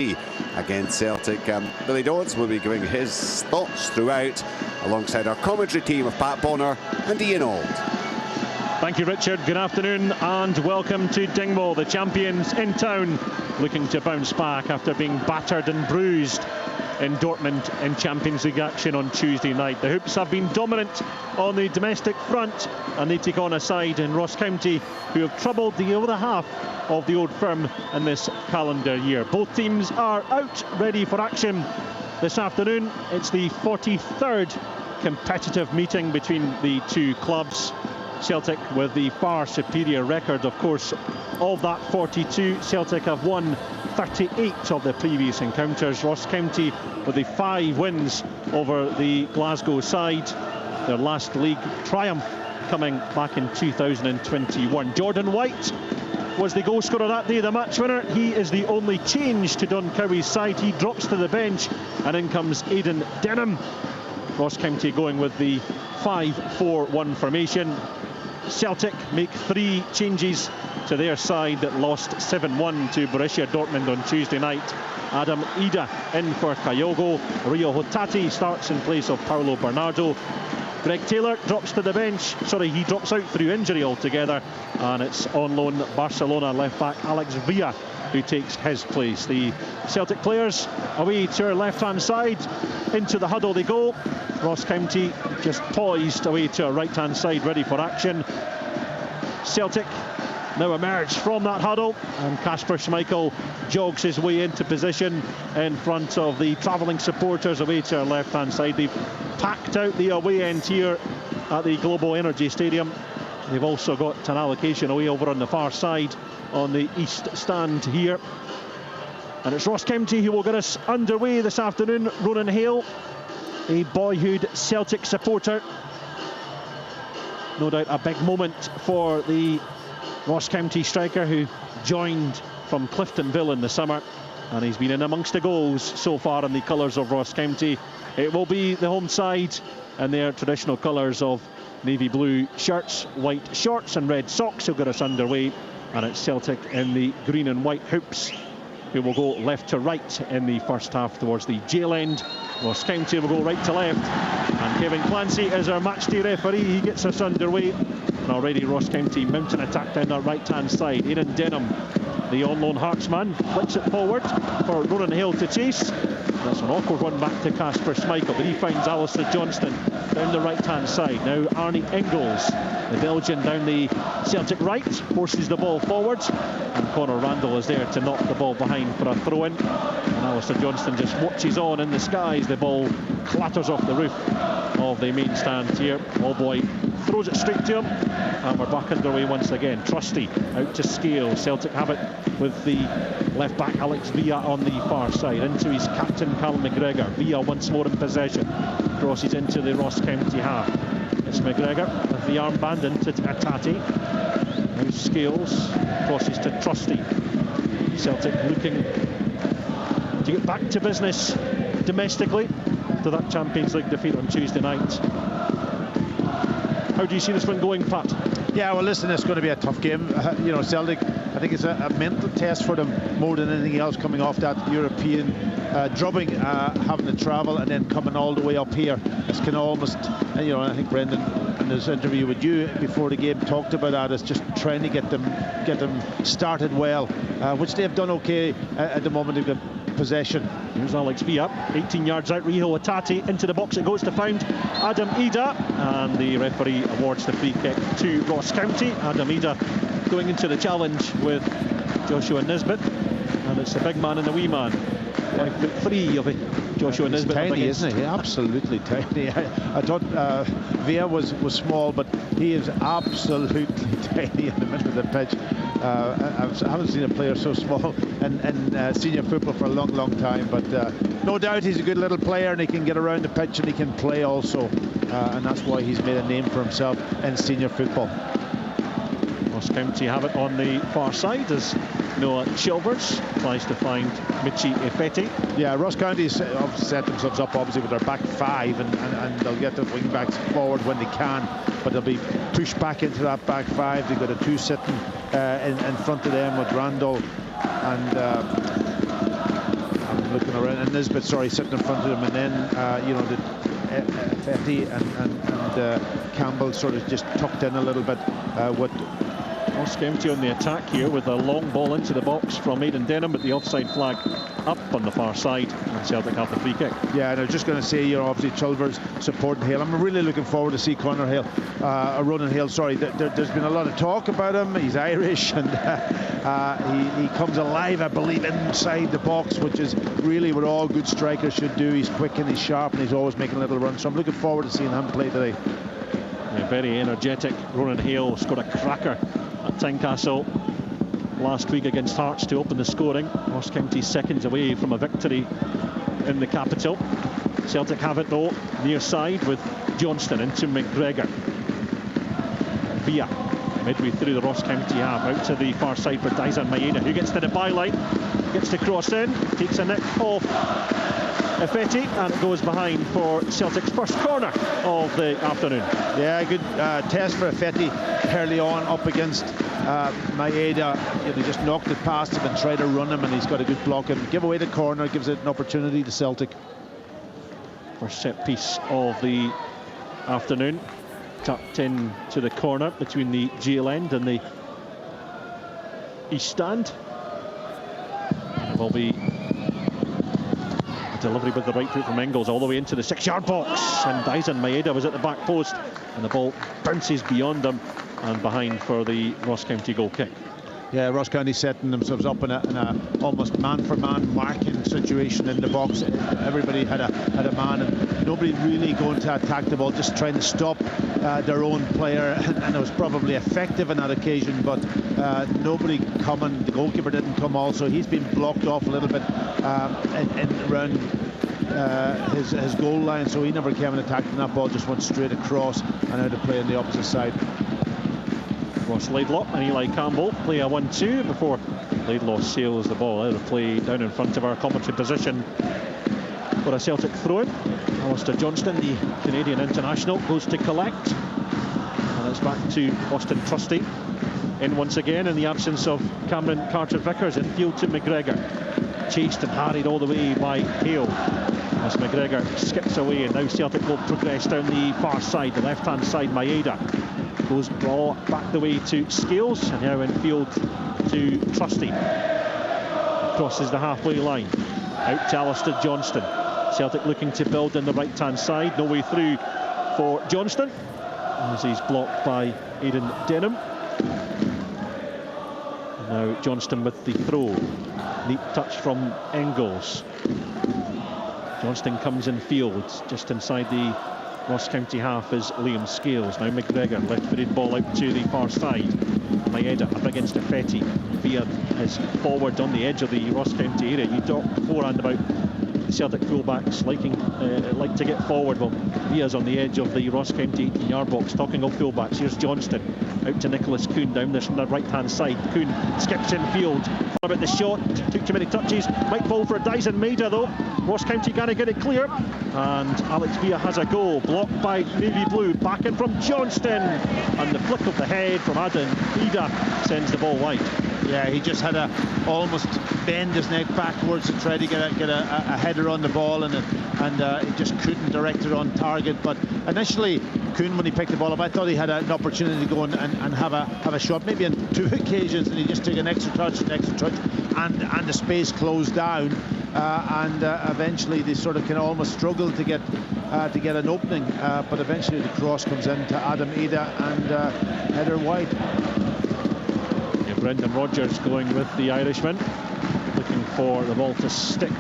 against Celtic. Billy Dodds will be giving his thoughts throughout, alongside our commentary team of Pat Bonner and Ian Auld. Thank you, Richard. Good afternoon and welcome to Dingwall. The champions in town, looking to bounce back after being battered and bruised in Dortmund in Champions League action on Tuesday night. The Hoops have been dominant on the domestic front, and they take on a side in Ross County who have troubled the other half of the Old Firm in this calendar year. Both teams are out, ready for action this afternoon. It's the 43rd competitive meeting between the two clubs. Celtic with the far superior record, of course. Of that 42, Celtic have won 38 of the previous encounters. Ross County with the 5 wins over the Glasgow side. Their last league triumph coming back in 2021. Jordan White was the goal scorer that day, the match winner. He is the only change to Don Cowie's side. He drops to the bench, and in comes Aidan Denham. Ross County going with the 5-4-1 formation. Celtic make 3 changes to their side that lost 7-1 to Borussia Dortmund on Tuesday night. Adam Ida in for Kyogo. Rio Hotati starts in place of Paulo Bernardo. Greg Taylor drops to the bench. He drops out through injury altogether, and it's on loan Barcelona left back Alex Villa who takes his place. The Celtic players away to our left hand side. Into the huddle they go. Ross County just poised away to our right hand side, ready for action. Celtic now emerge from that huddle, and Kasper Schmeichel jogs his way into position in front of the travelling supporters away to our left hand side. They've packed out the away end here at the Global Energy Stadium. They've also got an allocation away over on the far side on the east stand here. And it's Ross County who will get us underway this afternoon. Ronan Hale, a boyhood Celtic supporter. No doubt a big moment for the Ross County striker, who joined from Cliftonville in the summer, and he's been in amongst the goals so far in the colours of Ross County. It will be the home side and their traditional colours of navy blue shirts, white shorts and red socks who'll get us underway, and it's Celtic in the green and white hoops who will go left to right in the first half towards the jail end. Ross County will go right to left, and Kevin Clancy is our matchday referee. He gets us underway, and already Ross County mount an attack down that right hand side. Aidan Denham, the on loan Hearts man, flicks it forward for Ronan Hale to chase. That's an awkward one back to Kasper Schmeichel, but he finds Alistair Johnston down the right hand side. Now Arnie Ingles, the Belgian, down the Celtic right, forces the ball forward, and Conor Randall is there to knock the ball behind for a throw in, and Alistair Johnston just watches on in the skies. The ball clatters off the roof of the main stand here. Ballboy throws it straight to him, and we're back underway once again. Trusty out to scale. Celtic have it with the left back Alex Villa on the far side. Into his captain Callum McGregor. Villa once more in possession. Crosses into the Ross County half. It's McGregor with the armband into Atati. Now Scales crosses to Trusty. Celtic looking to get back to business domestically to that Champions League defeat on Tuesday night. How do you see this one going, Pat? Yeah, well, listen, it's going to be a tough game. Celtic, I think it's a mental test for them more than anything else, coming off that European drubbing, having to travel and then coming all the way up here. It's kind of almost, I think Brendan in his interview with you before the game talked about that. It's just trying to get them started well, which they've done okay at the moment. They've got possession. Here's Alex Villa, 18 yards out. Rio Atati into the box. It goes to found Adam Ida, and the referee awards the free kick to Ross County. Adam Ida going into the challenge with Joshua Nisbet, and it's the big man and the wee man. 5'3" of it. Joshua Nisbet. Tiny, isn't he? Absolutely tiny. I thought Villa was small, but he is absolutely tiny in the middle of the pitch. I haven't seen a player so small in senior football for a long time, but no doubt he's a good little player, and he can get around the pitch and he can play also, and that's why he's made a name for himself in senior football. Ross County have it on the far side as Noah Chilvers tries to find Michi Efeti. Yeah, Ross County set themselves up obviously with their back 5, and they'll get the wing backs forward when they can, but they'll be pushed back into that back 5. They've got a 2 sitting in front of them with Randall and Nisbet, sitting in front of him, and then you know, the Fetty and Campbell sort of just tucked in a little bit. What Ross County on the attack here with a long ball into the box from Aidan Denham, but the offside flag up on the far side, and Celtic have the free kick. Yeah, and I was just going to say, you know, obviously Chilvers supporting Hale. I'm really looking forward to see Conor Hale, Ronan Hale, sorry. There's been a lot of talk about him. He's Irish, and he comes alive, I believe, inside the box, which is really what all good strikers should do. He's quick and he's sharp, and he's always making a little run. So I'm looking forward to seeing him play today. Yeah, very energetic. Ronan Hale scored a cracker at Tynecastle last week against Hearts to open the scoring. Ross County seconds away from a victory in the capital. Celtic have it though, near side with Johnston into McGregor. Villa midway through the Ross County half, out to the far side for Dyson Maeda, who gets to the byline, gets to cross in, takes a nick off Fetty, and it goes behind for Celtic's first corner of the afternoon. Yeah, good test for Fetty early on up against Maeda. He just knocked it past him and tried to run him, and he's got a good block and give away the corner, gives it an opportunity to Celtic. First set piece of the afternoon, tucked in to the corner between the Jail end and the East stand. And it will be delivery with the right foot from Engels all the way into the 6-yard box, and Dyson Maeda was at the back post, and the ball bounces beyond them and behind for the Ross County goal kick. Yeah, Ross County setting themselves up in a almost man-for-man marking situation in the box. Everybody had a man, and nobody really going to attack the ball, just trying to stop their own player, and it was probably effective on that occasion, but nobody coming. The goalkeeper didn't come also. He's been blocked off a little bit around his goal line, so he never came and attacked, and that ball just went straight across and out of play on the opposite side. Ross Laidlaw and Eli Campbell play a 1-2 before Laidlaw sails the ball out of play down in front of our commentary position for a Celtic throw-in. Alistair Johnston, the Canadian international, goes to collect, and it's back to Austin Trusty in once again in the absence of Cameron Carter-Vickers. In field to McGregor, chased and harried all the way by Hale as McGregor skips away, and now Celtic will progress down the far side, the left-hand side. Maeda goes ball back the way to Scales, and now in field to Trusty. Crosses the halfway line, out to Alistair Johnston. Celtic looking to build in the right-hand side, no way through for Johnston as he's blocked by Aidan Denham. And now Johnston with the throw, neat touch from Engels. Johnston comes in field, just inside the Ross County half is Liam Scales. Now McGregor, left-footed ball out to the far side. Maeda up against Fetty. Villa is forward on the edge of the Ross County area. You talked beforehand about the Celtic fullbacks like to get forward. Well, Villa's on the edge of the Ross County 18-yard box. Talking of fullbacks, here's Johnston out to Nicholas Kuhn down this the right-hand side. Kuhn skips in field. About the shot, took too many touches. Might fall for Dyson Maeda though. Ross County gonna get it clear, and Alex Villa has a goal. Blocked by Navy Blue. Back in from Johnston, and the flick of the head from Adam Ida sends the ball wide. Yeah, he just had to almost bend his neck backwards to try to get a header on the ball, and he just couldn't direct it on target. But initially, Kuhn, when he picked the ball up, I thought he had an opportunity to go and have a shot, maybe on 2 occasions, and he just took an extra touch, and the space closed down, and eventually they sort of can almost struggle to get an opening, but eventually the cross comes in to Adam Ida and header wide. Brendan Rodgers going with the Irishman, looking for the ball to stick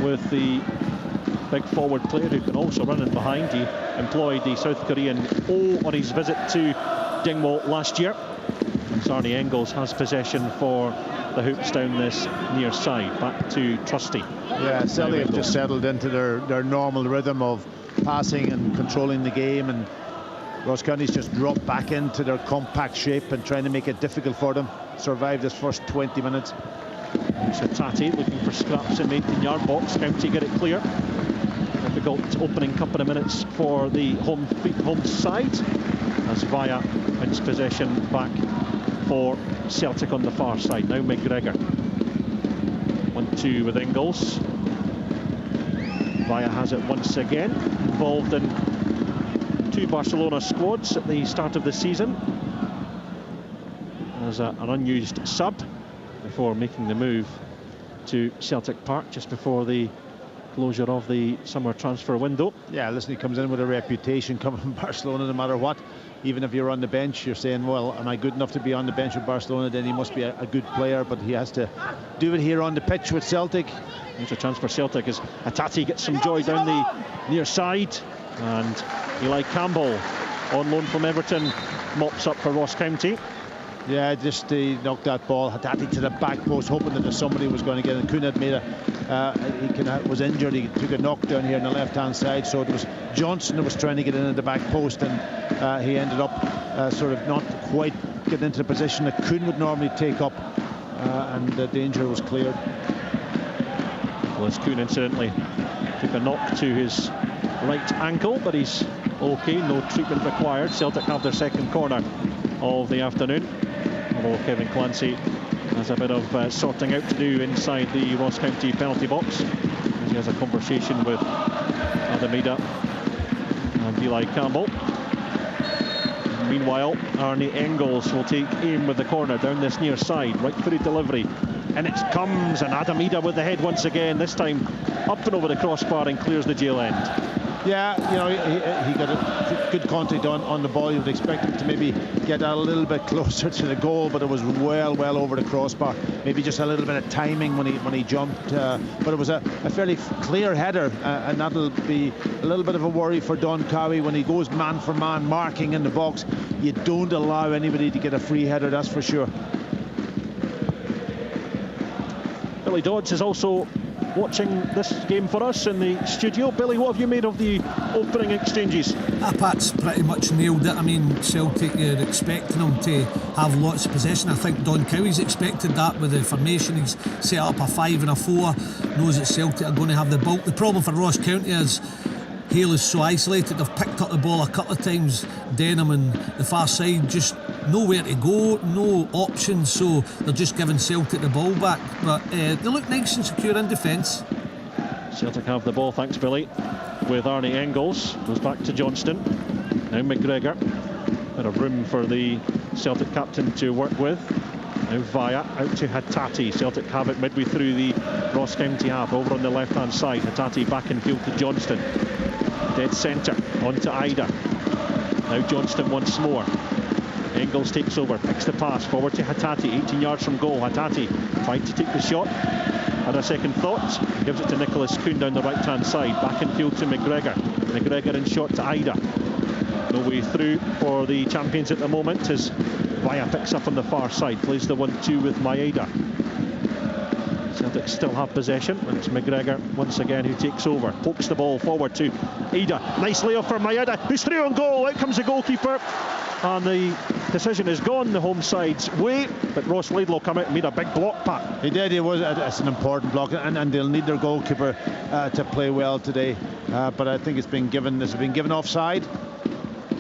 with the big forward player who can also run in behind. He employed the South Korean O on his visit to Dingwall last year. And Arnie Engels has possession for the hoops down this near side. Back to Trusty. Yeah, Celtic have just settled into their normal rhythm of passing and controlling the game, and Ross County's just dropped back into their compact shape and trying to make it difficult for them survive this first 20 minutes. So Tati looking for scraps in the 18-yard box. County get it clear. Difficult opening couple of minutes for the home side as Via wins possession back for Celtic on the far side. Now McGregor. 1-2 with Engels. Vaya has it once again, involved in 2 Barcelona squads at the start of the season as an unused sub before making the move to Celtic Park just before the closure of the summer transfer window. Yeah, listen, he comes in with a reputation coming from Barcelona no matter what. Even if you're on the bench, you're saying, well, am I good enough to be on the bench with Barcelona? Then he must be a good player, but he has to do it here on the pitch with Celtic. Here's a chance for Celtic as Hatate gets some joy down the near side, and Eli Campbell, on loan from Everton, mops up for Ross County. Yeah, just he knocked that ball, Hatate to the back post, hoping that somebody was going to get it. Kuhn had made was injured. He took a knock down here on the left-hand side, so it was Johnson who was trying to get in at the back post, and he ended up sort of not quite getting into the position that Kuhn would normally take up, and the danger was cleared. Well, as Kuhn incidentally took a knock to his right ankle, but he's okay, no treatment required. Celtic have their second corner of the afternoon, although Kevin Clancy has a bit of sorting out to do inside the Ross County penalty box as he has a conversation with Adamida and Eli Campbell. Meanwhile, Arnie Engels will take aim with the corner down this near side, right footed delivery, and it comes, and Adamida with the head once again, this time up and over the crossbar and clears the jail end. Yeah, you know, he got a good contact on the ball. You would expect him to maybe get a little bit closer to the goal, but it was well over the crossbar. Maybe just a little bit of timing when he jumped, but it was a fairly clear header, and that'll be a little bit of a worry for Don Cowie when he goes man for man marking in the box. You don't allow anybody to get a free header, that's for sure. Billy Dodds is also watching this game for us in the studio. Billy, what have you made of the opening exchanges? Pat's pretty much nailed it. I mean, Celtic, you're expecting them to have lots of possession. I think Don Cowie's expected that with the formation. He's set up a 5 and a 4, knows that Celtic are going to have the bulk. The problem for Ross County is Hale is so isolated. They've picked up the ball a couple of times. Denham and the far side, just nowhere to go, no options, so they're just giving Celtic the ball back. But they look nice and secure in defence. Celtic have the ball, thanks Billy, with Arnie Engels. Goes back to Johnston. Now McGregor. Bit of room for the Celtic captain to work with. Now Vaya out to Hatate. Celtic have it midway through the Ross County half, over on the left hand side. Hatate back in field to Johnston. Dead centre onto Ida. Now Johnston once more. Engels takes over, picks the pass forward to Hatate, 18 yards from goal. Hatate tried to take the shot, had a second thought, gives it to Nicholas Kuhn down the right hand side. Back in field to McGregor. McGregor in shot to Ida. No way through for the champions at the moment as Vaya picks up on the far side, plays the 1-2 with Maeda. Celtic still have possession. It's McGregor once again who takes over, pokes the ball forward to Ida. Nice layoff for Maeda, who's through on goal. Out comes the goalkeeper, and the decision is gone the home side's way, but Ross Laidlaw come out and made a big block, Pat. He did. It's an important block, and they'll need their goalkeeper to play well today, but I think it's been given offside.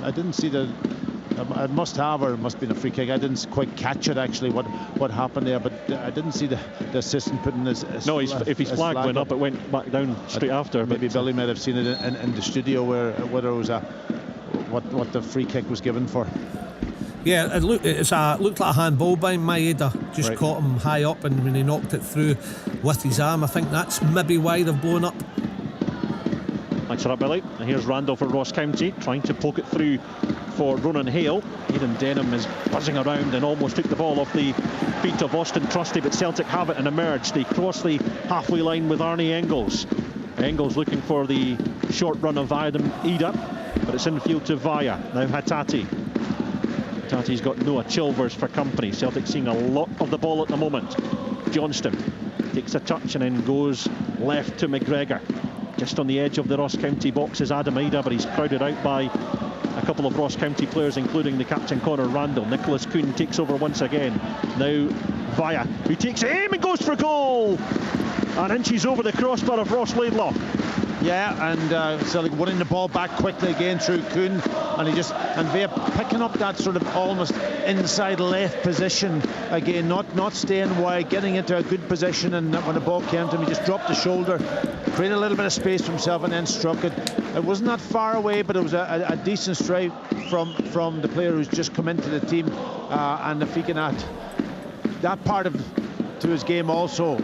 I didn't see it must have, or it must have been a free kick. I didn't quite catch it actually what happened there, but I didn't see the assistant putting his no, if his flag went up, it went back down straight after. Maybe Billy might have seen it in the studio whether it was what the free kick was given for. Yeah, it looked like a handball by Maeda. Just caught him high up, and when he knocked it through with his arm, I think that's maybe why they've blown up. Thanks for that, Billy. And here's Randall for Ross County, trying to poke it through for Ronan Hale. Aidan Denham is buzzing around and almost took the ball off the feet of Austin Trusty, but Celtic have it and emerge. They cross the halfway line with Arnie Engels. Engels looking for the short run of Adam Ida, but it's in field to Vaya. Now Hatate. Hatate's got Noah Chilvers for company. Celtic seeing a lot of the ball at the moment. Johnston takes a touch and then goes left to McGregor. Just on the edge of the Ross County box is Adam Ida, but he's crowded out by a couple of Ross County players, including the captain Connor Randall. Nicholas Kuhn takes over once again. Now Vaya, who takes aim and goes for goal, and inches over the crossbar of Ross Laidlaw. Yeah, and Celtic winning the ball back quickly again through Kuhn, and Vaya picking up that sort of almost inside left position again, not staying wide, getting into a good position, and when the ball came to him, he just dropped the shoulder created a little bit of space for himself and then struck it. It wasn't that far away, but it was a decent strike from the player who's just come into the team. And if he can add that part to his game also,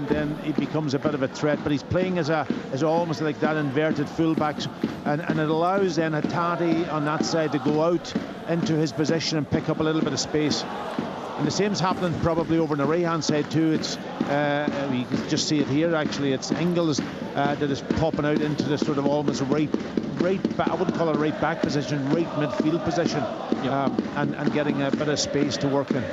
then he becomes a bit of a threat. But he's playing as almost like that inverted fullback, and it allows then Hatate on that side to go out into his position and pick up a little bit of space. And the same's happening probably over on the right hand side too. It's you can just see it here actually. It's Ingles that is popping out into the sort of almost right back, I wouldn't call it right back position, right midfield position, and getting a bit of space to work in.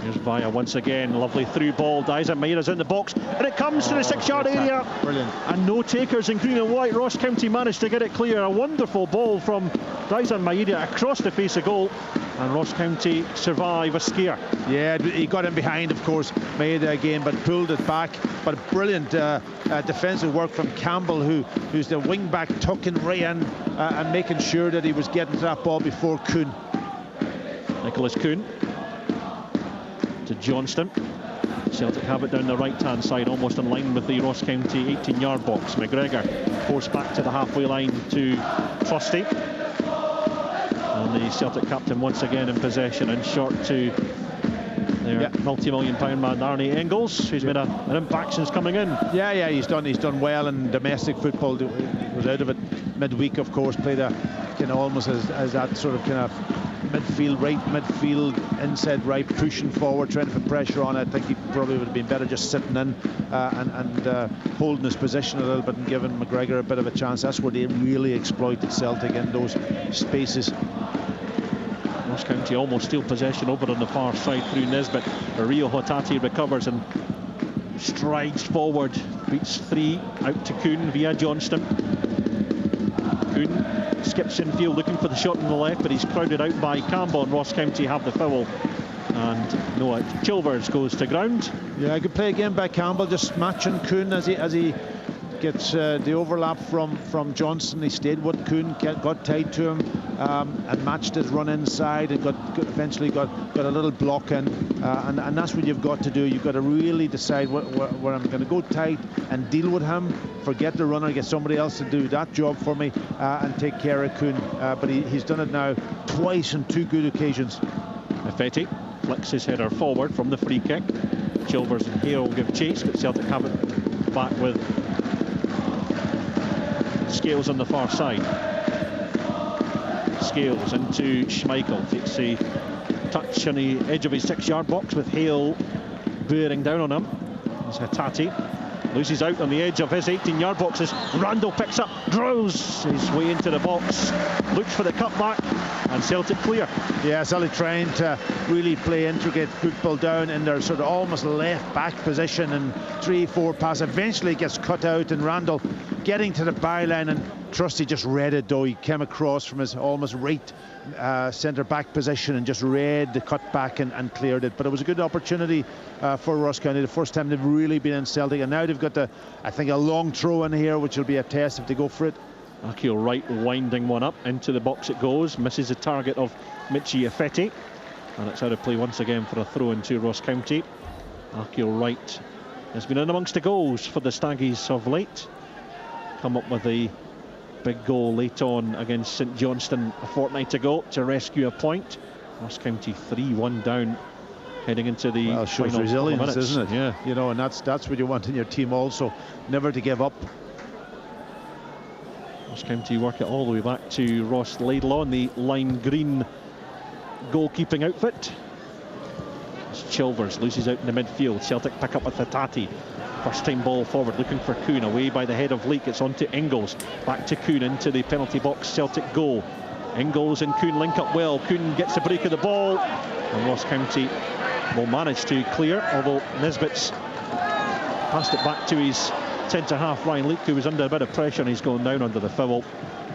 Here's Vaya once again, lovely through ball. Daizen Maíra's in the box, and it comes to the 6-yard area. Brilliant. And no takers in green and white. Ross County managed to get it clear. A wonderful ball from Daizen Maíra across the face of goal, and Ross County survive a scare. Yeah, he got in behind, of course, Maíra again, but pulled it back. But brilliant defensive work from Campbell, who's the wing back, tucking right in and making sure that he was getting to that ball before Kuhn. Nicholas Kuhn to Johnston. Celtic have it down the right hand side, almost in line with the Ross County 18-yard box. McGregor forced back to the halfway line to Trusty, and the Celtic captain once again in possession and short to their multi-million-pound man Arnie Engels, who's made an impact since coming in. Yeah, he's done well in domestic football. He was out of it midweek, of course, played a kind of almost as that sort of kind of midfield, inside right, pushing forward, trying to put pressure on. I think he probably would have been better just sitting in and holding his position a little bit and giving McGregor a bit of a chance. That's where they really exploited Celtic, in those spaces. Ross County almost steal possession over on the far side through Nisbet. Rio Hatate recovers and strides forward, beats 3 out to Kuhn via Johnston. Kuhn skips in field looking for the shot on the left, but he's crowded out by Campbell, and Ross County have the foul, and Noah Chilvers goes to ground. Yeah, good play again by Campbell, just matching Kuhn as he gets the overlap from Johnson. He stayed with Kuhn, got tied to him, and matched his run inside, and eventually got a little block in, and that's what you've got to do. You've got to really decide where I'm going to go tight and deal with him, forget the runner, get somebody else to do that job for me, and take care of Kuhn. But he's done it now twice on 2 good occasions. Affetti flicks his header forward from the free kick. Chilvers and Hale give chase, but Celtic have it back with Scales on the far side. Scales into Schmeichel, takes a touch on the edge of his 6-yard box with Hale bearing down on him. It's Hatate, loses out on the edge of his 18-yard box as Randall picks up, draws his way into the box, looks for the cutback, and Celtic clear. Yeah, Celtic trying to really play intricate football down in their sort of almost left back position, and 3-4 pass eventually gets cut out, and Randall getting to the byline, and Trusty just read it though. He came across from his almost right centre back position and just read the cut back and cleared it. But it was a good opportunity for Ross County, the first time they've really been in Celtic, and now they've got I think a long throw in here, which will be a test if they go for it. Akio Wright winding one up, into the box it goes, misses the target of Michi Affetti, and it's out of play once again for a throw into Ross County. Akio Wright has been in amongst the goals for the Staggies of late, come up with a big goal late on against St Johnstone a fortnight ago to rescue a point. Ross County 3-1 down heading into the final. Shows resilience, isn't it? Yeah, you know, and that's what you want in your team also, never to give up. Ross County work it all the way back to Ross Laidlaw, the lime green goalkeeping outfit. Chilvers loses out in the midfield. Celtic pick up with Hatate. First time ball forward, looking for Kuhn, away by the head of Leake. It's on to Ingles, back to Kuhn into the penalty box. Celtic goal. Ingles and Kuhn link up well. Kuhn gets the break of the ball, and Ross County will manage to clear, although Nisbet's passed it back to his centre-half Ryan Leake, who was under a bit of pressure, and he's going down under the foul.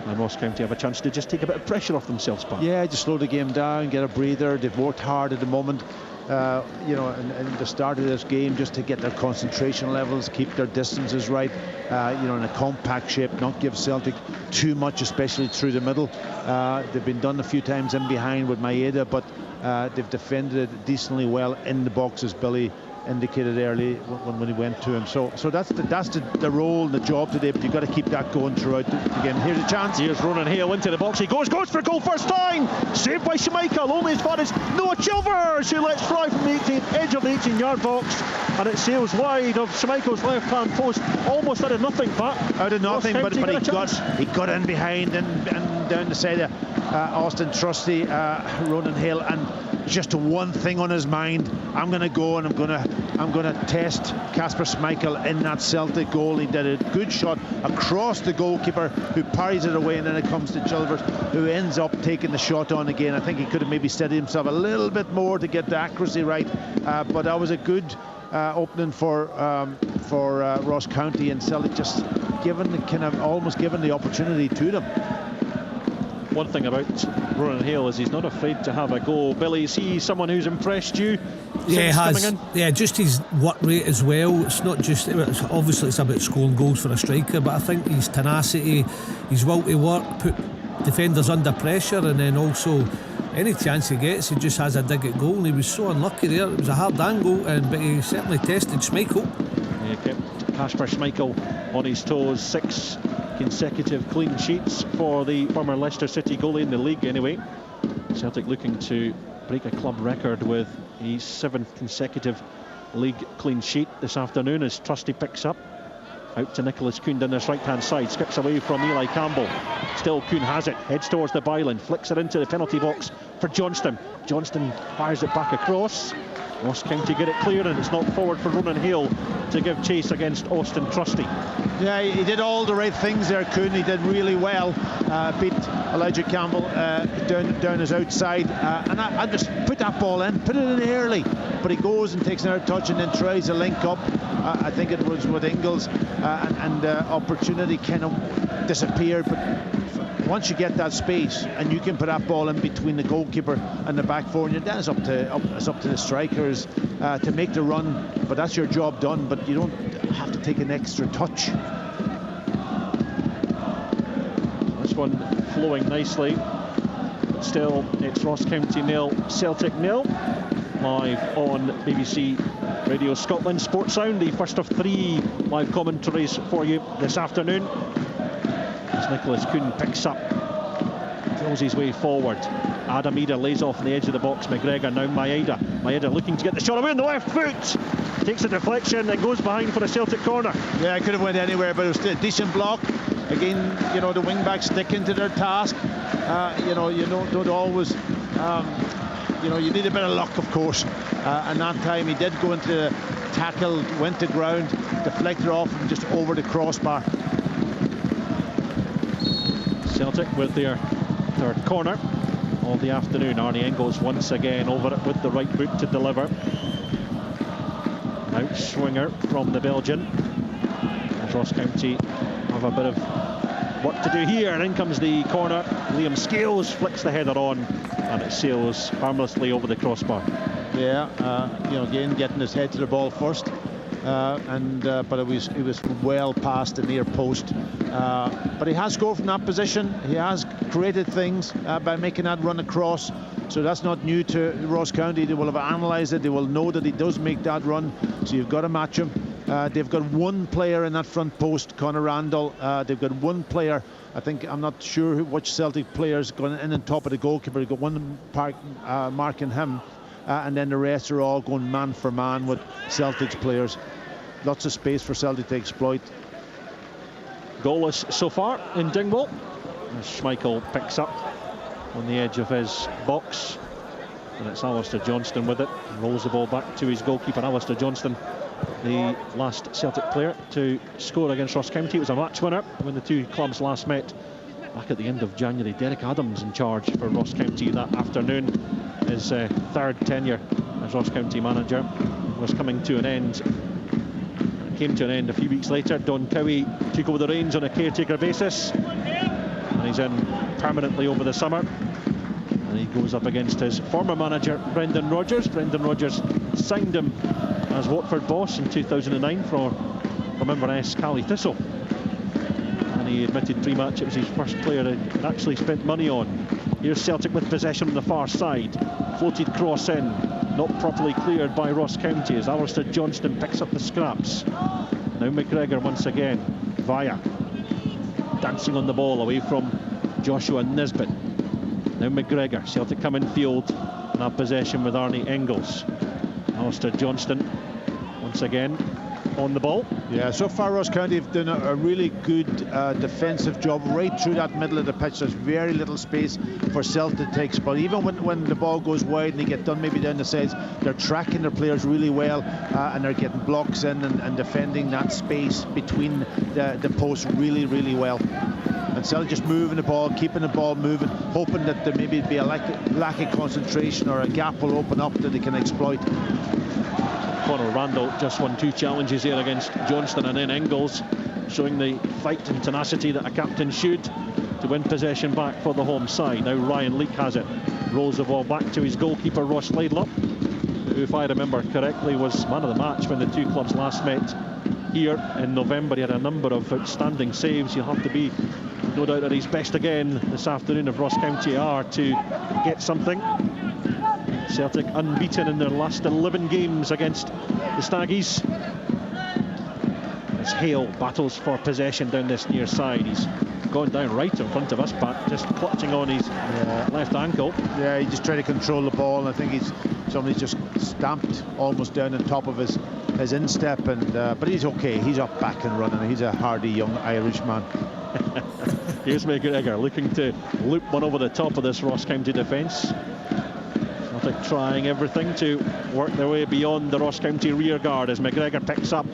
And Ross County have a chance to just take a bit of pressure off themselves, Pat. Yeah, just slow the game down, get a breather. They've worked hard at the moment, you know, in the start of this game, just to get their concentration levels, keep their distances right, you know, in a compact shape, not give Celtic too much, especially through the middle. They've been done a few times in behind with Maeda, but they've defended it decently well in the boxes, Billy. indicated early when he went to him. So that's the role and the job today, but you've got to keep that going throughout the game. Here's a chance. Here's Ronan Hale into the box. He goes for goal first time. Saved by Schmeichel. Only as far as Noah Chilvers, who lets fly from the edge of the 18-yard box, and it sails wide of Schmeichel's left-hand post, almost out of nothing, Pat. Out of nothing, but he got in behind and down the side of Austin Trusty, Ronan Hale, and just one thing on his mind. I'm going to go and I'm going to test Kasper Schmeichel in that Celtic goal. He did a good shot across the goalkeeper, who parries it away, and then it comes to Chilvers, who ends up taking the shot on again. I think he could have maybe steadied himself a little bit more to get the accuracy right, but that was a good opening for Ross County, and Celtic just almost given the opportunity to them. One thing about Ronan Hale is he's not afraid to have a go. Billy, is he someone who's impressed you? Yeah, he has. Yeah, just his work rate as well. It's not just, obviously it's about scoring goals for a striker, but I think his tenacity, his will to work, put defenders under pressure, and then also any chance he gets, he just has a dig at goal. And he was so unlucky there. It was a hard angle, but he certainly tested Schmeichel. Yeah, kept Kasper Schmeichel on his toes. 6 consecutive clean sheets for the former Leicester City goalie in the league anyway. Celtic looking to break a club record with a 7th consecutive league clean sheet this afternoon, as Trusty picks up. Out to Nicholas Kuhn down this right-hand side, skips away from Eli Campbell. Still Kuhn has it, heads towards the byline, flicks it into the penalty box for Johnston. Johnston fires it back across. Ross County get it clear, and it's not forward for Ronan Hale to give chase against Austin Trusty. Yeah, he did all the right things there, Kuhn. He did really well. Beat Elijah Campbell down his outside, and I just put that ball in, put it in early, but he goes and takes another touch and then tries a link up. I think it was with Ingles, and opportunity kind of disappeared, but once you get that space and you can put that ball in between the goalkeeper and the back four, then it's up to the strikers to make the run. But that's your job done. But you don't have to take an extra touch. This one flowing nicely. Still, it's Ross County 0, Celtic 0. Live on BBC Radio Scotland Sports Sound, the first of 3 live commentaries for you this afternoon. As Nicholas Kuhn picks up, throws his way forward. Adam Ida lays off on the edge of the box. McGregor, now Maeda looking to get the shot away on the left foot. Takes a deflection and goes behind for a Celtic corner. Yeah, it could have went anywhere, but it was a decent block. Again, the wing backs sticking to their task. You don't always, you need a bit of luck, of course. And that time he did go into the tackle, went to ground, deflected off and just over the crossbar. Celtic with their 3rd corner of the afternoon. Arnie Engels once again over it with the right boot to deliver. Out swinger from the Belgian. As Ross County have a bit of work to do here, and in comes the corner. Liam Scales flicks the header on, and it sails harmlessly over the crossbar. Yeah, again getting his head to the ball first, but it was well past the near post. But he has scored from that position. He has created things by making that run across. So that's not new to Ross County. They will have analysed it. They will know that he does make that run. So you've got to match him. They've got one player in that front post, Conor Randall. They've got one player. I'm not sure which Celtic player's going in on top of the goalkeeper. They've got one marking him. And then the rest are all going man for man with Celtic's players. Lots of space for Celtic to exploit. Goalless so far in Dingwall, as Schmeichel picks up on the edge of his box, and it's Alistair Johnston with it. Rolls the ball back to his goalkeeper. Alistair Johnston, the last Celtic player to score against Ross County. It was a match winner when the 2 clubs last met back at the end of January. Derek Adams in charge for Ross County that afternoon. His 3rd tenure as Ross County manager was coming to an end. It came to an end a few weeks later. Don Cowie took over the reins on a caretaker basis, and he's in permanently over the summer. And he goes up against his former manager, Brendan Rodgers. Brendan Rodgers signed him as Watford boss in 2009 from Inverness Cally Thistle. And he admitted pre-match it was his first player that actually spent money on. Here's Celtic with possession on the far side. Floated cross in. not properly cleared by Ross County as Alistair Johnston picks up the scraps. Now McGregor once again. Via dancing on the ball away from Joshua Nisbet. Now McGregor. Celtic come in field and have possession with Arnie Engels. Alistair Johnston once again on the ball. Yeah, so far Ross County have done a really good defensive job right through that middle of the pitch. There's very little space for Celtic to take, but even when the ball goes wide and they get done maybe down the sides, they're tracking their players really well, and they're getting blocks in and defending that space between the posts really, really well. And Celtic just moving the ball, keeping the ball moving, hoping that there maybe be a lack of concentration or a gap will open up that they can exploit. Conor Randall just won 2 challenges here against Johnston, and then Engels showing the fight and tenacity that a captain should to win possession back for the home side. Now Ryan Leake has it, rolls the ball back to his goalkeeper Ross Laidlaw, who, if I remember correctly, was man of the match when the two clubs last met here in November. He had a number of outstanding saves. He'll have to be no doubt at his best again this afternoon if Ross County are to get something. Celtic unbeaten in their last 11 games against the Staggies. As Hale battles for possession down this near side. He's gone down right in front of us, Pat, just clutching on his left ankle. Yeah, he just tried to control the ball, and I think somebody's just stamped almost down on top of his instep, and but he's okay. He's up, back and running. He's a hardy young Irishman. Here's McGregor looking to loop one over the top of this Ross County defence. Celtic trying everything to work their way beyond the Ross County rear guard as McGregor picks up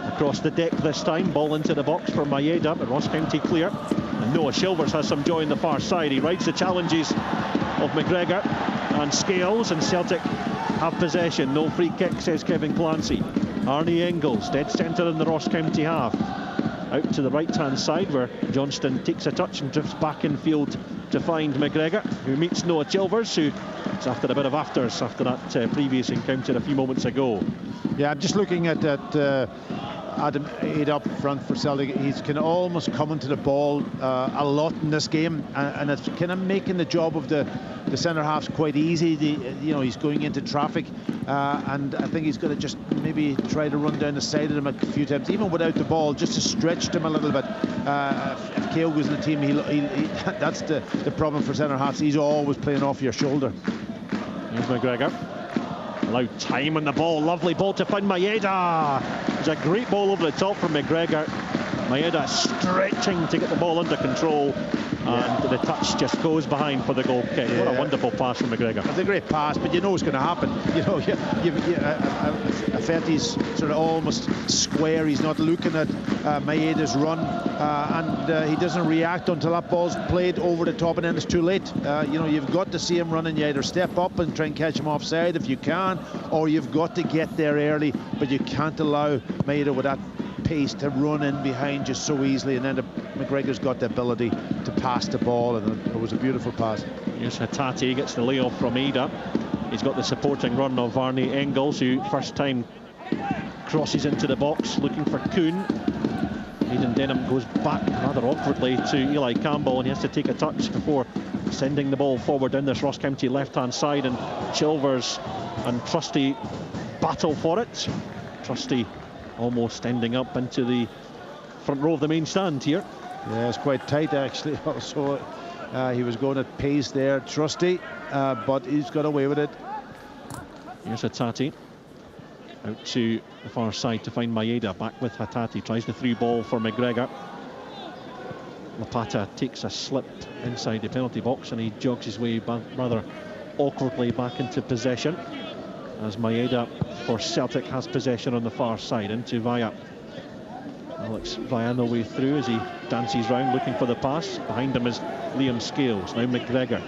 across the deck this time. Ball into the box for Maeda, but Ross County clear. And Noah Chilvers has some joy on the far side. He rides the challenges of McGregor and Scales, and Celtic have possession. No free kick, says Kevin Clancy. Arnie Engels, dead centre in the Ross County half. Out to the right-hand side where Johnston takes a touch and drifts back in field to find McGregor, who meets Noah Chilvers, who is after a bit of afters after that previous encounter a few moments ago. Yeah, I'm just looking at that Adam Aid up front for Celtic. He's kind of almost coming to the ball a lot in this game, and it's kind of making the job of the centre halves quite easy. He's going into traffic, and I think he's going to just maybe try to run down the side of them a few times, even without the ball, just to stretch them a little bit. If Kale goes in the team, that's the problem for centre halves. He's always playing off your shoulder. Here's McGregor. Allowed time on the ball. Lovely ball to find Maeda. It's a great ball over the top from McGregor. Maeda stretching to get the ball under control, and the touch just goes behind for the goal kick. What a wonderful pass from McGregor. It's a great pass, but you know what's going to happen. Affetti's sort of almost square. He's not looking at Maeda's run, and he doesn't react until that ball's played over the top, and then it's too late. You've got to see him running. You either step up and try and catch him offside if you can, or you've got to get there early, but you can't allow Maeda with that pace to run in behind you so easily. And then McGregor's got the ability to pass the ball, and it was a beautiful pass. Here's Hatate, gets the layoff from Maeda. He's got the supporting run of Arnie Engels, who first time crosses into the box looking for Kuhn. Aidan Denham goes back rather awkwardly to Eli Campbell, and he has to take a touch before sending the ball forward down this Ross County left-hand side, and Chilvers and Trusty battle for it. Trusty almost ending up into the front row of the main stand here. Yeah, it's quite tight actually. Also, he was going at pace there, Trusty, but he's got away with it. Here's Hatate out to the far side to find Maeda. Back with Hatate, tries the through ball for McGregor. Lapata takes a slip inside the penalty box, and he jogs his way back rather awkwardly back into possession, as Maeda for Celtic has possession on the far side into Via. Alex Via no way through as he dances round looking for the pass. Behind him is Liam Scales. Now McGregor,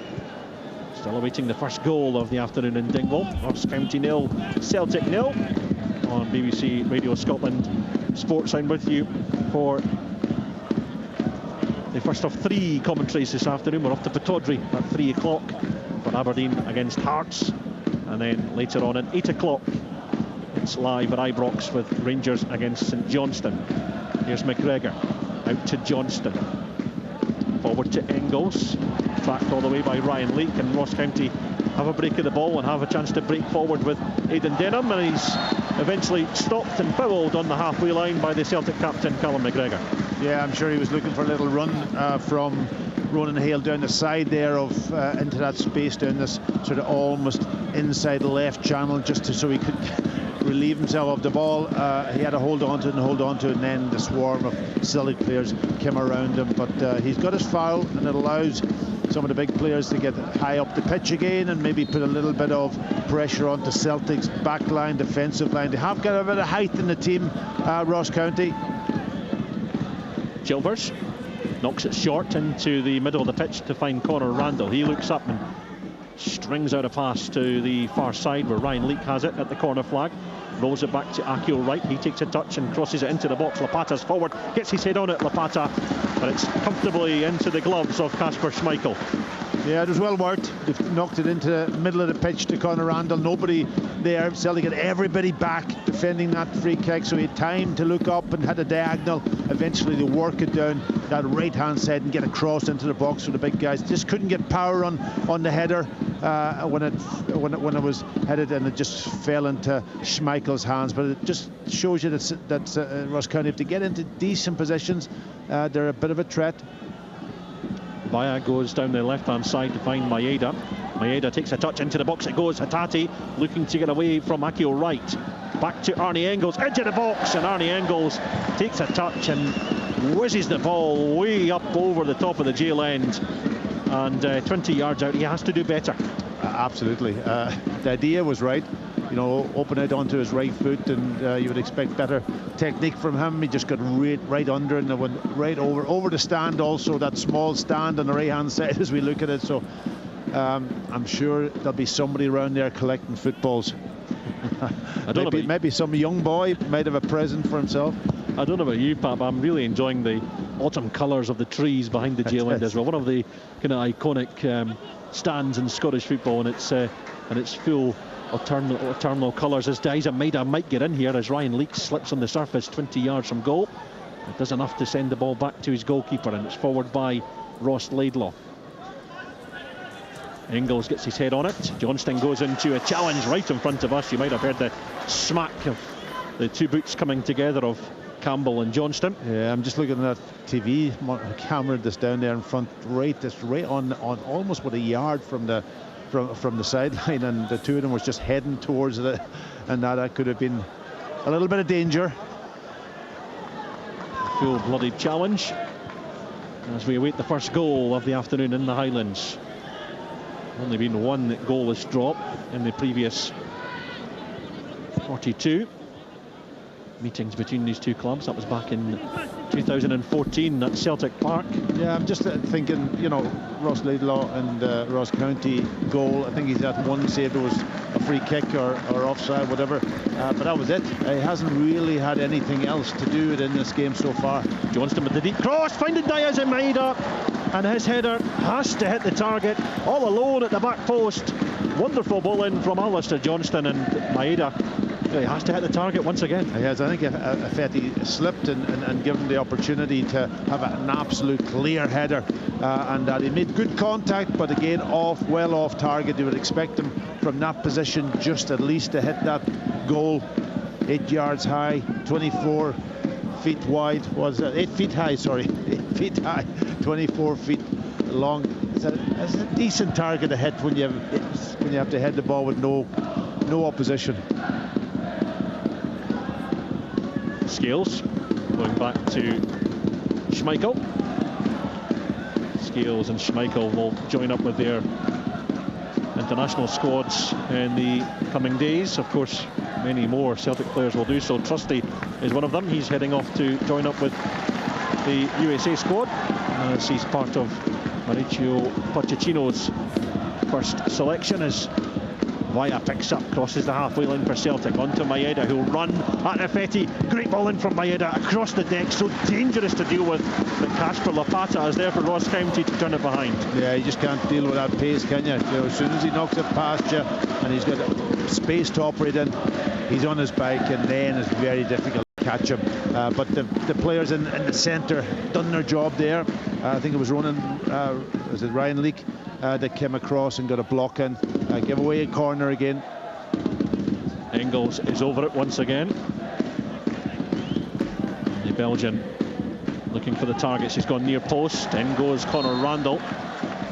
still awaiting the first goal of the afternoon in Dingwall. Ross County 0, Celtic 0 on BBC Radio Scotland Sports. I'm with you for the first of 3 commentaries this afternoon. We're off to Pittodrie at 3 o'clock for Aberdeen against Hearts, and then later on at 8 o'clock it's live at Ibrox with Rangers against St Johnstone. Here's McGregor out to Johnston. Forward to Engels, tracked all the way by Ryan Leake, and Ross County have a break of the ball and have a chance to break forward with Aidan Denham, and he's eventually stopped and fouled on the halfway line by the Celtic captain Callum McGregor. Yeah, I'm sure he was looking for a little run from Ronan Hale down the side there into that space down this sort of almost inside the left channel, just so he could relieve himself of the ball. He had to hold on to it, and then the swarm of Celtic players came around him. But he's got his foul, and it allows some of the big players to get high up the pitch again and maybe put a little bit of pressure onto Celtic's back line, defensive line. They have got a bit of height in the team, Ross County. Chilvers knocks it short into the middle of the pitch to find Conor Randall. He looks up and strings out a pass to the far side where Ryan Leake has it at the corner flag. Rolls it back to Akio Wright. He takes a touch and crosses it into the box. Lapata's forward, gets his head on it, Lapata, but it's comfortably into the gloves of Kasper Schmeichel. Yeah, it was well worked. They've knocked it into the middle of the pitch to Conor Randall. Nobody there. Celtic had everybody back defending that free kick, so he had time to look up and had a diagonal. Eventually they work it down that right hand side and get across into the box for the big guys. Just couldn't get power on the header when it was headed, and it just fell into Schmeichel's hands. But it just shows you that Ross County, if they get into decent positions, they're a bit of a threat. Baya goes down the left-hand side to find Maeda. Maeda takes a touch into the box. It goes. Hatate looking to get away from Akio Wright. Back to Arnie Engels into the box, and Arnie Engels takes a touch and whizzes the ball way up over the top of the jail end, and 20 yards out. He has to do better. Absolutely. The idea was right. You know, open it onto his right foot, and you would expect better technique from him. He just got right under, and it went right over the stand, also that small stand on the right hand side as we look at it. So I'm sure there'll be somebody around there collecting footballs. I don't know, maybe some young boy might have a present for himself. I don't know about you, Pat, but I'm really enjoying the autumn colours of the trees behind the jail end as well. One of the kind of iconic stands in Scottish football, and it's full autumnal colours. As Daiza Maeda might get in here as Ryan Leake slips on the surface 20 yards from goal. It does enough to send the ball back to his goalkeeper, and it's forward by Ross Laidlaw. Engels gets his head on it. Johnston goes into a challenge right in front of us. You might have heard the smack of the two boots coming together of Campbell and Johnston. Yeah, I'm just looking at that TV camera that's down there in front, right on almost with a yard from the sideline, and the two of them was just heading towards it, and that could have been a little bit of danger. Full-blooded challenge as we await the first goal of the afternoon in the Highlands. Only been one goalless drop in the previous 42 meetings between these two clubs. That was back in 2014 at Celtic Park. Yeah, I'm just thinking, you know, Ross Laidlaw and Ross County goal. I think he's had one save. It was a free kick or offside, whatever. But that was it. He hasn't really had anything else to do in this game so far. Johnston with the deep cross, finding Diaz and Maeda, and his header has to hit the target all alone at the back post. Wonderful ball in from Alistair Johnston, and Maeda, he has to hit the target once again. He has. I think Fetty slipped and given the opportunity to have an absolute clear header, and that he made good contact, but again well off target. You would expect him from that position just at least to hit that goal. 8 yards high, 24 feet wide, was 8 feet high, sorry, 8 feet high, 24 feet long. It's a decent target to hit when you have to head the ball with no opposition. Scales going back to Schmeichel. Scales and Schmeichel will join up with their international squads in the coming days. Of course, many more Celtic players will do so. Trusty is one of them. He's heading off to join up with the USA squad as he's part of Mauricio Pochettino's first selection, as Vaya picks up, crosses the halfway line for Celtic, onto Maeda, who'll run at Nafeti. Great ball in from Maeda across the deck, so dangerous to deal with, but Kasper Lapata is there for Ross County to turn it behind. Yeah, you just can't deal with that pace, can you? As soon as he knocks it past you and he's got space to operate in, he's on his bike, and then it's very difficult. catch him. But the players in the centre done their job there. I think it was Ryan Leake that came across and got a block in. Give away a corner again. Engels is over it once again. The Belgian looking for the targets. He's gone near post. In goes Conor Randall.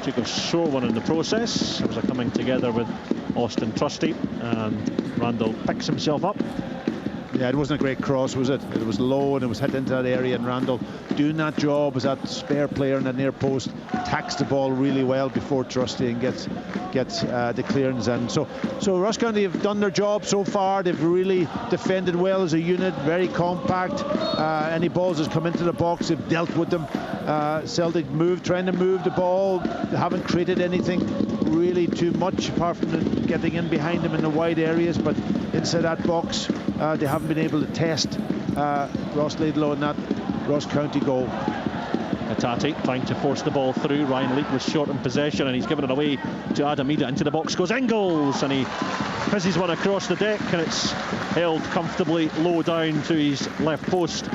Took a sure one in the process. It was a coming together with Austin Trusty, and Randall picks himself up. Yeah, it wasn't a great cross, was it? It was low and it was hit into that area, and Randall doing that job as that spare player in the near post, attacks the ball really well before Trusty and gets the clearance in. So Ross County have done their job so far. They've really defended well as a unit, very compact. Any balls that's come into the box, they've dealt with them. Celtic trying to move the ball. They haven't created anything really too much apart from getting in behind them in the wide areas, but inside that box they haven't been able to test Ross Laidlaw in that Ross County goal. Hatate trying to force the ball through. Ryan Leake was short in possession, and he's given it away to Adam Ida. Into the box goes Engels, and he fizzes one across the deck, and it's held comfortably low down to his left post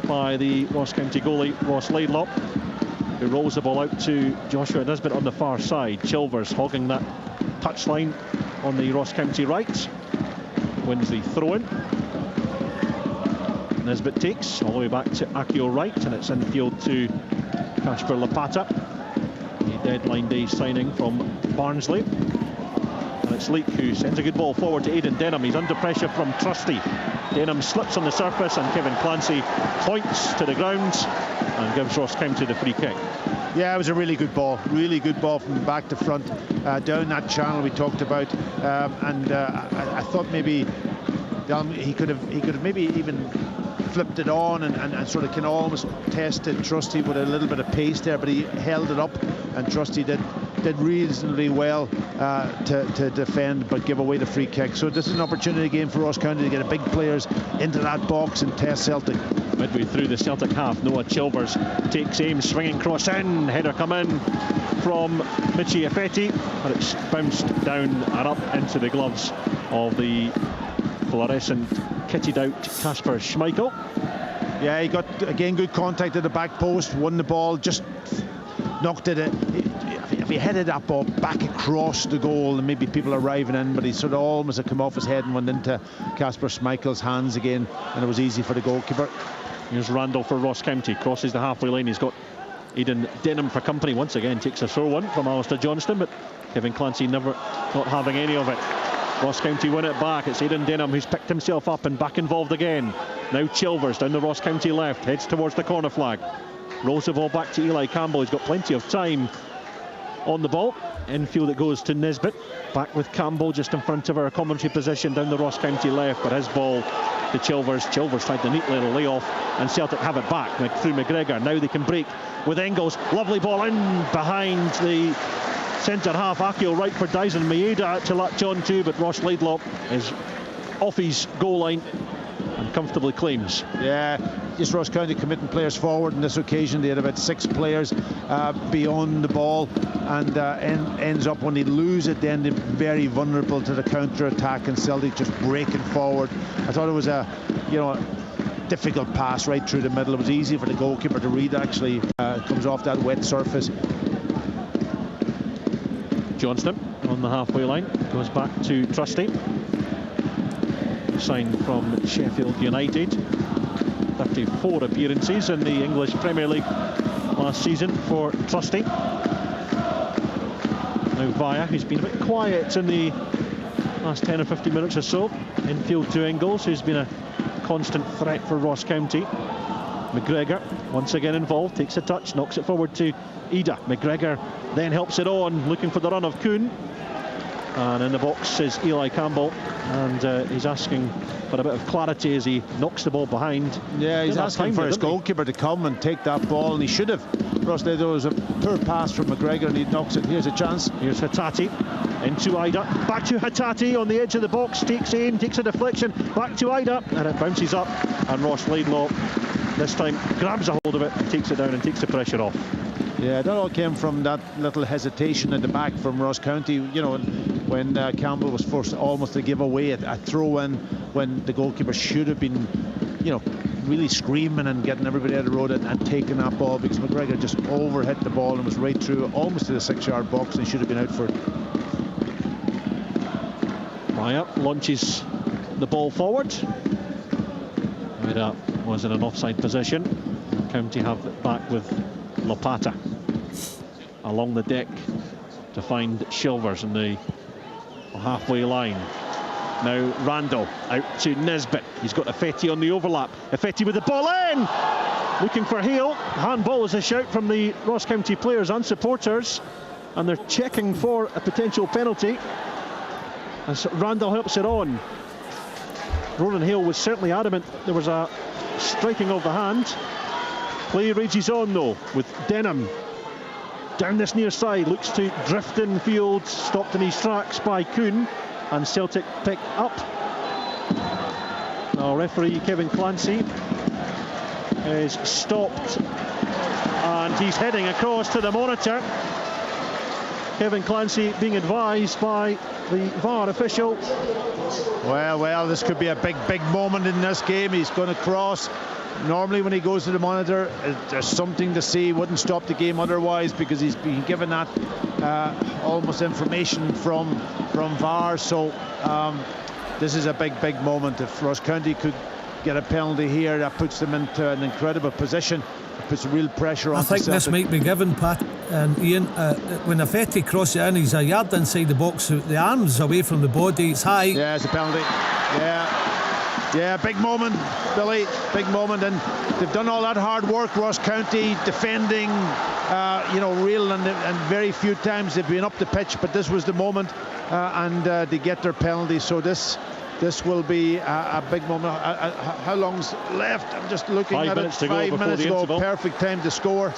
by the Ross County goalie Ross Laidlaw, who rolls the ball out to Joshua Nisbet on the far side. Chilvers hogging that touchline on the Ross County right. Wins the throw-in. Nisbet takes all the way back to Akio right, and it's infield to Kasper Lapata, a deadline day signing from Barnsley. And it's Leake who sends a good ball forward to Aidan Denham. He's under pressure from Trusty. Denham slips on the surface, and Kevin Clancy points to the ground and gives Ross County the free kick. Yeah, it was a really good ball from back to front, down that channel we talked about, and I thought maybe he could have maybe even flipped it on and sort of can almost tested Trusty with a little bit of pace there, but he held it up, and Trusty did reasonably well to defend but give away the free kick. So this is an opportunity game for Ross County to get big players into that box and test Celtic. Midway through the Celtic half, Noah Chilvers takes aim, swinging cross in, header come in from Michi Affetti, but it's bounced down and up into the gloves of the fluorescent kitted out Kasper Schmeichel. Yeah, he got again good contact at the back post, won the ball, just knocked it. If he headed that ball back across the goal, and maybe people arriving in, but he sort of almost had come off his head and went into Kasper Schmeichel's hands again, and it was easy for the goalkeeper. Here's Randall for Ross County, crosses the halfway line. He's got Aidan Denham for company once again, takes a sore one from Alistair Johnston, but Kevin Clancy never not having any of it. Ross County win it back. It's Aidan Denham who's picked himself up and back involved again. Now Chilvers down the Ross County left, heads towards the corner flag, rolls the ball back to Eli Campbell. He's got plenty of time on the ball. Infield it goes to Nisbet, back with Campbell just in front of our commentary position down the Ross County left, but his ball to Chilvers. Chilvers tried the neat little layoff, and Celtic have it back through McGregor. Now they can break with Engels. Lovely ball in behind the centre half. Akio right for Dyson Maeda to latch on to, but Ross Laidlaw is off his goal line and comfortably claims. Yeah, just Ross County committing players forward on this occasion. They had about 6 players beyond the ball, and ends up when they lose it, then they're very vulnerable to the counter-attack, and Celtic just breaking forward. I thought it was a difficult pass right through the middle. It was easy for the goalkeeper to read, actually. It comes off that wet surface. Johnston on the halfway line, goes back to Trusty, signed from Sheffield United. 34 appearances in the English Premier League last season for Trusty. Now Via, who's been a bit quiet in the last 10 or 15 minutes or so. Infield to Engels, who's been a constant threat for Ross County. McGregor once again involved, takes a touch, knocks it forward to Ida. McGregor then helps it on, looking for the run of Kuhn, and in the box is Eli Campbell, and he's asking for a bit of clarity as he knocks the ball behind. Yeah, he's asking for his goalkeeper to come and take that ball, and he should have. Ross Laidlaw was a poor pass from McGregor, and he knocks it. Here's a chance. Here's Hatate into Ida, back to Hatate on the edge of the box, takes aim, takes a deflection, back to Ida, and it bounces up, and Ross Laidlaw this time grabs a hold of it and takes it down and takes the pressure off. Yeah, that all came from that little hesitation at the back from Ross County, you know, when Campbell was forced almost to give away a throw-in when the goalkeeper should have been, you know, really screaming and getting everybody out of the road and taking that ball, because McGregor just overhit the ball and was right through almost to the 6-yard box and should have been out for it. Raya launches the ball forward. That was in an offside position. County have it back with Lopata along the deck to find Shilvers in the halfway line. Now Randall out to Nesbitt. He's got Effetti on the overlap. Effetti with the ball in, looking for Hale. Handball is a shout from the Ross County players and supporters, and they're checking for a potential penalty as Randall helps it on. Ronan Hale was certainly adamant there was a striking of the hand. Play rages on though, with Denham down this near side, looks to drift in field, stopped in his tracks by Kuhn, and Celtic pick up. Now referee Kevin Clancy is stopped and he's heading across to the monitor. Kevin Clancy being advised by the VAR official. Well, this could be a big moment in this game. He's going to cross. Normally when he goes to the monitor, there's something to see. Wouldn't stop the game otherwise, because he's been given that almost information from VAR. So this is a big moment. If Ross County could get a penalty here, that puts them into an incredible position. It puts real pressure on. I think this might be given, Pat and Ian. When Effetti crosses it in, he's a yard inside the box. The arms away from the body. It's high. Yeah, it's a penalty. Yeah, big moment, Billy, big moment. And they've done all that hard work, Ross County, defending, real, and very few times they've been up the pitch, but this was the moment, and they get their penalty. So this will be a big moment. How long's left? I'm just looking at it. 5 minutes to go. Perfect time to score.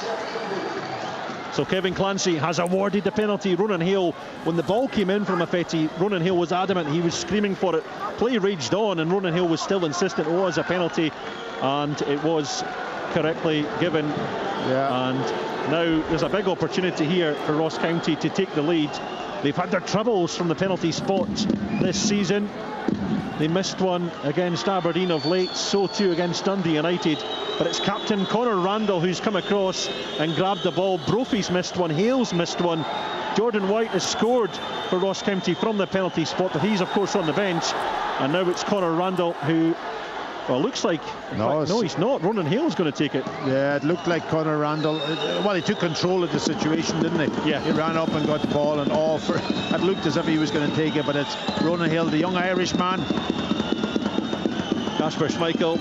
So Kevin Clancy has awarded the penalty. Ronan Hale, when the ball came in from Effetti, Ronan Hale was adamant, he was screaming for it. Play raged on and Ronan Hale was still insistent it was a penalty, and it was correctly given. Yeah. And now there's a big opportunity here for Ross County to take the lead. They've had their troubles from the penalty spot this season. They missed one against Aberdeen of late, so too against Dundee United. But it's captain Conor Randall who's come across and grabbed the ball. Brophy's missed one, Hale's missed one. Jordan White has scored for Ross County from the penalty spot, but he's of course on the bench. And now it's Conor Randall who, well, looks like, no, he's not. Ronan Hale's going to take it. Yeah, it looked like Conor Randall. Well, he took control of the situation, didn't he? Yeah. He ran up and got the ball and all for. It looked as if he was going to take it, but it's Ronan Hale, the young Irishman. Kasper Schmeichel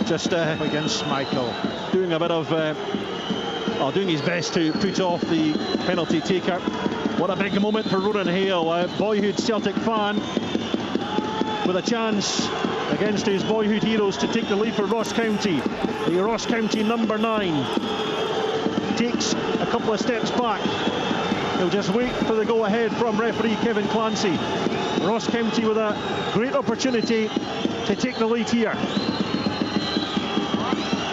just against Schmeichel, doing a bit of doing his best to put off the penalty taker. What a big moment for Ronan Hale, a boyhood Celtic fan with a chance against his boyhood heroes to take the lead for Ross County. The Ross County number 9 takes a couple of steps back. He'll just wait for the go-ahead from referee Kevin Clancy. Ross County with a great opportunity to take the lead here.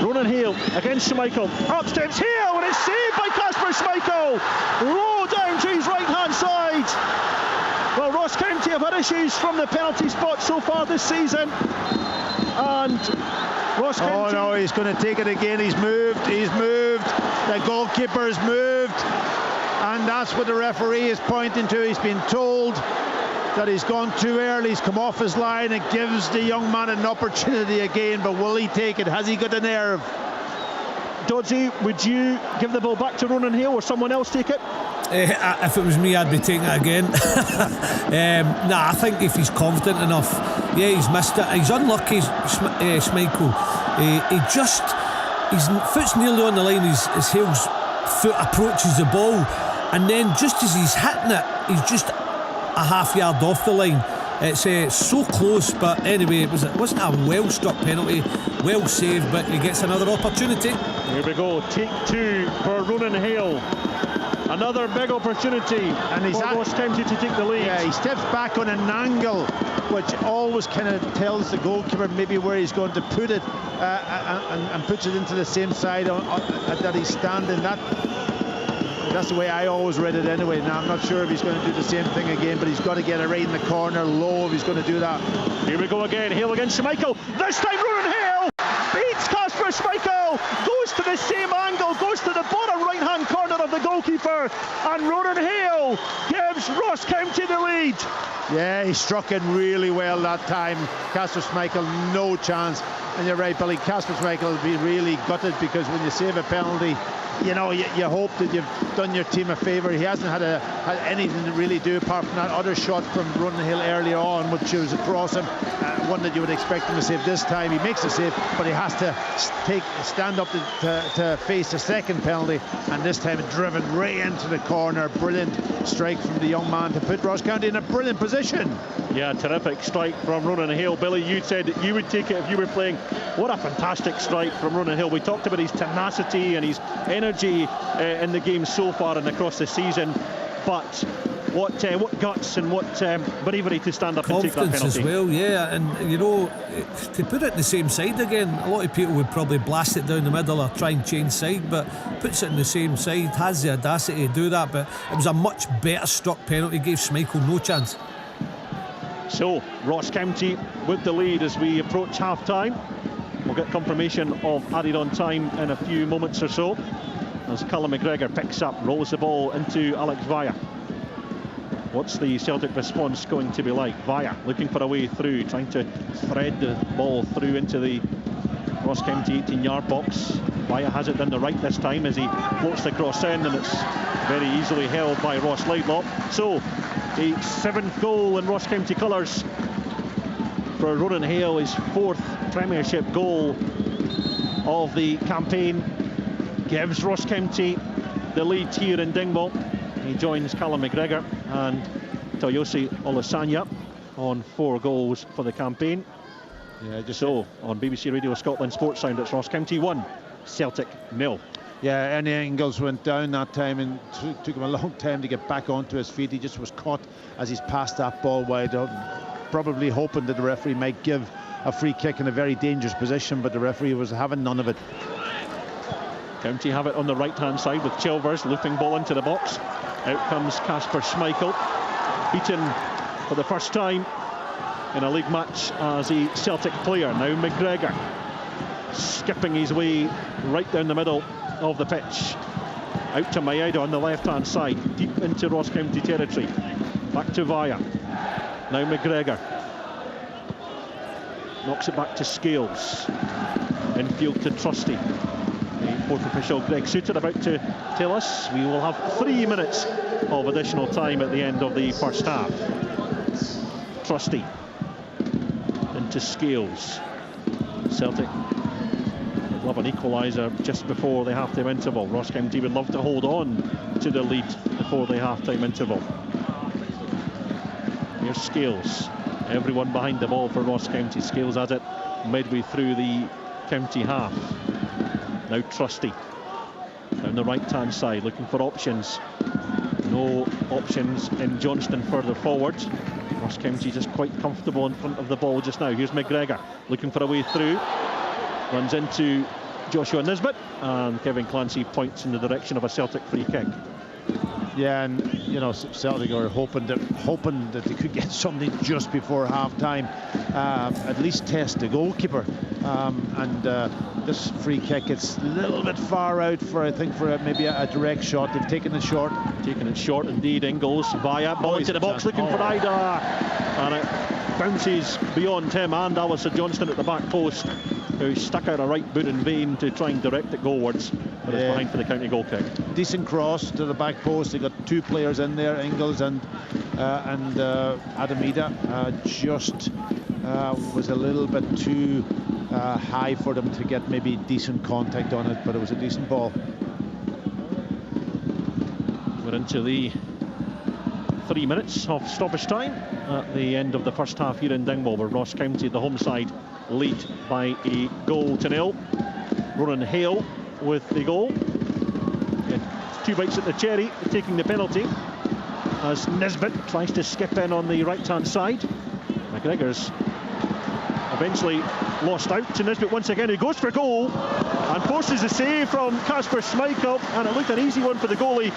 Ronan Hale against Schmeichel. Up steps Hale, and it's saved by Kasper Schmeichel. Low down to his right-hand side. Well, Ross County have had issues from the penalty spot so far this season. And Ross County... Oh no, he's going to take it again. He's moved. The goalkeeper's moved. And that's what the referee is pointing to. He's been told that he's gone too early. He's come off his line. It gives the young man an opportunity again, but will he take it? Has he got the nerve? Dodgy, would you give the ball back to Ronan Hale or someone else take it? If it was me, I'd be taking it again. I think if he's confident enough, he's missed it. He's unlucky, Schmeichel. His foot's nearly on the line. His Hale's foot approaches the ball, and then just as he's hitting it, he's just a half yard off the line. It's so close, but anyway, it wasn't a well struck penalty, well saved, but he gets another opportunity. Here we go, take 2 for Ronan Hale. Another big opportunity and for Ross County to take the lead. Yeah, he steps back on an angle, which always kind of tells the goalkeeper maybe where he's going to put it, and puts it into the same side that he's standing. That's the way I always read it anyway. Now, I'm not sure if he's going to do the same thing again, but he's got to get it right in the corner, low, if he's going to do that. Here we go again, Hale against Schmeichel. This time Ronan Hale beats Kasper to the same angle, goes to the bottom right-hand corner of the goalkeeper, and Ronan Hale gives Ross County the lead. Yeah, he struck in really well that time. Casper Schmeichel, no chance. And you're right, Billy, Casper Schmeichel will be really gutted, because when you save a penalty, you know, you hope that you've done your team a favour. He hasn't had anything to really do apart from that other shot from Ronan Hill earlier on, which was across him, one that you would expect him to save. This time he makes a save, but he has to stand up to face a second penalty, and this time driven right into the corner. Brilliant strike from the young man to put Ross County in a brilliant position. Yeah, terrific strike from Ronan Hale. Billy, you said that you would take it if you were playing. What a fantastic strike from Ronan Hale. We talked about his tenacity and his energy in the game so far and across the season, but what guts and what bravery to stand up and take that penalty. Confidence as well, yeah. And you know, to put it in the same side again, a lot of people would probably blast it down the middle or try and change side, but puts it in the same side, has the audacity to do that. But it was a much better struck penalty, gave Schmeichel no chance. So Ross County with the lead as we approach half-time. We'll get confirmation of added on time in a few moments or so, as Callum McGregor picks up, rolls the ball into Alex Vaya. What's the Celtic response going to be like? Vaya looking for a way through, trying to thread the ball through into the Ross County 18-yard box. Vaya has it done the right this time as he floats the cross in, and it's very easily held by Ross Laidlaw. So a 7th goal in Ross County colours for Ronan Hale, his 4th Premiership goal of the campaign, gives Ross County the lead here in Dingwall. He joins Callum McGregor and Toyosi Olusanya on 4 goals for the campaign. Yeah, just so on BBC Radio Scotland Sports Sound, it's Ross County 1, Celtic 0. Yeah, Ernie Ingles went down that time, and took him a long time to get back onto his feet. He just was caught as he's passed that ball wide, probably hoping that the referee might give a free kick in a very dangerous position, but the referee was having none of it. County have it on the right-hand side with Chilvers, looping ball into the box. Out comes Casper Schmeichel, beaten for the first time in a league match as a Celtic player. Now McGregor skipping his way right down the middle of the pitch, out to Maeda on the left-hand side, deep into Ross County territory. Back to Vaya. Now McGregor knocks it back to Scales. Infield to Trusty. The 4th official Greg Suter about to tell us we will have 3 minutes of additional time at the end of the first half. Trusty into Scales. Celtic would love an equaliser just before the half-time interval. Ross County would love to hold on to the lead before the half-time interval. Here's Scales. Everyone behind the ball for Ross County. Scales has it midway through the county half. Now Trusty down the right-hand side, looking for options. No options in Johnston further forward. Ross County just quite comfortable in front of the ball just now. Here's McGregor looking for a way through. Runs into Joshua Nisbet, and Kevin Clancy points in the direction of a Celtic free kick. Yeah, and you know, Celtic are hoping that they could get something just before half-time, at least test the goalkeeper. This free kick, it's a little bit far out for maybe a direct shot. They've taken it short. Taken it short indeed. Ingles Vaya ball into the box, looking for Ida, and it bounces beyond him and Alistair Johnston at the back post, who stuck out a right boot in vain to try and direct it goalwards, but it's behind for the county goal kick. Decent cross to the back post. They got 2 players in there, Ingles and Adamida. Just was a little bit too high for them to get maybe decent contact on it, but it was a decent ball. We're into the 3 minutes of stoppage time at the end of the first half here in Dingwall, where Ross County, the home side, lead by a 0-0. Ronan Hale with the goal. And 2 bites at the cherry, taking the penalty as Nisbet tries to skip in on the right-hand side. McGregor's Eventually lost out to Nisbet once again, who goes for goal and forces a save from Kasper Schmeichel, and it looked an easy one for the goalie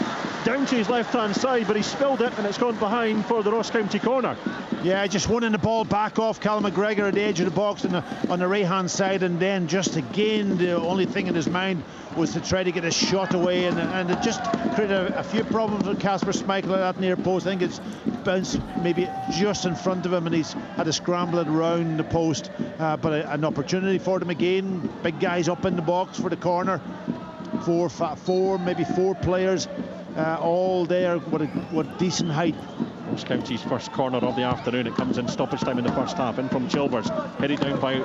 down to his left hand side, but he spilled it and it's gone behind for the Ross County corner. Yeah, just winning the ball back off Callum McGregor at the edge of the box on the right hand side, and then just again the only thing in his mind was to try to get a shot away, and it just created a few problems with Kasper Schmeichel at that near post. I think it's bounced maybe just in front of him and he's had to scramble it around the post, but an opportunity for them again. Big guys up in the box for the corner, maybe four players all there. What decent height. Ross County's first corner of the afternoon. It comes in stoppage time in the first half. In from Chilvers, headed down by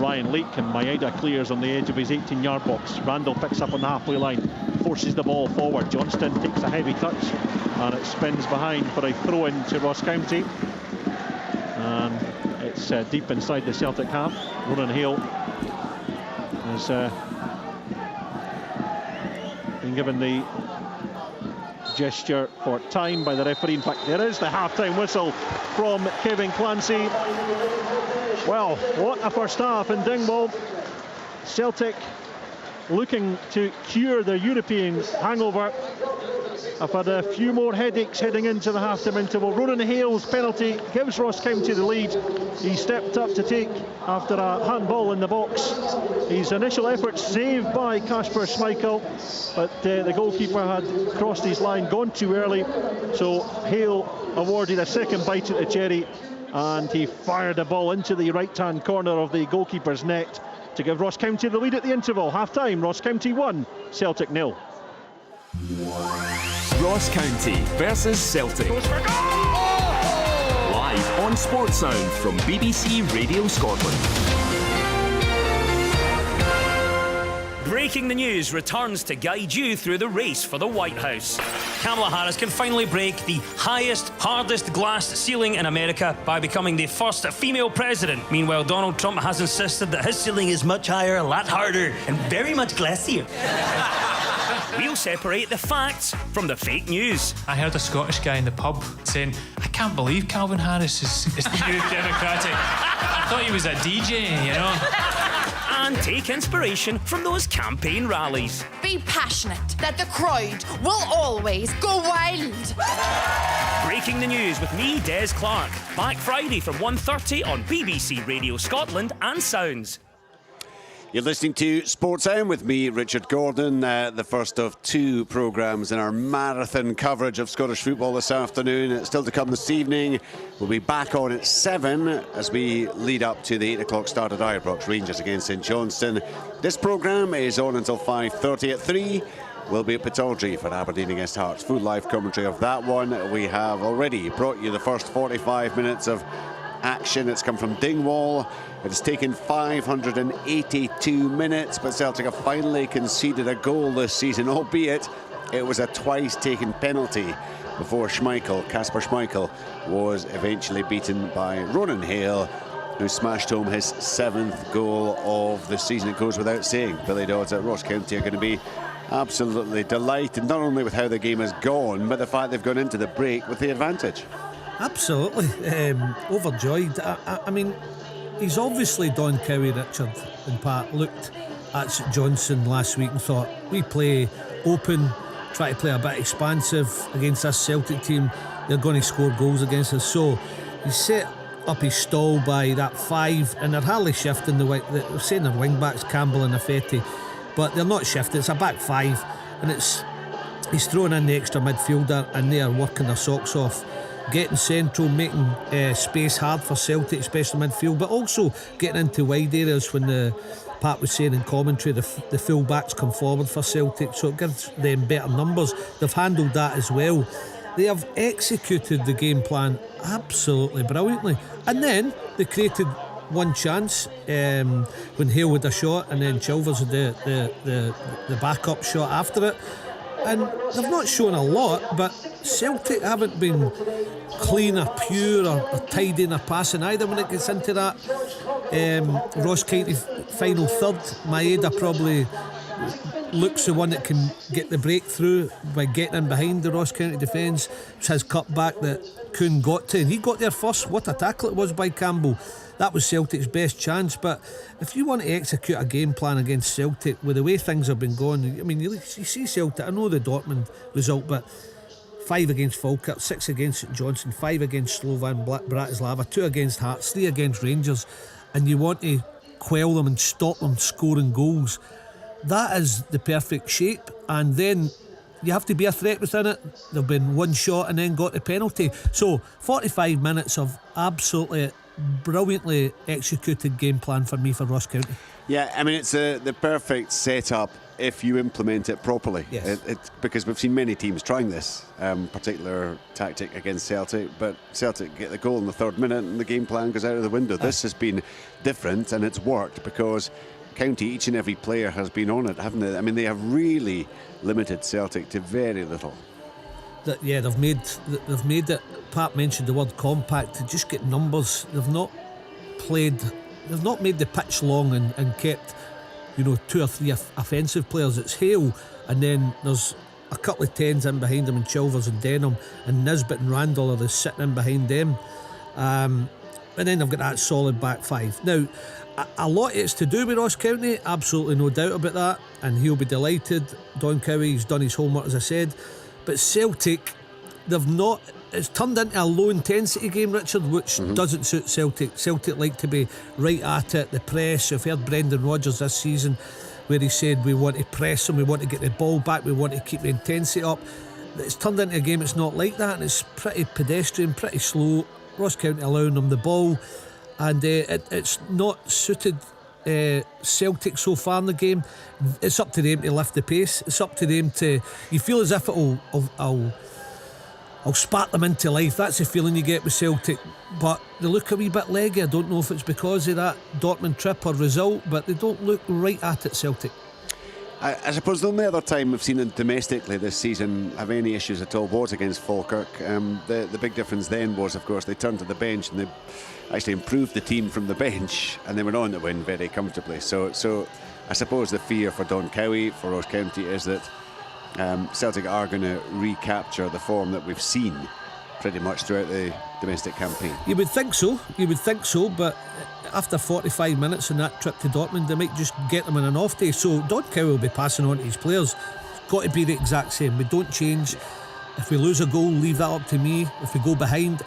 Ryan Leake, and Maeda clears on the edge of his 18-yard box. Randall picks up on the halfway line, forces the ball forward. Johnston takes a heavy touch and it spins behind for a throw in to Ross County, and it's deep inside the Celtic half. Ronan Hale has been given the gesture for time by the referee. In fact, there is the half-time whistle from Kevin Clancy. Well, what a first half in Dingwall. Celtic looking to cure their European hangover. I've had a few more headaches heading into the half-time interval. Ronan Hale's penalty gives Ross County the lead. He stepped up to take after a handball in the box. His initial effort saved by Kasper Schmeichel, but the goalkeeper had crossed his line, gone too early, so Hale awarded a second bite at the cherry, and he fired the ball into the right-hand corner of the goalkeeper's net to give Ross County the lead at the interval. Half-time, Ross County 1, Celtic 0. Ross County versus Celtic. Live on Sports Sound from BBC Radio Scotland. Breaking the News returns to guide you through the race for the White House. Kamala Harris can finally break the highest, hardest glass ceiling in America by becoming the first female president. Meanwhile, Donald Trump has insisted that his ceiling is much higher, a lot harder, and very much glassier. We'll separate the facts from the fake news. I heard a Scottish guy in the pub saying, I can't believe Calvin Harris is New Democratic. I thought he was a DJ, you know. And take inspiration from those campaign rallies. Be passionate, that the crowd will always go wild. Breaking the News with me, Des Clark. Back Friday from 1:30 on BBC Radio Scotland and Sounds. You're listening to Sports Sound with me, Richard Gordon, the first of two programmes in our marathon coverage of Scottish football this afternoon. It's still to come this evening. We'll be back on at 7 as we lead up to the 8 o'clock start at Ibrox Rangers against St Johnstone. This programme is on until 5:30. At 3 we'll be at Pittodrie for Aberdeen against Hearts. Full live commentary of that one. We have already brought you the first 45 minutes of action. It's come from Dingwall. It has taken 582 minutes, but Celtic have finally conceded a goal this season, albeit it was a twice taken penalty before Kasper Schmeichel, was eventually beaten by Ronan Hale, who smashed home his 7th goal of the season. It goes without saying, Billy Dodds at Ross County are going to be absolutely delighted, not only with how the game has gone, but the fact they've gone into the break with the advantage. Absolutely, overjoyed. I mean, he's obviously Don Cowie, Richard and Pat, looked at St Johnstone last week and thought, we play open, try to play a bit expansive against this Celtic team, they're going to score goals against us. So he set up his stall by that 5, and they're hardly shifting they're saying their wing backs, Campbell and Affetti, but they're not shifting. It's a back 5, and he's throwing in the extra midfielder, and they are working their socks off, getting central, making space hard for Celtic, especially midfield, but also getting into wide areas when Pat was saying in commentary the full backs come forward for Celtic, so it gives them better numbers. They've handled that as well. They have executed the game plan absolutely brilliantly, and then they created one chance when Hale had a shot, and then Chilvers had the backup shot after it. And they've not shown a lot, but Celtic haven't been clean or pure or tidy in their passing either when it gets into that Ross County final third. Maeda probably looks the one that can get the breakthrough by getting in behind the Ross County defence. It was his cut back that Kuhn got to, and he got there first. What a tackle it was by Campbell. that was Celtic's best chance. But if you want to execute a game plan against Celtic with the way things have been going, I mean, you see Celtic, I know the Dortmund result, but 5 against Falkirk, 6 against St Johnstone, 5 against Slovan Bratislava, 2 against Hearts, 3 against Rangers, and you want to quell them and stop them scoring goals. That is the perfect shape, and then you have to be a threat within it. They've been one shot and then got the penalty. So 45 minutes of absolutely brilliantly executed game plan for me for Ross County. Yeah, I mean, it's the perfect setup if you implement it properly. Yes. It's because we've seen many teams trying this particular tactic against Celtic, but Celtic get the goal in the 3rd minute and the game plan goes out of the window. This has been different, and it's worked because County, each and every player has been on it, haven't they? I mean, they have really limited Celtic to very little. Yeah, they've made it. Pat mentioned the word compact to just get numbers. They've not made the pitch long and kept 2 or 3 offensive players. It's Hale, and then there's a couple of 10s in behind them, and Chilvers and Denham, and Nisbet and Randall are sitting in behind them. And then they've got that solid back 5. Now, a lot it's to do with Ross County, absolutely no doubt about that, and he'll be delighted. Don Cowie's done his homework, as I said. But Celtic, it's turned into a low intensity game, Richard, which doesn't suit Celtic. Celtic like to be right at it, the press. You've heard Brendan Rodgers this season where he said we want to press them, we want to get the ball back, we want to keep the intensity up. It's turned into a game it's not like that, and it's pretty pedestrian, pretty slow. Ross County allowing them the ball, and it's not suited Celtic so far in the game. It's up to them to lift the pace. It's up to them to. You feel as if I'll spark them into life. That's the feeling you get with Celtic. But they look a wee bit leggy. I don't know if it's because of that Dortmund trip or result, but they don't look right at it, Celtic. I suppose the only other time we've seen them domestically this season have any issues at all was against Falkirk. The big difference then was, of course, they turned to the bench and they actually improved the team from the bench, and they went on to win very comfortably. So I suppose the fear for Don Cowie, for Ross County, is that Celtic are going to recapture the form that we've seen pretty much throughout the domestic campaign. You would think so, but after 45 minutes in that trip to Dortmund, they might just get them on an off day. So Don Cowie will be passing on to his players. It's got to be the exact same. We don't change. If we lose a goal, leave that up to me. If we go behind,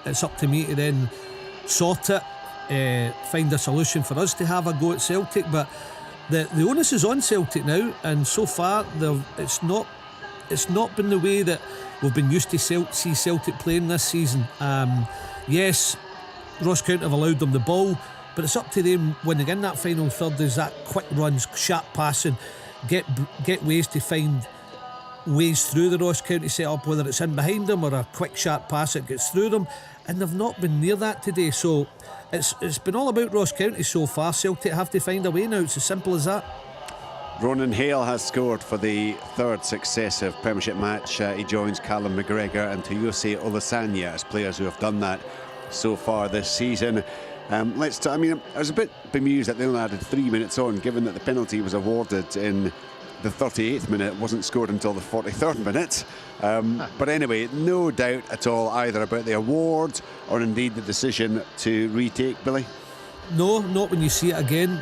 it's up to me to then sort it, find a solution for us to have a go at Celtic. But the onus is on Celtic now, and so far it's not been the way that we've been used to see Celtic playing this season. Yes, Ross County have allowed them the ball, but it's up to them when they get in that final third. There's that quick runs, sharp passing, get ways to find ways through the Ross County set-up, whether it's in behind them or a quick sharp pass that gets through them, and they've not been near that today. So it's been all about Ross County so far. Celtic have to find a way now. It's as simple as that. Ronan Hale has scored for the 3rd successive Premiership match. He joins Callum McGregor and Toyosi Olasanya as players who have done that so far this season. I was a bit bemused that they only added 3 minutes on, given that the penalty was awarded in the 38th minute, wasn't scored until the 43rd minute. But anyway, no doubt at all either about the award or indeed the decision to retake, Billy. No, not when you see it again.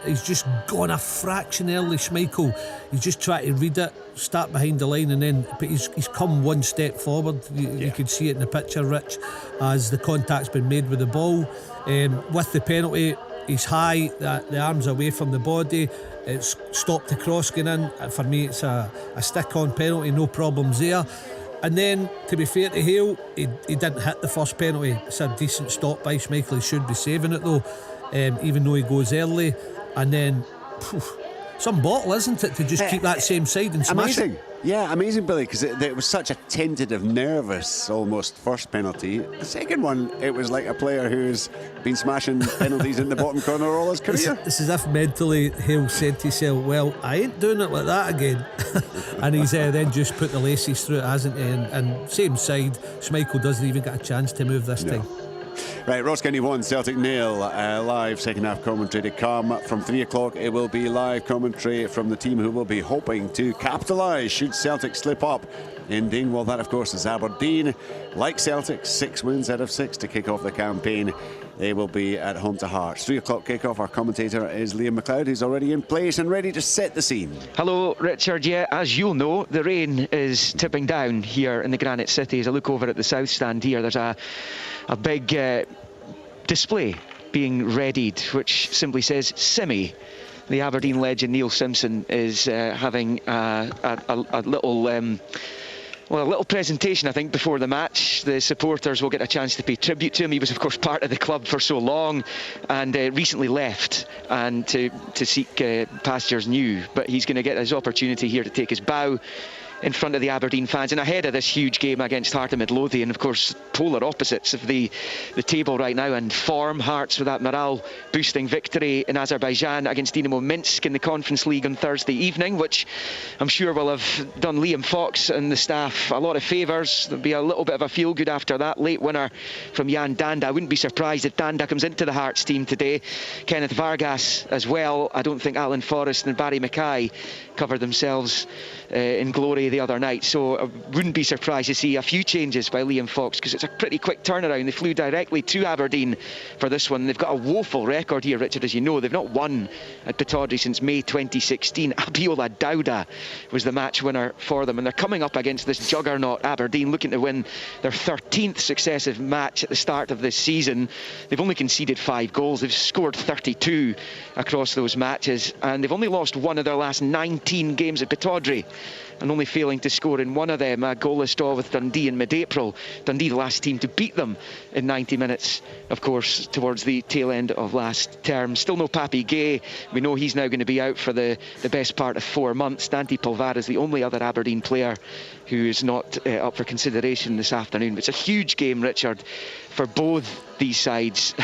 He's just gone a fraction early, Schmeichel. He's just trying to read it, start behind the line, but he's come one step forward. You can see it in the picture, Rich, as the contact's been made with the ball. With the penalty, he's high, the arms away from the body. It's stopped the cross going in. For me, it's a stick-on penalty, no problems there. And then, to be fair to Hale, he didn't hit the first penalty. It's a decent stop by Schmeichel. He should be saving it though, even though he goes early. And then, some bottle, isn't it, to just keep that same side and smash amazing. it? Yeah, amazing, Billy, because it was such a tentative, nervous, almost first penalty. The second one, it was like a player who's been smashing penalties in the bottom corner all his career. It's as if mentally Hale said to himself, well, I ain't doing it like that again. And he's then just put the laces through it, hasn't he? And same side, Schmeichel doesn't even get a chance to move this time. Right, Ross County 1, Celtic 0. Live second half commentary to come from 3 o'clock. It will be live commentary from the team who will be hoping to capitalise should Celtic slip up in Dingwall. That, of course, is Aberdeen. Like Celtic, 6 wins out of 6 to kick off the campaign They will be at home to Hearts. 3 o'clock kickoff. Our commentator is Liam McLeod, who's already in place and ready to set the scene. Hello, Richard. Yeah, as you'll know, the rain is tipping down here in the Granite City. As I look over at the south stand here, there's a big display being readied, which simply says Simmy. The Aberdeen legend Neil Simpson is having a little a little presentation, I think, before the match. The supporters will get a chance to pay tribute to him. He was, of course, part of the club for so long and recently left and to seek pastures new. But he's going to get his opportunity here to take his bow in front of the Aberdeen fans and ahead of this huge game against Heart of Midlothian. Of course, polar opposites of the table right now, and form. Hearts with that morale boosting victory in Azerbaijan against Dinamo Minsk in the Conference League on Thursday evening, which I'm sure will have done Liam Fox and the staff a lot of favours. There'll be a little bit of a feel good after that late winner from Jan Danda. I wouldn't be surprised if Danda comes into the Hearts team today. Kenneth Vargas as well. I don't think Alan Forrest and Barry Mackay covered themselves in glory the other night, so I wouldn't be surprised to see a few changes by Liam Fox, because it's a pretty quick turnaround. They flew directly to Aberdeen for this one. They've got a woeful record here, Richard, as you know. They've not won at Pittodrie since May 2016. Abiola Dauda was the match winner for them, and they're coming up against this juggernaut Aberdeen, looking to win their 13th successive match at the start of this season. They've only conceded 5 goals. They've scored 32 across those matches, and they've only lost one of their last 19 games at Pittodrie, and only failing to score in one of them, a goalless draw with Dundee in mid-April. Dundee, the last team to beat them in 90 minutes, of course, towards the tail end of last term. Still no Papi Gay. We know he's now going to be out for the best part of 4 months. Dante Pulvar is the only other Aberdeen player who is not up for consideration this afternoon. It's a huge game, Richard, for both these sides.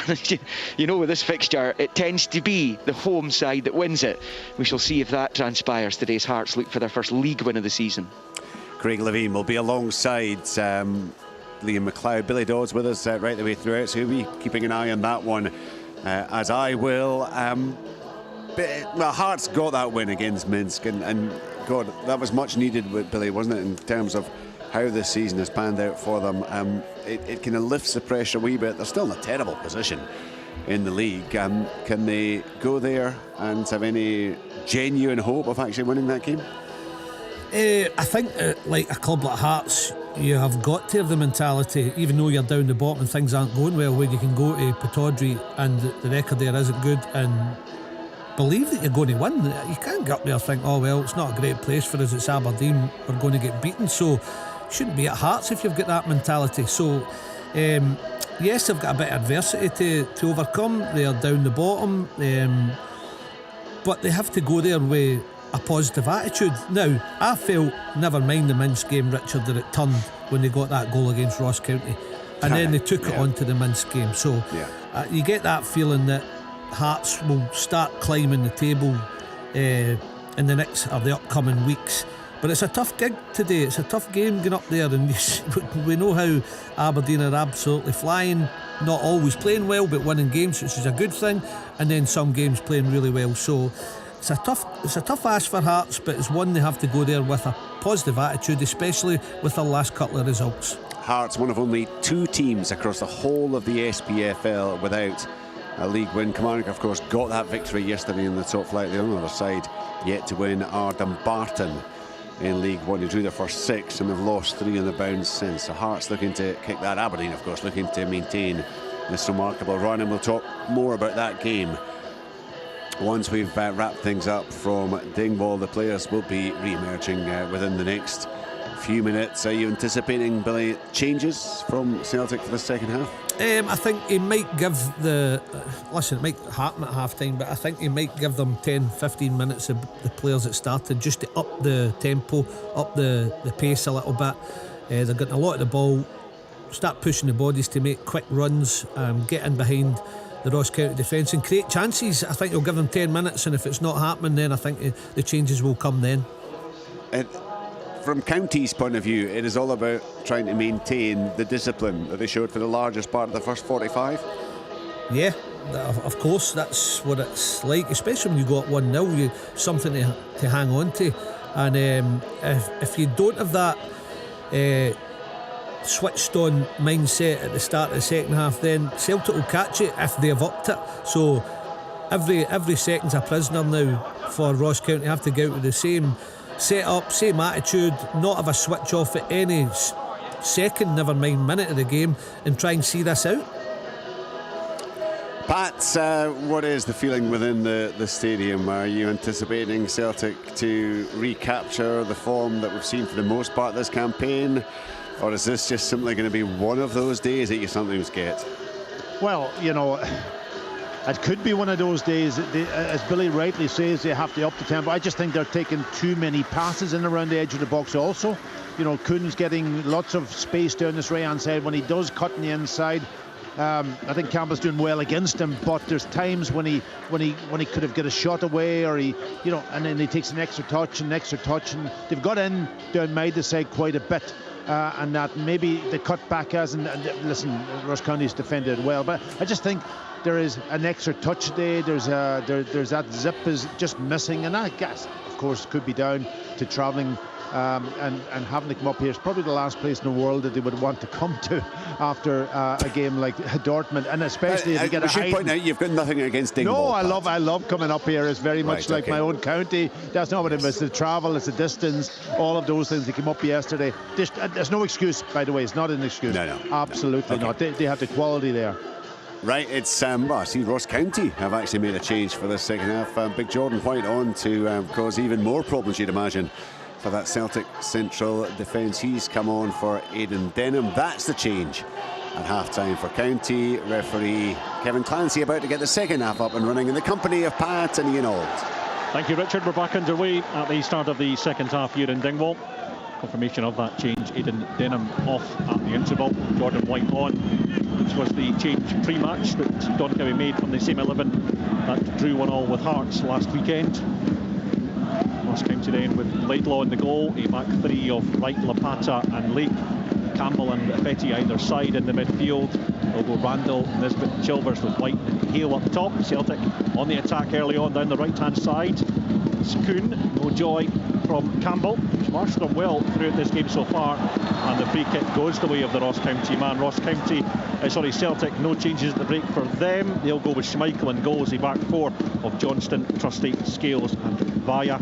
You know, with this fixture, it tends to be the home side that wins it. We shall see if that transpires today as Hearts look for their first league win of the season. Craig Levine will be alongside Liam McLeod. Billy Dodd's with us right the way throughout, so he'll be keeping an eye on that one, as I will. Well, Hearts got that win against Minsk, and God, that was much needed with Billy, wasn't it, in terms of how this season has panned out for them. It kind of lifts the pressure a wee bit. They're still in a terrible position in the league. Can they go there and have any genuine hope of actually winning that game? I think like a club like Hearts, you have got to have the mentality, even though you're down the bottom and things aren't going well, where you can go to Pittodrie and the record there isn't good and believe that you're going to win. You can't get up there and think, oh well, it's not a great place for us, it's Aberdeen, we're going to get beaten. So you shouldn't be at Hearts if you've got that mentality. So yes, they've got a bit of adversity to overcome. They are down the bottom, but they have to go there with a positive attitude. Now, I felt, never mind the Minsk game, Richard, that it turned when they got that goal against Ross County, and then they took it on to the Minsk game. So you get that feeling that Hearts will start climbing the table in the next or the upcoming weeks. But it's a tough gig today. It's a tough game going up there, and we know how Aberdeen are absolutely flying, not always playing well but winning games, which is a good thing, and then some games playing really well. So it's a tough ask for Hearts, but it's one they have to go there with a positive attitude, especially with the last couple of results. Hearts, one of only 2 teams across the whole of the SPFL without a league win. Kilmarnock, of course, got that victory yesterday in the top flight. The other side yet to win are Dumbarton in League One. They drew their first 6 and have lost 3 on the bounce since. So Hearts looking to kick that. Aberdeen, of course, looking to maintain this remarkable run, and we'll talk more about that game once we've wrapped things up from Dingwall. The players will be re-emerging within the next few minutes. Are you anticipating, Billy, changes from Celtic for the second half? I think he might give it might happen at half time, but I think he might give them 10-15 minutes of the players that started, just to up the tempo, up the pace a little bit. They're getting a lot of the ball, start pushing the bodies to make quick runs, get in behind the Ross County defence and create chances. I think he'll give them 10 minutes, and if it's not happening, then I think the changes will come then. From County's point of view, it is all about trying to maintain the discipline that they showed for the largest part of the first 45. Yeah, of course, that's what it's like, especially when you go up 1-0. You something to hang on to, and if you don't have that switched on mindset at the start of the second half, then Celtic will catch it if they've upped it. So every second's a prisoner now for Ross County. Have to go out with the same set-up, same attitude, not have a switch off at any second, never mind minute of the game, and try and see this out. Pat, what is the feeling within the stadium? Are you anticipating Celtic to recapture the form that we've seen for the most part this campaign? Or is this just simply going to be one of those days that you sometimes get? Well, you know, it could be one of those days. As Billy rightly says, they have to up the tempo. I just think they're taking too many passes in around the edge of the box also. You know, Kuhn's getting lots of space down this right-hand side. When he does cut in the inside, I think Campbell's doing well against him, but there's times when he could have got a shot away, or he, you know, and then he takes an extra touch, and they've got in down Maida's side quite a bit, and that maybe the cut back hasn't. And listen, Ross County's defended well, but I just think there is an extra touch there. There's that zip is just missing, and I guess, of course, could be down to travelling. And having to come up here is probably the last place in the world that they would want to come to after a game like Dortmund, and especially if you get a hiding. Point out you've got nothing against Dingwall. No, I love coming up here. It's very much like my own county. That's not what it is. It's the travel, it's the distance, all of those things. They came up yesterday. There's no excuse, by the way. It's not an excuse. No. Absolutely not. They have the quality there. Right, it's well, I see Ross County have actually made a change for this second half. Big Jordan White on to cause even more problems, you'd imagine, for that Celtic central defence. He's come on for Aidan Denham. That's the change at half-time for County. Referee Kevin Clancy about to get the second half up and running in the company of Pat and Ian Auld. Thank you, Richard. We're back underway at the start of the second half here in Dingwall. Confirmation of that change. Aidan Denham off at the interval. Jordan White on, which was the change pre-match that Don Cowie made from the same 11 that drew 1-1 with Hearts last weekend. Ross County then with Laidlaw in the goal, a back three of Wright, Lapata and Lake, Campbell and Fetty either side in the midfield. They'll go Randall, Nisbet and Chilvers with White and Hale up top. Celtic on the attack early on down the right hand side. It's Kuhn, no joy from Campbell, who's marshaled them well throughout this game so far, and the free kick goes the way of the Ross County man. Celtic, no changes at the break for them. They'll go with Schmeichel and goals, the back four of Johnston, Trusty, Scales and Vaya,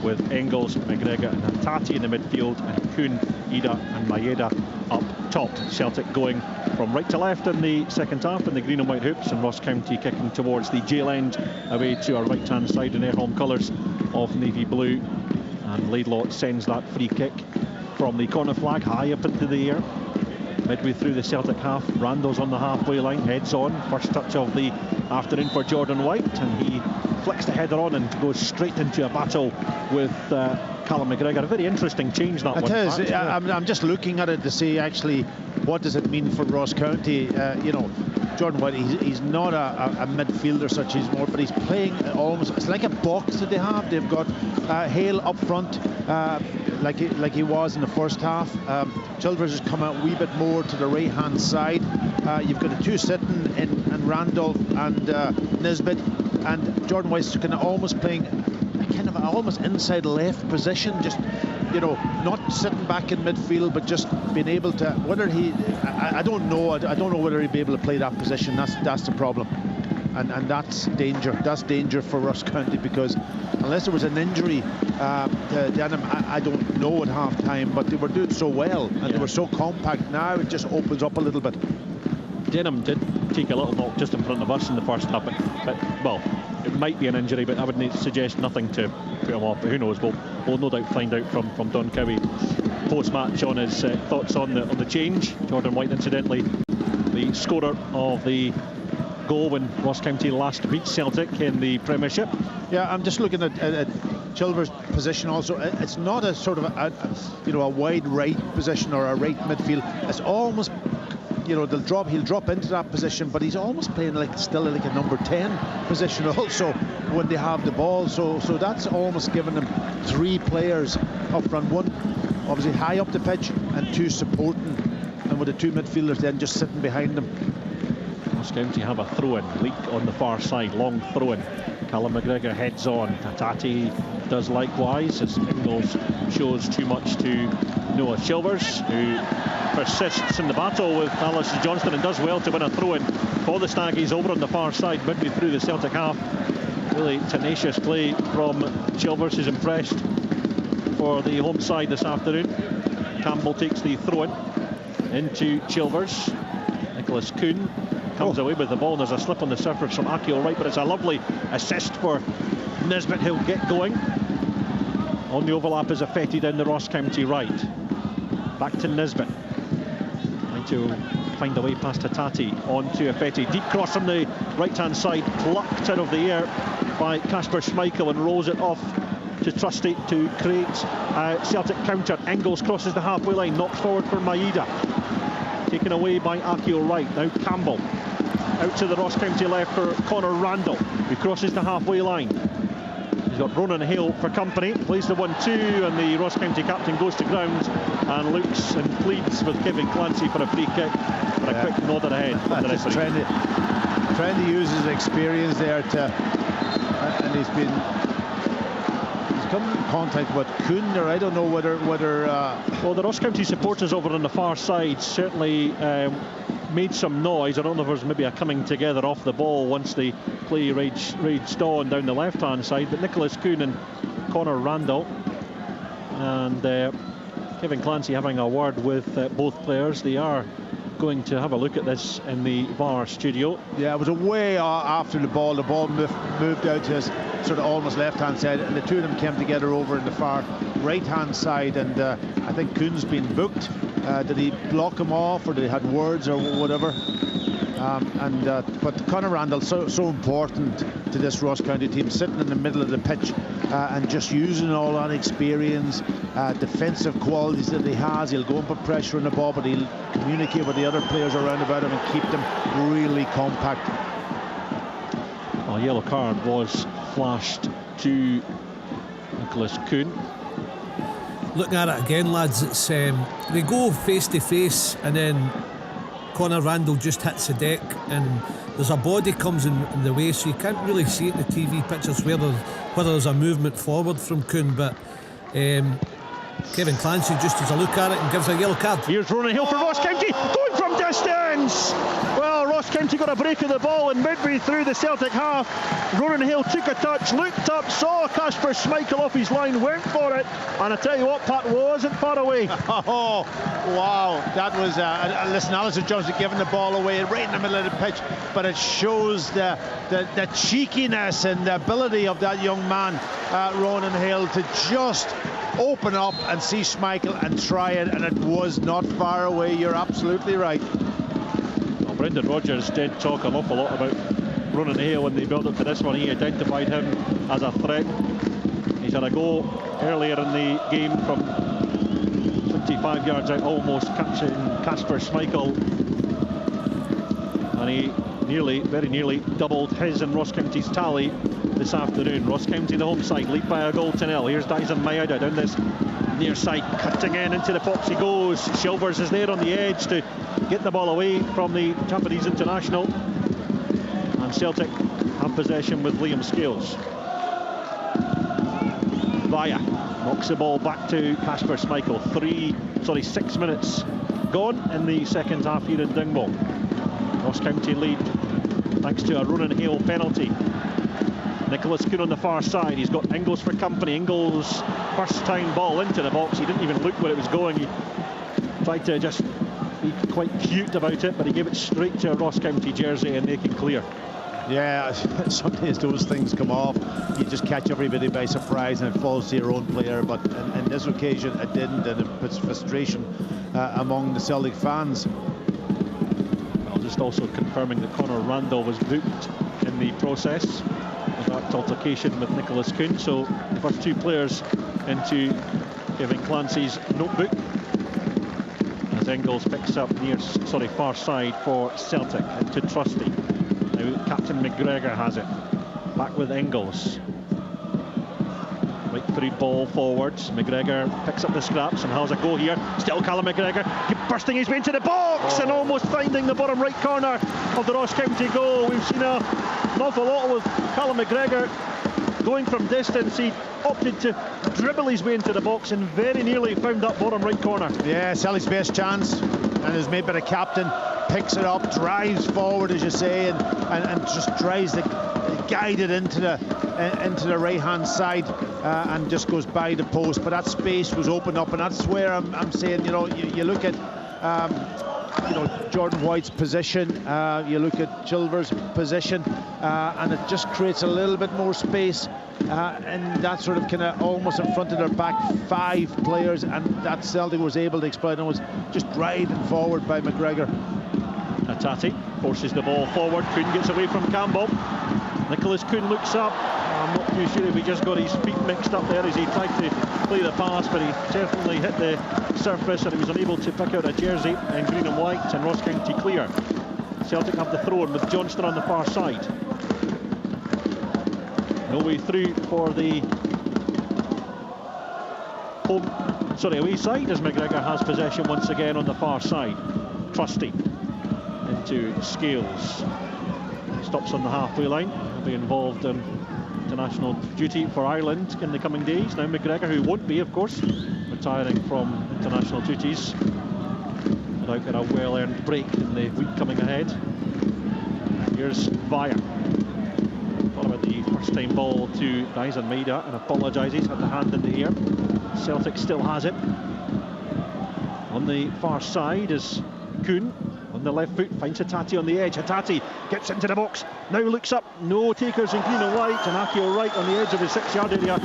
with Engels, McGregor and Hattati in the midfield, and Kuhn, Ida and Maeda up top. Celtic going from right to left in the second half in the green and white hoops, and Ross County kicking towards the jail end away to our right hand side in their home colours of navy blue. And Laidlaw sends that free kick from the corner flag high up into the air. Midway through the Celtic half, Randall's on the halfway line, heads on. First touch of the afternoon for Jordan White, and he flicks the header on and goes straight into a battle with Callum McGregor. A very interesting change, that one. It is. I'm just looking at it to see actually what does it mean for Ross County. You know, Jordan White, he's not a midfielder such, he's more, but he's playing almost, it's like a box that they have. They've got Hale up front, like he was in the first half. Chilvers has come out a wee bit more to the right hand side. You've got the two sitting in Randolph and Nisbet, and Jordan White's kind of almost playing kind of almost inside left position, just, you know, not sitting back in midfield, but just being able to, whether he, I don't know whether he'll be able to play that position. That's the problem, and that's danger for Ross County, because unless there was an injury to Denham, I don't know at half time, but they were doing so well and they were so compact. Now it just opens up a little bit. Denham did take a little knock just in front of us in the first half, but well, it might be an injury, but I would suggest nothing to put him off. But who knows? We'll no doubt find out from Don Cowie post-match on his thoughts on the change. Jordan White, incidentally, the scorer of the goal when Ross County last beat Celtic in the Premiership. Yeah, I'm just looking at Chilvers' position also. It's not a sort of a wide right position or a right midfield. It's almost, you know, he'll drop into that position, but he's almost playing still like a number 10 position also when they have the ball. So that's almost given them three players up front, one obviously high up the pitch and two supporting, and with the two midfielders then just sitting behind them. Ross County have a throw-in. Leak on the far side, long throw-in. Callum McGregor heads on. Tati does likewise as Ingles shows too much to Noah Chilvers, who persists in the battle with Alistair Johnston and does well to win a throw-in for the Staggies over on the far side, midway through the Celtic half. Really tenacious play from Chilvers, who's impressed for the home side this afternoon. Campbell takes the throw-in into Chilvers. Nicholas Kuhn comes away with the ball, and there's a slip on the surface from Akio Wright, but it's a lovely assist for Nisbet. He'll get going. On the overlap is Affetti down the Ross County right. Back to Nisbet. Trying to find a way past Hatati. On to Affetti. Deep cross from the right-hand side, plucked out of the air by Kasper Schmeichel and rolls it off to Trusty to create a Celtic counter. Engels crosses the halfway line, knocks forward for Maeda. Taken away by Akio Wright. Now Campbell. Out to the Ross County left for Connor Randall, who crosses the halfway line. He's got Ronan Hale for company. Plays the 1-2, and the Ross County captain goes to ground and looks and pleads with Kevin Clancy for a free kick. For a quick nod ahead. Trying to use his experience there and he's come in contact with Kuhn there. I don't know whether well, the Ross County supporters over on the far side certainly made some noise. I don't know if there was maybe a coming together off the ball once the play raged on down the left-hand side, but Nicholas Kuhn and Connor Randall and Kevin Clancy having a word with both players. They are going to have a look at this in the VAR studio. Yeah, it was away after the ball. The ball moved out to his sort of almost left-hand side, and the two of them came together over in the far right-hand side, and I think Kuhn's been booked. Did he block him off, or did he had words or whatever? But Conor Randall so important to this Ross County team, sitting in the middle of the pitch and just using all that experience, defensive qualities that he has. He'll go and put pressure on the ball, but he'll communicate with the other players around about him and keep them really compact. A yellow card was flashed to Nicholas Kuhn. Looking at it again, lads, it's they go face to face, and then Connor Randall just hits the deck, and there's a body comes in the way, so you can't really see it in the TV pictures whether there's a movement forward from Kuhn, but Kevin Clancy just has a look at it and gives a yellow card. Here's Ronan Hill for Ross County, going from distance. Well, Ross County got a break of the ball, and midway through the Celtic half, Ronan Hill took a touch, looked up, saw Kasper Schmeichel off his line, went for it, and I tell you what, Pat, wasn't far away. Oh, wow, that was listen, Alistair Johnson giving the ball away right in the middle of the pitch, but it shows the cheekiness and the ability of that young man, Ronan Hill, to just open up and see Schmeichel and try it, and it was not far away. You're absolutely right. Well, Brendan Rodgers did talk an awful lot about Ronan Hale when they built up to this one. He identified him as a threat. He's had a go earlier in the game from 25 yards out, almost catching Kasper Schmeichel, and he very nearly doubled his and Ross County's tally this afternoon. Ross County, the home side, lead by a goal to nil. Here's Dyson Maeda down this near side, cutting in into the box he goes. Chilvers is there on the edge to get the ball away from the Japanese international, and Celtic have possession with Liam Scales. Vaya knocks the ball back to Kasper Schmeichel. 6 minutes gone in the second half here in Dingwall. Ross County lead thanks to a Ronan Hale penalty. Nicholas Kuhn on the far side. He's got Ingles for company. Ingles first time ball into the box. He didn't even look where it was going. He tried to just be quite cute about it, but he gave it straight to a Ross County jersey and make it clear. Yeah, sometimes those things come off. You just catch everybody by surprise and it falls to your own player, but in this occasion it didn't, and it puts frustration among the Celtic fans. Well, just also confirming that Connor Randall was booked in the process of that altercation with Nicholas Kuhn. So the first two players into Kevin Clancy's notebook as Ingles picks up far side for Celtic into Trusty. Now Captain McGregor has it, back with Ingles. Right through ball forwards. McGregor picks up the scraps and has a go here. Still Callum McGregor bursting his way into the box and almost finding the bottom right corner of the Ross County goal. We've seen an awful lot with Callum McGregor going from distance. He opted to dribble his way into the box and very nearly found that bottom right corner. Yeah, Sally's best chance, and is made by the captain. Picks it up, drives forward, as you say, and just tries to guide it into the right hand side, and just goes by the post. But that space was opened up, and that's where I'm saying, you look at Jordan White's position, you look at Chilver's position, and it just creates a little bit more space, and that sort of kind of almost in front of their back 5 players, and that Celtic was able to exploit, and it was just driving forward by McGregor. Atati forces the ball forward. Kuhn gets away from Campbell. Nicholas Kuhn looks up. I'm not too sure if he just got his feet mixed up there as he tried to play the pass, but he definitely hit the surface and he was unable to pick out a jersey in green and white, and Ross County clear. Celtic have the throw-in with Johnston on the far side. No way through for the away side, as McGregor has possession once again on the far side. Trusty into Scales. Stops on the halfway line. He'll be involved in international duty for Ireland in the coming days. Now McGregor, who won't be, of course, retiring from international duties without getting a well-earned break in the week coming ahead. Here's Vire. Thought about the first-time ball to Dyson Maida and apologises, had the hand in the air. Celtic still has it. On the far side is Kuhn. On the left foot, finds Hatati on the edge. Hatati gets into the box, now looks up, no takers in green and white, and Akio right on the edge of the 6-yard area,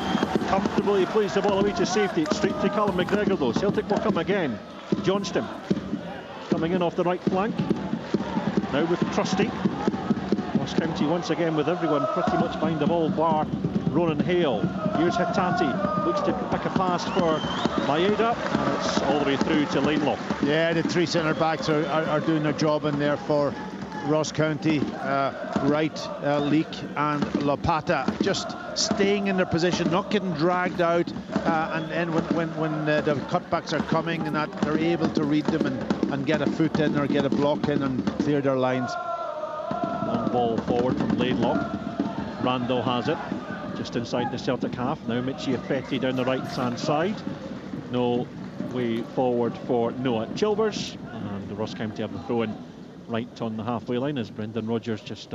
comfortably plays the ball away to safety. It's straight to Callum McGregor though. Celtic will come again. Johnston coming in off the right flank, now with Trusty. Ross County once again with everyone pretty much behind the ball, bar Ronan Hale. Here's Hatati, looks to pick a pass for Maeda, and it's all the way through to Laidlaw. Yeah, the 3 centre backs are doing their job in there for Ross County. Wright, Leak and Lopata just staying in their position, not getting dragged out, and then when the cutbacks are coming and that, they're able to read them and get a foot in or get a block in and clear their lines. Long ball forward from Laidlaw. Randall has it just inside the Celtic half. Now Michi Affetti down the right hand side. No way forward for Noah Chilvers, and the Ross County have the throw in right on the halfway line as Brendan Rodgers just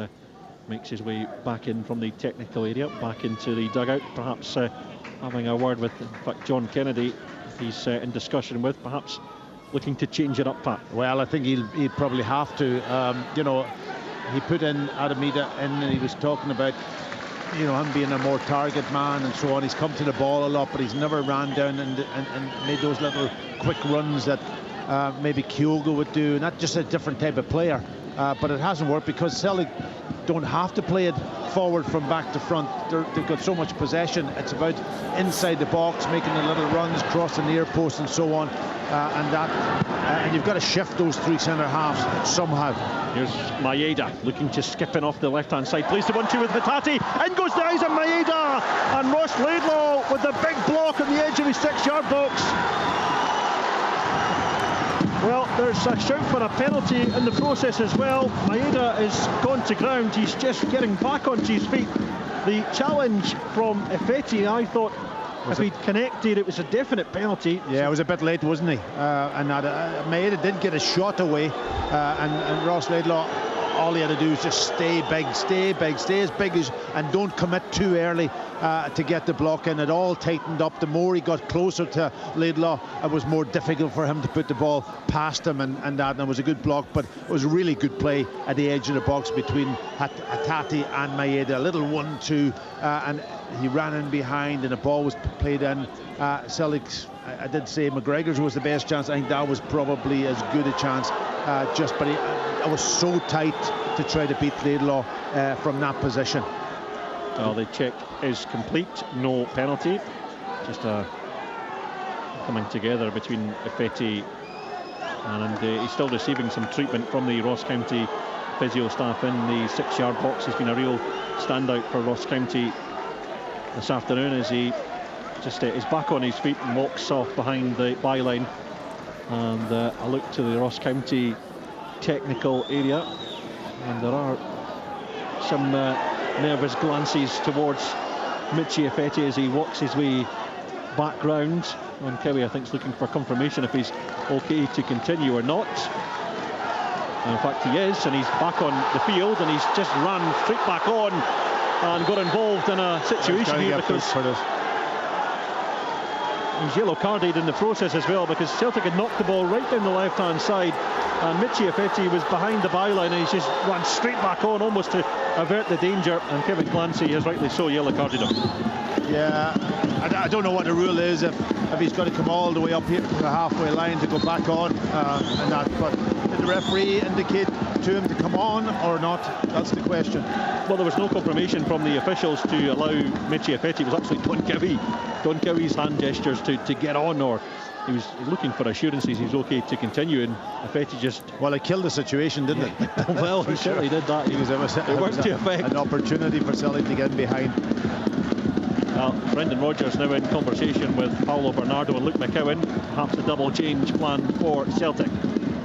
makes his way back in from the technical area, back into the dugout, perhaps having a word with, in fact, John Kennedy, he's in discussion with, perhaps looking to change it up, Pat. Well, I think he'd probably have to. He put in Adamida in, and he was talking about him being a more target man and so on. He's come to the ball a lot, but he's never ran down and made those little quick runs that maybe Kyogo would do, and that's just a different type of player. But it hasn't worked because Celtic don't have to play it forward from back to front. They've got so much possession. It's about inside the box, making the little runs, crossing the near post and so on, and you've got to shift those 3 centre halves somehow. Here's Maeda looking to skip in off the left hand side, plays the 1-2 with Hatati, in goes the eyes of Maeda, and Ross Laidlaw with the big block on the edge of his 6-yard box. Well, there's a shout for a penalty in the process as well. Maeda is gone to ground. He's just getting back onto his feet. The challenge from Affetti, I thought, if he'd connected, it was a definite penalty. Yeah, it was a bit late, wasn't he? And Maeda did get a shot away, and Ross Laidlaw, all he had to do is just stay as big as, and don't commit too early to get the block in. It all tightened up. The more he got closer to Laidlaw, it was more difficult for him to put the ball past him, and it was a good block, but it was a really good play at the edge of the box between Hatati and Maeda. A little 1-2, and he ran in behind, and the ball was played in. Celtic's, I did say McGregor's was the best chance. I think that was probably as good a chance, but it was so tight to try to beat Laidlaw from that position. Well, the check is complete, no penalty. Just a coming together between Affetti, and he's still receiving some treatment from the Ross County physio staff in the 6-yard box. He's been a real standout for Ross County this afternoon as he just is back on his feet and walks off behind the byline. And a look to the Ross County technical area, and there are some nervous glances towards Michi Effetti as he walks his way back round. And Cowie, I think, is looking for confirmation if he's okay to continue or not. And in fact, he is, and he's back on the field, and he's just ran straight back on and got involved in a situation here because he's yellow carded in the process as well, because Celtic had knocked the ball right down the left-hand side, and Michi Effetti was behind the byline, and he's just run straight back on almost to avert the danger, and Kevin Clancy has rightly so yellow carded him. Yeah, I don't know what the rule is if he's got to come all the way up here to the halfway line to go back on and that, but did the referee indicate to him to come on or not? That's the question. Well, there was no confirmation from the officials to allow Michi Effetti. It was actually Don Cowie's hand gestures to get on, or he was looking for assurances he's okay to continue, and Effetti just... Well, it killed the situation, didn't it? Well, he certainly did that. It worked to effect. An opportunity for Celtic to get behind. Brendan Rodgers now in conversation with Paolo Bernardo and Luke McCowan. Perhaps a double change plan for Celtic.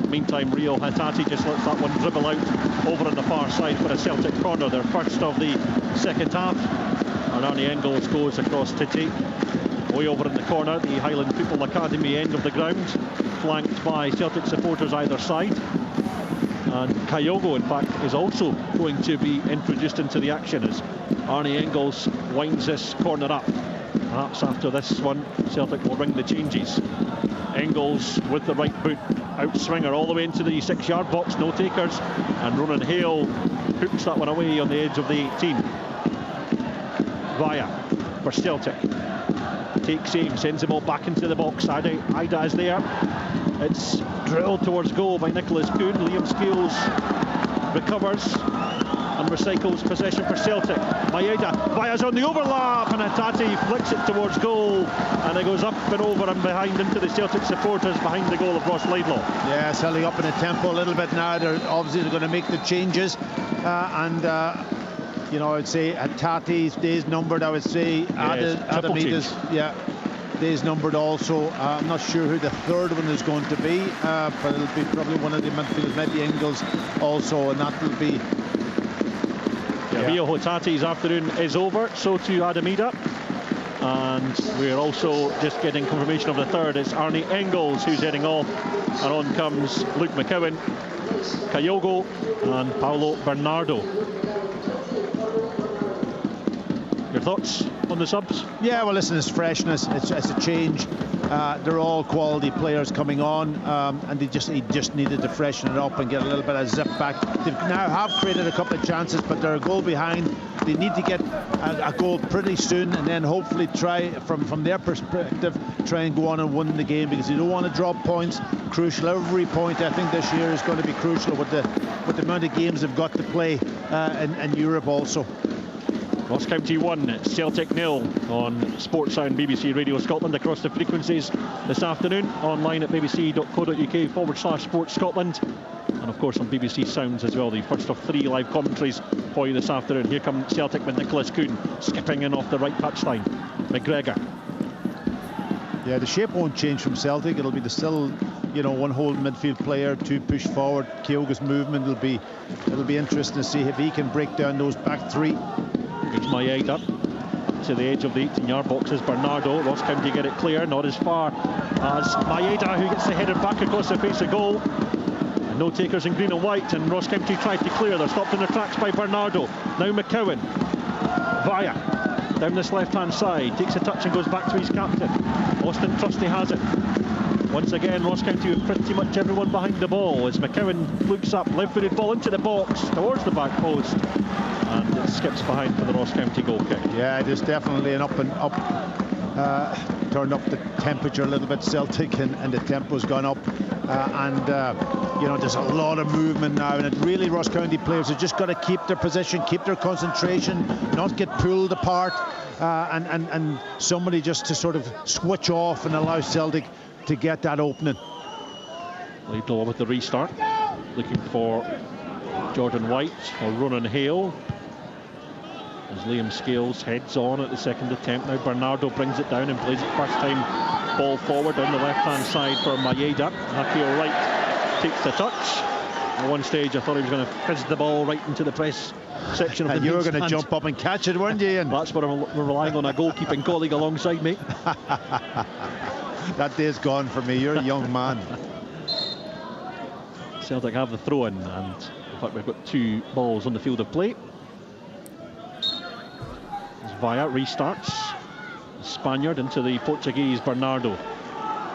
Meantime, Rio Hattati just lets that one dribble out over on the far side for a Celtic corner. Their first of the second half. And Arnie Engels goes across to take. Way over in the corner, the Highland Football Academy end of the ground, flanked by Celtic supporters either side. And Kyogo, in fact, is also going to be introduced into the action as Arnie Engels winds this corner up. Perhaps after this one, Celtic will ring the changes. Engels with the right boot, out swinger all the way into the 6-yard box, no takers, and Ronan Hale hooks that one away on the edge of the 18. Vaya for Celtic. Takes aim, sends him all back into the box. Ida is there. It's drilled towards goal by Nicholas Kuhn. Liam Scales recovers and recycles possession for Celtic. Maeda, Vaya's on the overlap, and Hattati flicks it towards goal, and it goes up and over and behind into the Celtic supporters behind the goal of Ross Laidlaw. Yeah, Celtic up in the tempo a little bit now. They're going to make the changes, you know, I'd say Hattati's days numbered. I would say Adamida's, days numbered also. I'm not sure who the third one is going to be, but it'll be probably one of the midfielders, maybe Engels also, and that will be... Rio Hattati's afternoon is over, so too Adamida. And we're also just getting confirmation of the third. It's Arnie Engels who's heading off, and on comes Luke McCowan, Kyogo and Paolo Bernardo. Your thoughts on the subs? Yeah, well, listen, it's freshness, it's a change. They're all quality players coming on, and he just needed to freshen it up and get a little bit of zip back. They now have created a couple of chances, but they're a goal behind. They need to get a goal pretty soon, and then hopefully try, from their perspective, try and go on and win the game, because you don't want to drop points. Crucial, every point I think this year is going to be crucial with the amount of games they've got to play in Europe also. Ross County 1, Celtic 0 on Sports Sound BBC Radio Scotland across the frequencies this afternoon, online at bbc.co.uk/Sports Scotland, and of course on BBC Sounds as well. The first of 3 live commentaries for you this afternoon. Here come Celtic with Nicholas Kuhn skipping in off the right touchline. McGregor. Yeah, the shape won't change from Celtic. It'll be still, you know, one whole midfield player, 2 push forward. Kyogo's movement it'll be interesting to see if he can break down those back 3. Here's Maeda to the edge of the 18-yard boxes. Bernardo. Ross County get it clear, not as far as Maeda, who gets the header back across the face of goal. And no takers in green and white, and Ross County tried to clear. They're stopped in their tracks by Bernardo. Now McCowan. Vaya down this left-hand side, takes a touch and goes back to his captain. Austin Trusty has it. Once again, Ross County with pretty much everyone behind the ball as McCowan looks up, left-footed ball into the box towards the back post, and it skips behind for the Ross County goal kick. Yeah, it is definitely an up, turned up the temperature a little bit, Celtic, and the tempo's gone up, you know, there's a lot of movement now, and it really, Ross County players have just got to keep their position, keep their concentration, not get pulled apart, and somebody just to sort of switch off and allow Celtic to get that opening. Laidlaw with the restart, looking for Jordan White or Ronan Hale. as Liam Scales heads on at the second attempt. Now Bernardo brings it down and plays it first time ball forward down the left-hand side for Maeda. Akio Wright takes the touch. At one stage I thought he was going to fizz the ball right into the press section of the you were going to stand. jump up and catch it, weren't you, Ian? That's what we're relying on a goalkeeping colleague alongside me. That day's gone for me. You're a young man. Celtic have the throw-in, and in fact we've got 2 balls on the field of play. As Via restarts, the Spaniard into the Portuguese Bernardo.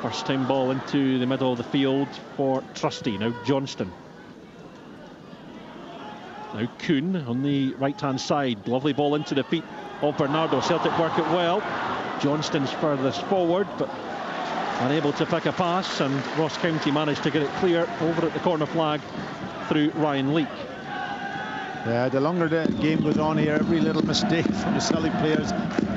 First time ball into the middle of the field for Trusty. Now Johnston. Now Kuhn on the right-hand side. Lovely ball into the feet of Bernardo. Celtic work it well. Johnston's furthest forward, but unable to pick a pass, and Ross County managed to get it clear over at the corner flag through Ryan Leake. Yeah, the longer the game goes on here, every little mistake from the Celtic players,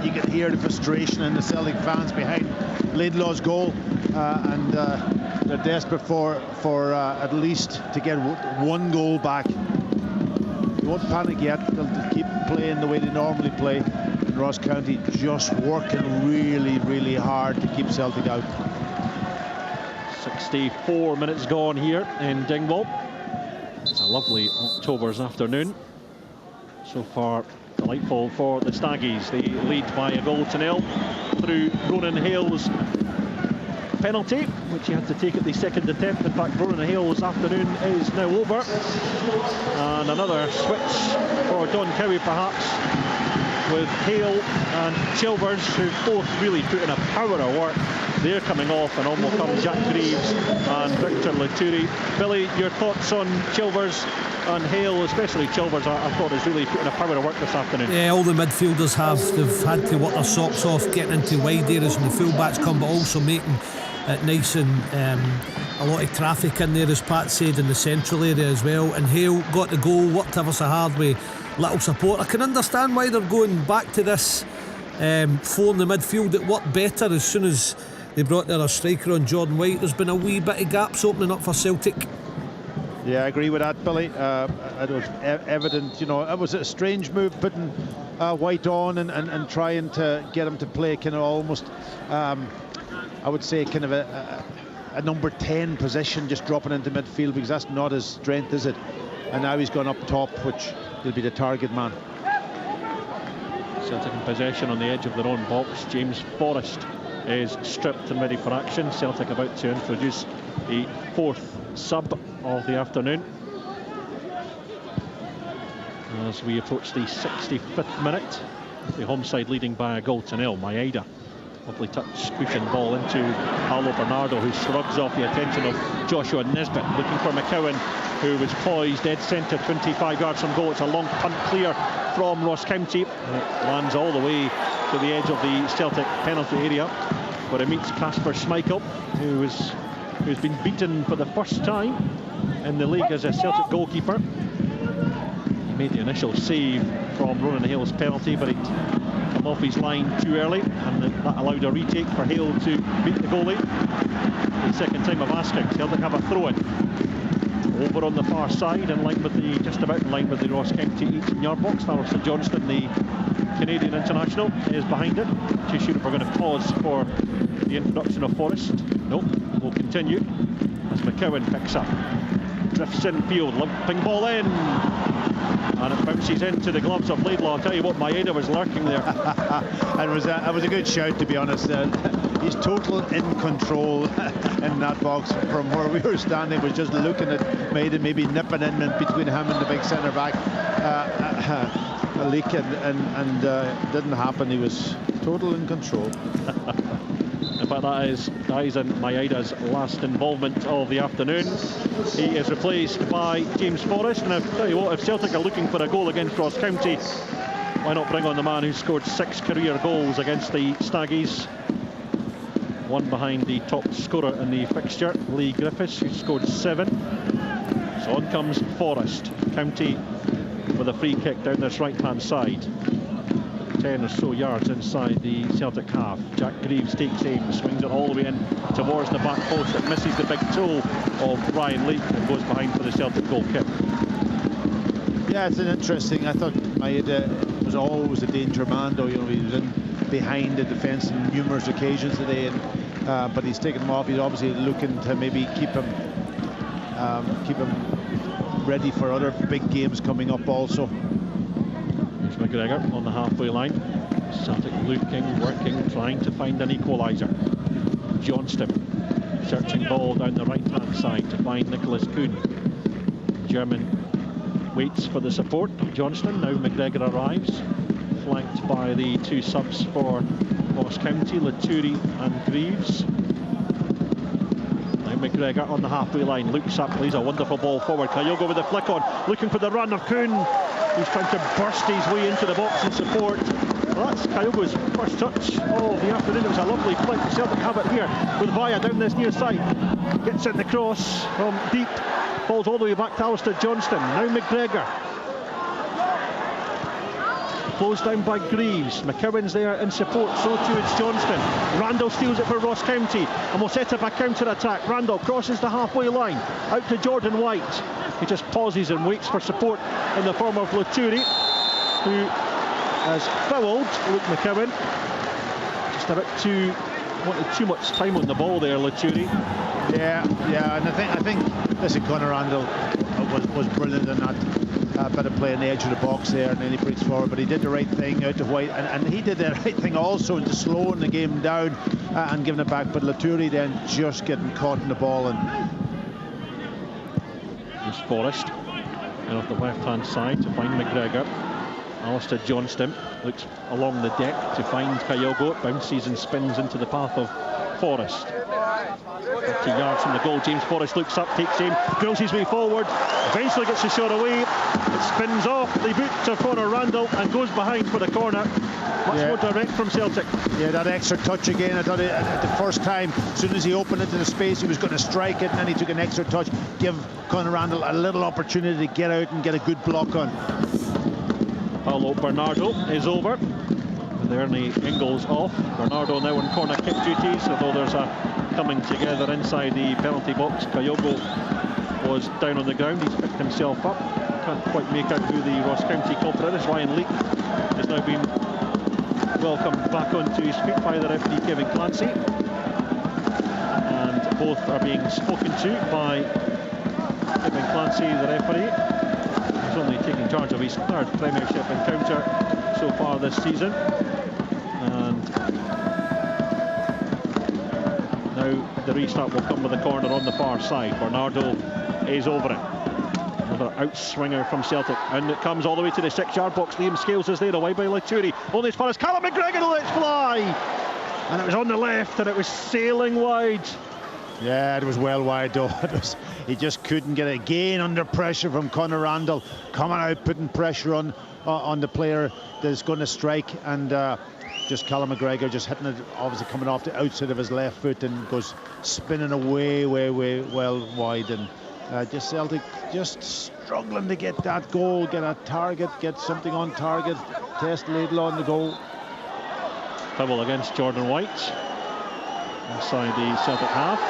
you can hear the frustration in the Celtic fans behind Laidlaw's goal, and they're desperate for at least to get 1 goal back. They won't panic yet. They'll keep playing the way they normally play. And Ross County just working really, really hard to keep Celtic out. 64 minutes gone here in Dingwall. It's a lovely October's afternoon. So far, delightful for the Staggies. They lead by a goal to 0 through Ronan Hale's penalty, which he had to take at the second attempt. In fact, Ronan Hale's afternoon is now over. And another switch for Don Cowie, perhaps, with Hale and Chilvers, who both really put in a power of work. They're coming off, and on will come Jack Greaves and Victor Laturi. Billy, your thoughts on Chilvers and Hale, especially Chilvers, I thought has really put in a power of work this afternoon. Yeah, all the midfielders they've had to work their socks off, getting into wide areas when the fullbacks come, but also making it nice and a lot of traffic in there, as Pat said, in the central area as well. And Hale got the goal, worked ever so hard with little support. I can understand why they're going back to this 4 in the midfield. It worked better as soon as they brought their striker on, Jordan White. There's been a wee bit of gaps opening up for Celtic. Yeah, I agree with that, Billy. It was evident, it was a strange move putting White on and trying to get him to play kind of almost, I would say, kind of a number 10 position, just dropping into midfield, because that's not his strength, is it? And now he's gone up top, which will be the target man. Celtic in possession on the edge of their own box. James Forrest is stripped and ready for action. Celtic about to introduce the 4th sub of the afternoon as we approach the 65th minute. The home side leading by a goal to 0. Maeda, lovely touch, pushing ball into Paolo Bernardo, who shrugs off the attention of Joshua Nisbet, looking for McCowan, who was poised dead centre 25 yards from goal. It's a long punt clear from Ross County, and it lands all the way to the edge of the Celtic penalty area, where it meets Kasper Schmeichel, who's been beaten for the first time in the league as a Celtic goalkeeper. He made the initial save from Ronan Hale's penalty, but he'd come off his line too early, and that allowed a retake for Hale to beat the goalie. The second time of asking. Celtic have a throw-in over on the far side, just about in line with the Ross County 18-yard box. Alistair Johnston, the Canadian international, is behind it. Too sure if we're going to pause for the introduction of Forrest. No, we'll continue as McCowan picks up, drifts in field, limping ball in, and it bounces into the gloves of Laidlaw. I'll tell you what, Maeda was lurking there. And it was a good shout, to be honest. He's total in control in that box from where we were standing. Was just looking at Maeda, maybe nipping in between him and the big centre back. A leak, and didn't happen. He was total in control. In fact, that is in Maeda's last involvement of the afternoon. He is replaced by James Forrest, and I'll tell you what, if Celtic are looking for a goal against Ross County, why not bring on the man who scored 6 career goals against the Staggies? One behind the top scorer in the fixture, Lee Griffiths, who scored 7. So on comes Forrest. County with a free kick down this right-hand side. 10 or so yards inside the Celtic half. Jack Greaves takes aim, swings it all the way in towards the back post. It misses the big toe of Ryan Leake and goes behind for the Celtic goal kick. Yeah, it's an interesting. I thought Maeda was always a danger man, though. You know, he was in behind the defence on numerous occasions today, and but he's taken him off. He's obviously looking to maybe keep him ready for other big games coming up also. There's McGregor on the halfway line. Celtic looking, working, trying to find an equaliser. Johnston searching ball down the right hand side to find Nicholas Kuhn. German waits for the support of Johnston. Now McGregor arrives, flanked by the two subs for Ross County, Laturi and Greaves. Now McGregor on the halfway line, looks up, plays a wonderful ball forward. Kyogo with the flick on, looking for the run of Kuhn. He's trying to burst his way into the box and support. Well, that's Kyogo's first touch of the afternoon. It was a lovely flick. Celtic have it here with Vaya down this near side. Gets in the cross from deep. Falls all the way back to Alistair Johnston. Now McGregor. Closed down by Greaves. McCowan's there in support. So too is Johnston. Randall steals it for Ross County and will set up a counter-attack. Randall crosses the halfway line. Out to Jordan White. He just pauses and waits for support in the form of Laturi, who has fouled Luke McCowan. Just a bit wanted too much time on the ball there, Laturi. Yeah, and I think listen, Conor Randall was brilliant in that bit of play on the edge of the box there, and then he breaks forward, but he did the right thing out to White, and he did the right thing also into slowing the game down and giving it back, but Laturi then just getting caught in the ball. And there's Forrest and off the left hand side to find McGregor. Alistair Johnston looks along the deck to find Kyogo. It bounces and spins into the path of Forrest. 30 yards from the goal. James Forrest looks up, takes aim, drills his way forward, eventually gets the shot away. It spins off the boot of Conor Randall and goes behind for the corner. Much more direct from Celtic. Yeah, that extra touch again. I thought at the first time, as soon as he opened into the space, he was going to strike it, and then he took an extra touch, give Conor Randall a little opportunity to get out and get a good block on. Paulo Bernardo is over with Ernie Ingles off. Bernardo now on corner kick duties, although there's a coming together inside the penalty box. Kyogo was down on the ground. He's picked himself up. Can't quite make out who the Ross County culprit is. Ryan Leake has now been welcomed back onto his feet by the referee Kevin Clancy, and both are being spoken to by Kevin Clancy, the referee. He's only taking charge of his third Premiership encounter so far this season, and now the restart will come with the corner on the far side. Bernardo is over it. Another outswinger from Celtic, and it comes all the way to the 6-yard box. Liam Scales is there, away by Laturi. Only as far as Callum McGregor lets fly, and it was on the left, and it was sailing wide. Yeah, it was well wide though. He just couldn't get it. Again under pressure from Conor Randall, coming out, putting pressure on the player that's going to strike, and just Callum McGregor just hitting it, obviously coming off the outside of his left foot and goes spinning away way well wide, and just Celtic just struggling to get that goal, get a target, get something on target. Test Laidlaw on the goal. Foul against Jordan White inside the Celtic half,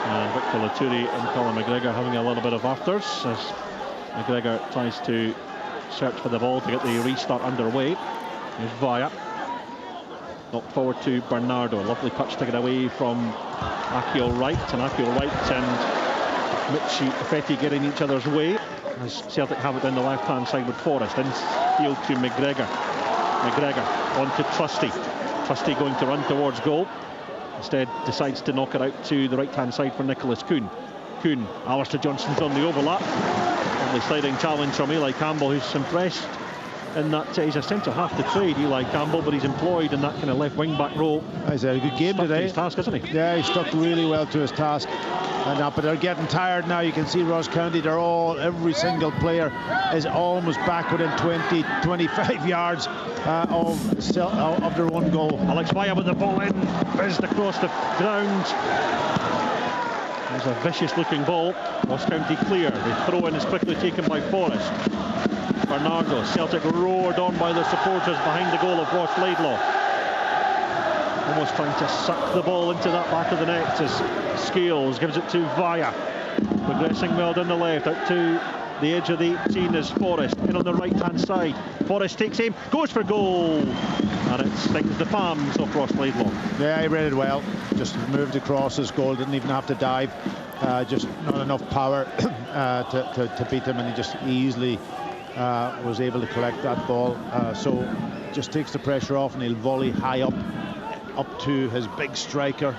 and Victor Laturi and Colin McGregor having a little bit of afters as McGregor tries to search for the ball to get the restart underway. Here's Vaya, knocked forward to Bernardo. Lovely touch to get away from Akio Wright, and Akio Wright and Mitchie Fetty getting each other's way as Celtic have it down the left hand side with Forrest. Infield to McGregor. McGregor on to Trusty going to run towards goal. Instead decides to knock it out to the right hand side for Nicholas Kuhn. Alistair Johnston's on the overlap. Only sliding challenge from Eli Campbell, who's impressed in that he's a centre half to trade, Eli Campbell, but he's employed in that kind of left wing back role. He's had a good game today. His task, isn't he? Yeah, he stuck really well to his task. But they're getting tired now. You can see Ross County, every single player is almost back within 20-25 yards of their own goal. Alex Vaya with the ball in, fizzed across the ground. There's a vicious looking ball. Ross County clear. The throw in is quickly taken by Forrest. Bernardo. Celtic roared on by the supporters behind the goal of Ross Laidlaw. Almost trying to suck the ball into that back of the net as Scales gives it to Vaya. Progressing well down the left, out to The edge of the 18 is Forrest, in on the right-hand side. Forrest takes aim, goes for goal, and it stings the palms of Ross Laidlaw. Yeah, he read it well. Just moved across his goal, didn't even have to dive. Just not enough power to beat him, and he just easily was able to collect that ball. So just takes the pressure off, and he'll volley high up to his big striker.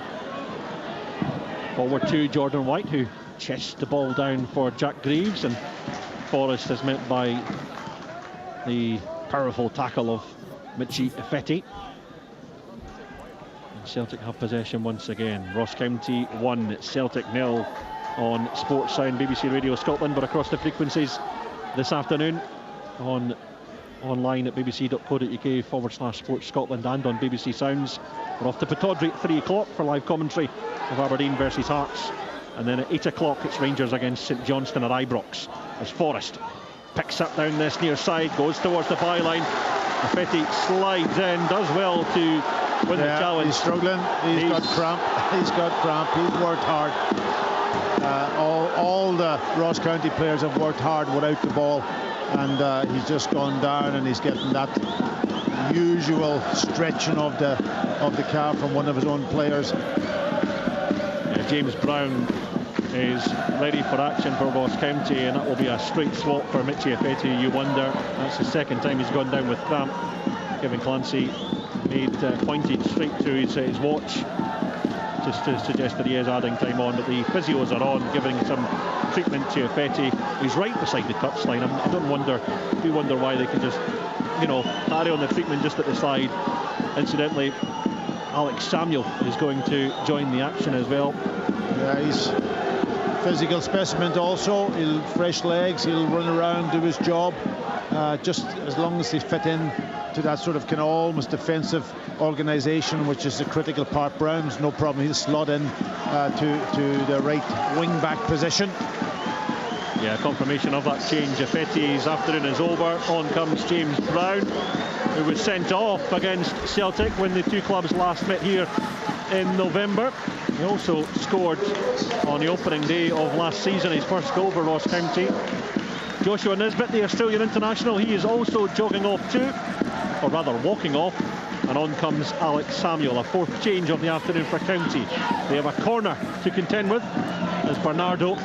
Forward to Jordan White, who chests the ball down for Jack Greaves, and Forrest is met by the powerful tackle of Michi Effetti. Celtic have possession once again. Ross County 1, Celtic 0 on Sports Sound, BBC Radio Scotland, but across the frequencies this afternoon online at bbc.co.uk/Sports Scotland and on BBC Sounds. We're off to Pittodrie at 3 o'clock for live commentary of Aberdeen versus Hearts, and then at 8 o'clock it's Rangers against St Johnstone at Ibrox, as Forrest picks up down this near side, goes towards the byline. Effetti slides in, does well to win the challenge. He's struggling, he's got cramp, he's worked hard. All the Ross County players have worked hard without the ball, and he's just gone down, and he's getting that usual stretching of the calf from one of his own players. James Brown is ready for action for Ross County, and that will be a straight swap for Michi Effetti. You wonder, that's the second time he's gone down with cramp. Kevin Clancy pointed straight to his watch just to suggest that he is adding time on, but the physios are on, giving some treatment to Effetti. He's right beside the touchline. I don't wonder why they can just, carry on the treatment just at the side. Incidentally, Alex Samuel is going to join the action as well. Yeah, he's physical specimen also. He'll fresh legs, he'll run around, do his job, just as long as they fit in to that sort of kind of almost defensive organisation, which is a critical part. Brown's no problem, he'll slot in to the right wing back position. Yeah, confirmation of that change. Effetti's afternoon is over. On comes James Brown, who was sent off against Celtic when the two clubs last met here in November. He also scored on the opening day of last season, his first goal for Ross County. Joshua Nisbet, the Australian international, he is also jogging off too, or rather walking off, and on comes Alex Samuel, a fourth change of the afternoon for County. They have a corner to contend with as Bernardo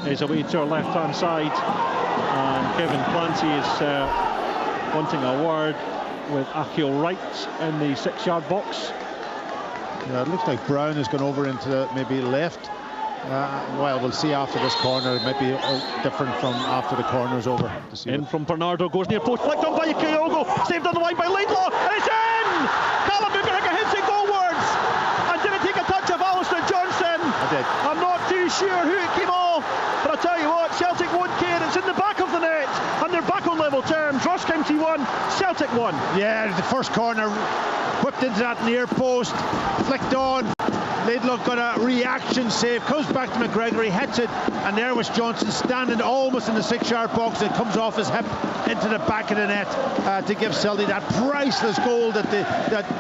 is away to our left-hand side, and Kevin Clancy is wanting a word with Achill Wright in the 6-yard box. Yeah, it looks like Brown has gone over into maybe left. Well, we'll see after this corner. It might be different from after the corner's over. In from Bernardo, goes near post, flicked on by Kyogo, saved on the line by Laidlaw, and it's in! Callum McGregor hits it goalwards, and did it take a touch of Alistair Johnson? I did. I'm not too sure who it came off, but I tell you what, Celtic won't care. It's in the back of the net, and they're back on level terms. Ross County 1, Celtic 1. Yeah, the first corner whipped into that near post, flicked on. Laidlaw got a reaction save, comes back to McGregor, he hits it, and there was Johnson standing almost in the 6-yard box. It comes off his hip into the back of the net to give Celtic that priceless goal that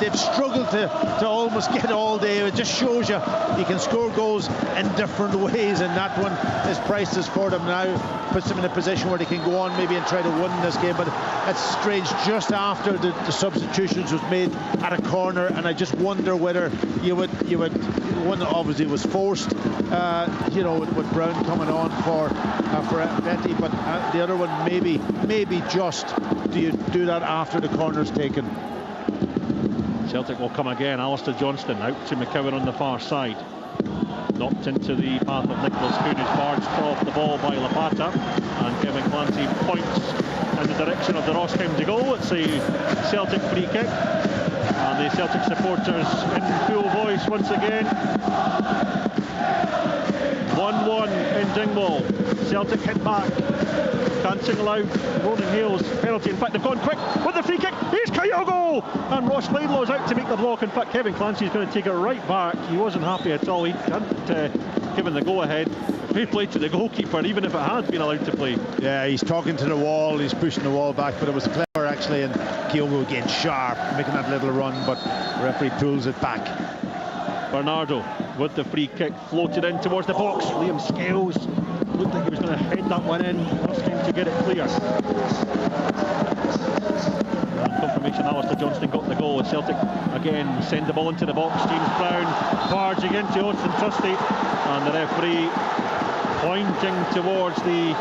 they've struggled to almost get all day. It just shows you can score goals in different ways, and that one is priceless for them now. Puts them in a position where they can go on maybe and try to win this game, but it's strange, just after the substitutions was made at a corner, and I just wonder whether you would one obviously was forced, with Brown coming on for Effetti, but the other one maybe just do you do that after the corner's taken? Celtic will come again. Alistair Johnston out to McCowan on the far side. Knocked into the path of Nicholas Kuhn, who's barged off the ball by Lapata, and Kevin Clancy points in the direction of the Ross County goal. It's a Celtic free kick, and the Celtic supporters in full voice once again. 1-1 in Dingwall. Celtic hit back, can't single out Ronan Hale's penalty. In fact, they've gone quick with the free kick. Here's Kyogo, and Ross Laidlaw's out to make the block. In fact, Kevin Clancy's going to take it right back. He wasn't happy at all. He hadn't given the go-ahead. He played to the goalkeeper, even if it had been allowed to play. Yeah, he's talking to the wall, he's pushing the wall back, but it was clever actually, and Kyogo again sharp, making that little run, but the referee pulls it back. Bernardo with the free kick, floated in towards the box. Liam Scales Looked like he was going to head that one in. Just time to get it clear. And confirmation, Alistair Johnston got the goal. Celtic again send the ball into the box. James Brown barging into Austin Trusty, and the referee pointing towards the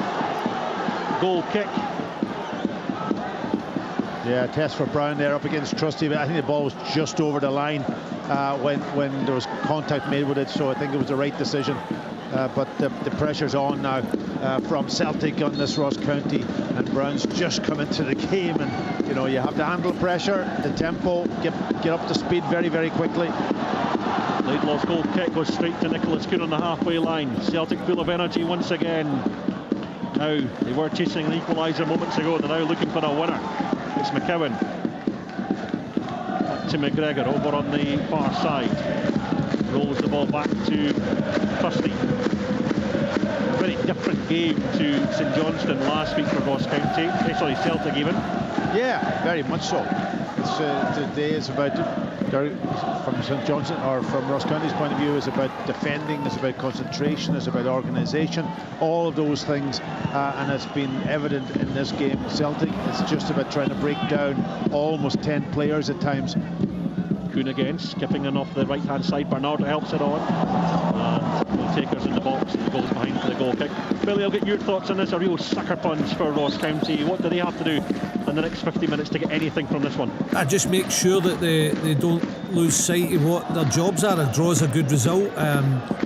goal kick. Yeah, test for Brown there up against Trusty, but I think the ball was just over the line when there was contact made with it, so I think it was the right decision. But the pressure's on now from Celtic on this Ross County, and Brown's just come into the game, and you know, you have to handle pressure, the tempo, get up to speed very, very quickly. Laidlaw's goal kick goes straight to Nicholas Kuhn on the halfway line. Celtic full of energy once again. Now, they were chasing an equaliser moments ago, they're now looking for a winner. It's McCowan. Back to McGregor over on the far side. Rolls the ball back to Trusty. A very different game to St Johnstone last week for Ross County. Sorry, Celtic even. Yeah, very much so. It's today is about, from St Johnstone or from Ross County's point of view, is about defending, it's about concentration, it's about organisation, all of those things, and it's been evident in this game. Celtic, it's just about trying to break down almost 10 players at times. Kuhn again, skipping in off the right hand side. Bernardo helps it on, and the takers in the box, the goals behind for the goal kick. Billy, I'll get your thoughts on this. A real sucker punch for Ross County. What do they have to do in the next 50 minutes to get anything from this one? I just make sure that they don't lose sight of what their jobs are. A draw's a good result.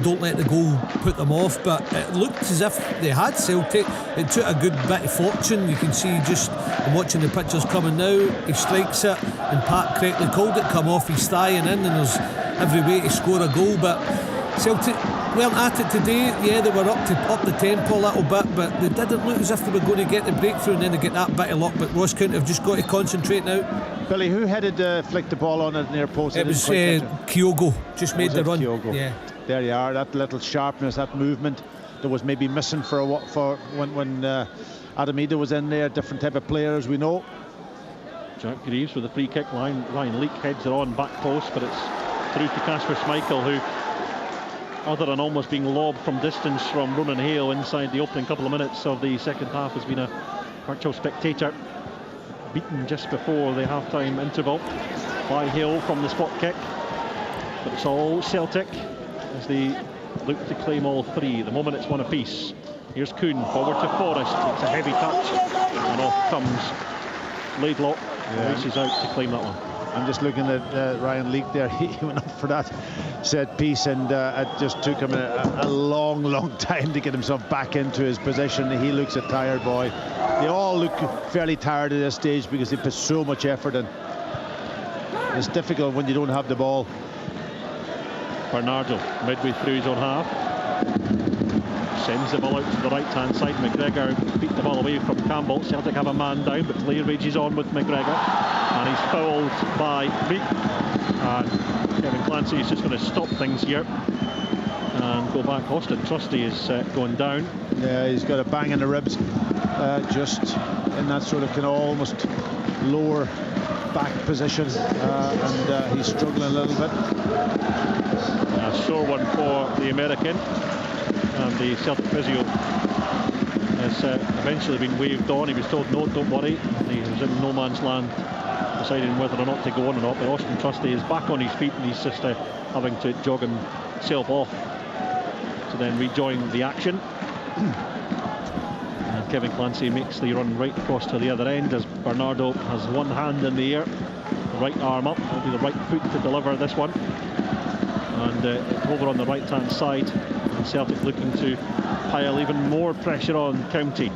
Don't let the goal put them off, but it looked as if they had Celtic. It took a good bit of fortune. You can see, just I'm watching the pictures coming now, he strikes it and Pat correctly called it, come off his thigh and in, and there's every way to score a goal. But Celtic weren't at it today. Yeah, they were up the tempo a little bit, but they didn't look as if they were going to get the breakthrough, and then they get that bit of luck. But Ross County have just got to concentrate now. Billy, who headed flicked the ball on at the near post? It was Kyogo, just made the run. Kyogo? Yeah. There you are, that little sharpness, that movement that was maybe missing for when Adam Ida was in there. Different type of player, as we know. Jack Greaves with the free kick line. Ryan Leake heads it on back post, but it's through to Kasper Schmeichel, who, other than almost being lobbed from distance from Ronan Hale inside the opening couple of minutes of the second half, has been a virtual spectator. Beaten just before the half-time interval by Hale from the spot kick, but it's all Celtic as they look to claim all three. The moment it's one apiece. Here's Kuhn forward to Forrest. It's a heavy touch, and off comes Laidlaw. Races out to claim that one. I'm just looking at Ryan Leake there. He went up for that set piece, and it just took him a long time to get himself back into his position. He looks a tired boy. They all look fairly tired at this stage because they put so much effort in. It's difficult when you don't have the ball. Bernardo, midway through his own half, sends the ball out to the right hand side. McGregor beat the ball away from Campbell. Celtic have a man down, but play rages on with McGregor, and he's fouled by Meek, and Kevin Clancy is just going to stop things here and go back. Austin Trusty is going down. Yeah, he's got a bang in the ribs, just in that sort of kind of almost lower back position, and he's struggling a little bit. A sore one for the American, and the Celtic physio has eventually been waved on. He was told no, don't worry. He was in no man's land deciding whether or not to go on or not, but Austin Trusty is back on his feet, and he's just having to jog himself off to then rejoin the action. And Kevin Clancy makes the run right across to the other end as Bernardo has one hand in the air, the right arm up. It'll be the right foot to deliver this one, and over on the right hand side, and Celtic looking to pile even more pressure on County.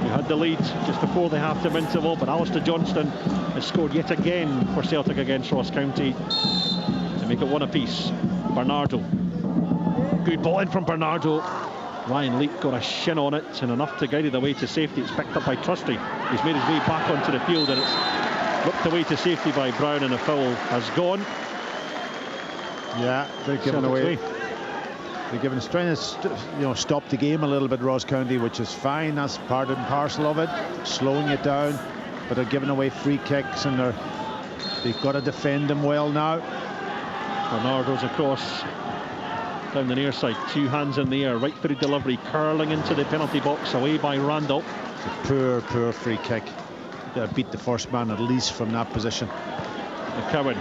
We had the lead just before the half-time interval, but Alistair Johnston has scored yet again for Celtic against Ross County to make it one apiece. Bernardo, good ball in from Bernardo. Ryan Leake got a shin on it, and enough to guide it away to safety. It's picked up by Trusty. He's made his way back onto the field, and it's whipped away to safety by Brown, and a foul has gone. Yeah, they're giving away. They're giving, trying to stop the game a little bit, Ross County, which is fine. That's part and parcel of it, slowing it down. But they're giving away free kicks, and they've got to defend them well now. Bernardo's across down the near side, 2 hands in the air, right through delivery, curling into the penalty box, away by Randall. It's a poor free kick. Beat the first man at least from that position. McCowan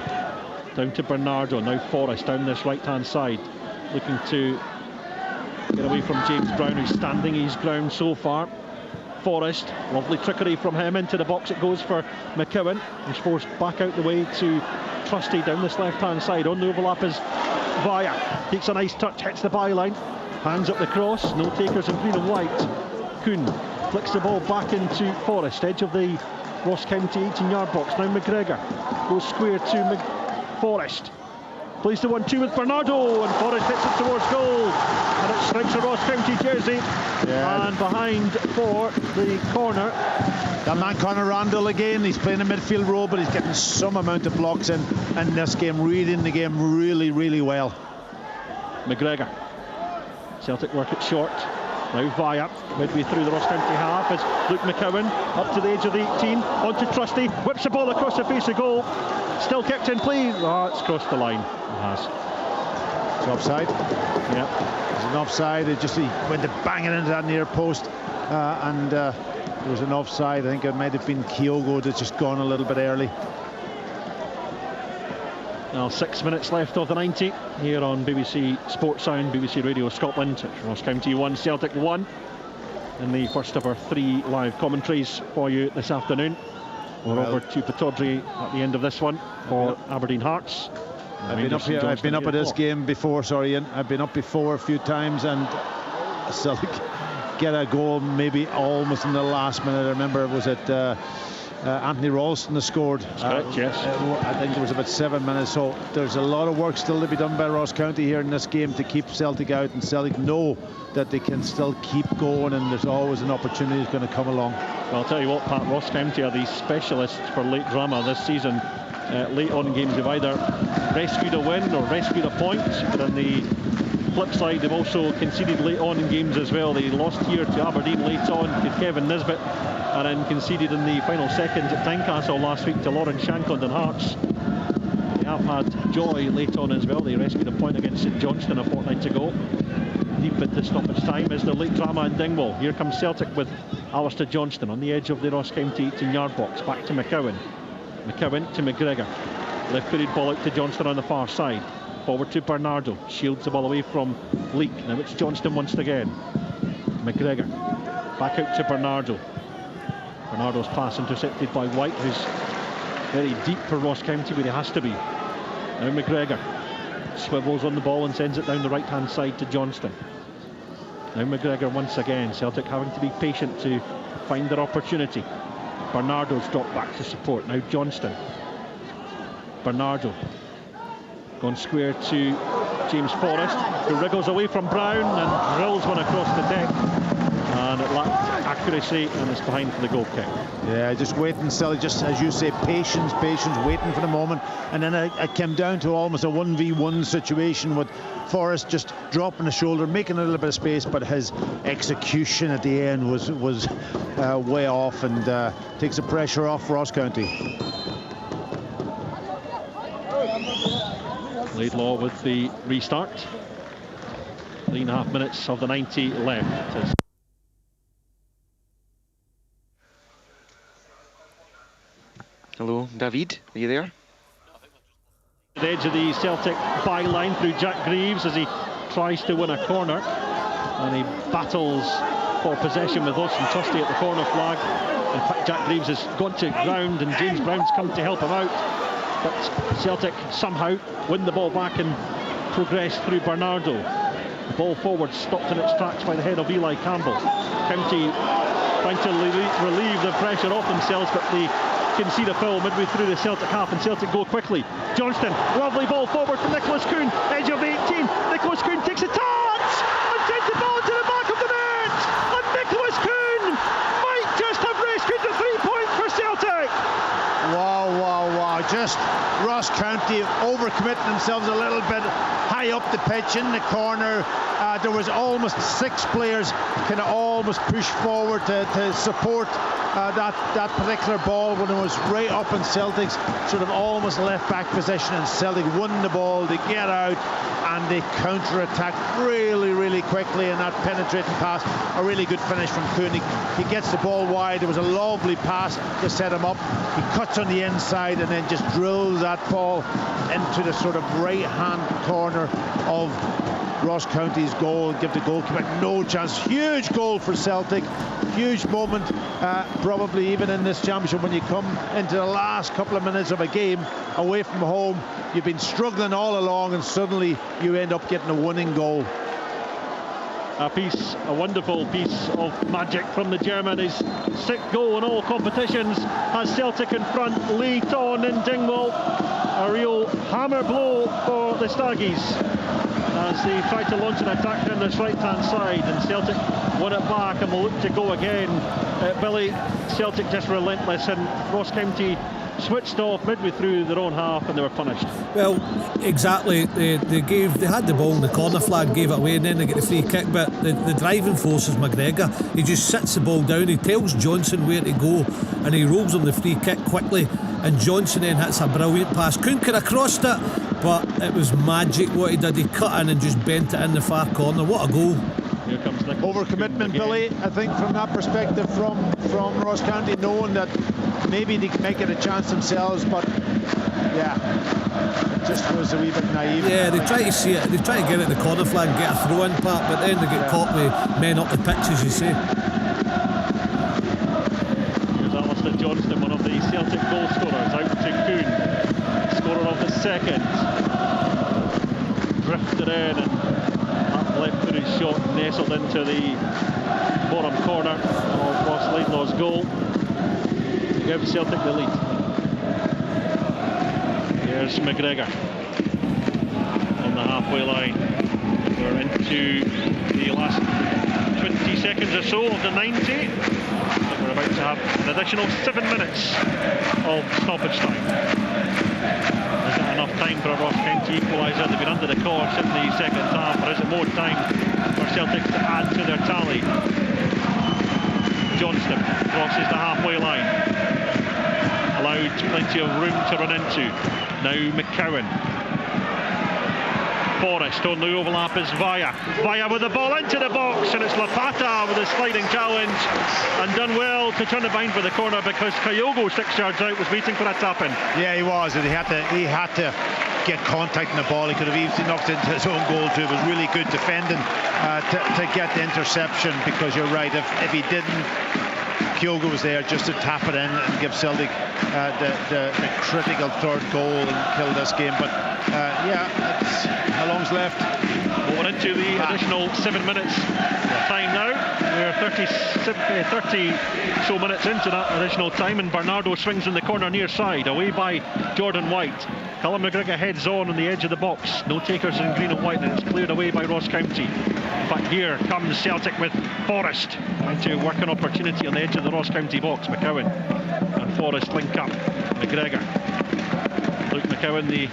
down to Bernardo, now Forrest down this right hand side, looking to get away from James Brown, who's standing his ground so far. Forrest, lovely trickery from him, into the box it goes for McCowan. He's forced back out the way to Trusty down this left hand side. On the overlap is Via, takes a nice touch, hits the byline, hands up the cross, no takers in green and white. Kuhn flicks the ball back into Forrest, edge of the Ross County 18-yard box. Now McGregor goes square to Forrest, plays the 1-2 with Bernardo, and Forrest hits it towards goal, and it strikes a Ross County jersey. And behind for the corner, that man Conor Randall again. He's playing a midfield role, but he's getting some amount of blocks in this game, reading the game really well. McGregor, Celtic work it short. Now Via, midway through the Ross County half, is Luke McCowan up to the edge of the 18, onto Trusty, whips the ball across the face of goal, still kept in play. It's crossed the line. It has. It's offside. Yeah, it's an offside. It just, he went to banging into that near post, and there was an offside. I think it might have been Kyogo that's just gone a little bit early. Now 6 minutes left of the 90 here on BBC Sports Sound, BBC Radio Scotland. Ross County 1, Celtic 1 in the first of our 3 live commentaries for you this afternoon. We're over to Pittodrie at the end of this one for Aberdeen Hearts. I've been up at this game before, sorry Ian. I've been up before a few times, and Celtic get a goal maybe almost in the last minute. I remember it was at Anthony Ralston has scored. Correct, yes. I think it was about 7 minutes. So there's a lot of work still to be done by Ross County here in this game to keep Celtic out, and Celtic know that they can still keep going, and there's always an opportunity that's going to come along. Well, I'll tell you what, Pat, Ross County are the specialists for late drama this season. Late on in games, they've either rescued a win or rescued a point, but on the flip side, they've also conceded late on in games as well. They lost here to Aberdeen late on to Kevin Nisbet, and then conceded in the final seconds at Tynecastle last week to Lawrence Shankland and Hearts. They have had joy late on as well. They rescued a point against St Johnstone a fortnight ago. Deep into stoppage time is the late drama in Dingwall. Here comes Celtic with Alistair Johnston on the edge of the Ross County 18-yard box. Back to McCowan. McCowan to McGregor. Left-footed ball out to Johnston on the far side. Forward to Bernardo. Shields the ball away from Leak. Now it's Johnston once again. McGregor. Back out to Bernardo. Bernardo's pass intercepted by White, who's very deep for Ross County, where he has to be. Now McGregor swivels on the ball and sends it down the right-hand side to Johnston. Now McGregor once again. Celtic having to be patient to find their opportunity. Bernardo's dropped back to support. Now Johnston. Bernardo gone square to James Forrest, who wriggles away from Brown and drills one across the deck, and it lacked accuracy, and it's behind for the goal kick. Yeah, just waiting, Celtic, just as you say, patience, waiting for the moment, and then it came down to almost a 1v1 situation with Forrest just dropping the shoulder, making a little bit of space, but his execution at the end was way off, and takes the pressure off Ross County. Laidlaw with the restart. 3.5 minutes of the 90 left. Hello, David, are you there? The edge of the Celtic byline through Jack Greaves as he tries to win a corner, and he battles for possession with Austin Trusty at the corner flag. In fact, Jack Greaves has gone to ground and James Brown's come to help him out, but Celtic somehow win the ball back and progress through Bernardo. The ball forward stopped in its tracks by the head of Eli Campbell. County trying to relieve the pressure off themselves, but they concede a foul midway through the Celtic half, and Celtic go quickly. Johnston, lovely ball forward to Nicholas Kuhn, edge of 18. Nicholas Kuhn takes a touch and sends the ball into the back of the net, and Nicholas Kuhn might just have rescued the 3 points for Celtic. Wow. Just Ross County overcommitting themselves a little bit high up the pitch in the corner. There was almost 6 players kind of almost pushed forward to support that particular ball when it was right up in Celtic's sort of almost left back position, and Celtic won the ball to get out and they counter-attack really quickly, and that penetrating pass, a really good finish from Koenig. He gets the ball wide. There was a lovely pass to set him up. He cuts on the inside and then just drills that ball into the sort of right-hand corner of Ross County's goal, give the goalkeeper no chance. Huge goal for Celtic, huge moment, probably even in this championship when you come into the last couple of minutes of a game away from home. You've been struggling all along and suddenly you end up getting a winning goal. A wonderful piece of magic from the German. His 6th goal in all competitions has Celtic in front, late on in Dingwall. A real hammer blow for the Staggies as they try to launch an attack down this right-hand side, and Celtic won it back and will look to go again. Billy, Celtic just relentless, and Ross County switched off midway through their own half and they were punished. Well, exactly. They had the ball in the corner flag, gave it away, and then they get the free kick. But the driving force is McGregor. He just sits the ball down, he tells Johnson where to go, and he rolls him the free kick quickly, and Johnson then hits a brilliant pass. Kuhn could have crossed it, but it was magic what he did. He cut in and just bent it in the far corner. What a goal. Here comes Overcommitment, Billy, I think, from that perspective from Ross County, knowing that maybe they can make it a chance themselves, but yeah, it just was a wee bit naive. Yeah, they try to see it, they try to get it in the corner flag and get a throw-in part, but then they get caught with men up the pitch, as you say. Here's Alistair Johnston, one of the Celtic goal scorers, out to Kuhn, scorer of the second. Drifted in and left through his shot, nestled into the bottom corner of Ross Laidlaw's goal. Give Celtic the lead. Here's McGregor on the halfway line. We're into the last 20 seconds or so of the 90. We're about to have an additional 7 minutes of stoppage time. Is that enough time for a Ross County equaliser? They've been under the cosh in the second half, or is it more time for Celtic to add to their tally? Johnston crosses the halfway line, allowed plenty of room to run into. Now McCowan. Forrest on the overlap is Vaya with the ball into the box, and it's Lapata with a sliding challenge, and done well to turn it behind for the corner because Kyogo, 6 yards out, was waiting for a tap in. Yeah, he was, and he had to get contact in the ball. He could have easily knocked it into his own goal too. It was really good defending to get the interception, because you're right, if he didn't, Kyogo was there just to tap it in and give Celtic the critical third goal and kill this game. But yeah, it's how long's left? Going into the additional 7 minutes time now. We're 30 so minutes into that additional time, and Bernardo swings in the corner near side, away by Jordan White. Callum McGregor heads on the edge of the box. No takers in green and white, and it's cleared away by Ross County. But here comes Celtic with Forrest trying to work an opportunity on the edge of the Ross County box. McCowan and Forrest link up. McGregor. Luke McCowan, the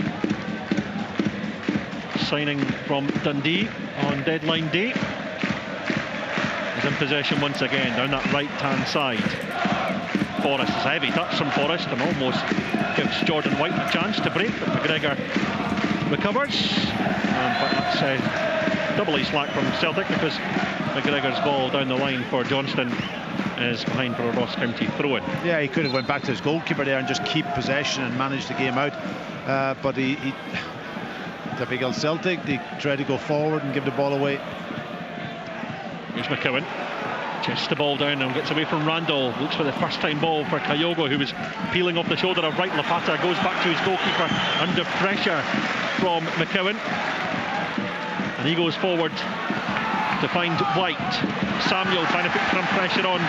signing from Dundee on deadline day, is in possession once again down that right hand side. Forrest is a heavy touch from Forrest and almost gives Jordan White a chance to break, but McGregor recovers, but that's doubly slack from Celtic because McGregor's ball down the line for Johnston is behind for a Ross County throw-in. Yeah, he could have went back to his goalkeeper there and just keep possession and manage the game out, but he typical Celtic, they try to go forward and give the ball away. Here's McCowan, chests the ball down and gets away from Randall, looks for the first time ball for Kyogo, who was peeling off the shoulder of Wright. Lapata goes back to his goalkeeper under pressure from McCowan, and he goes forward to find White. Samuel trying to put some pressure on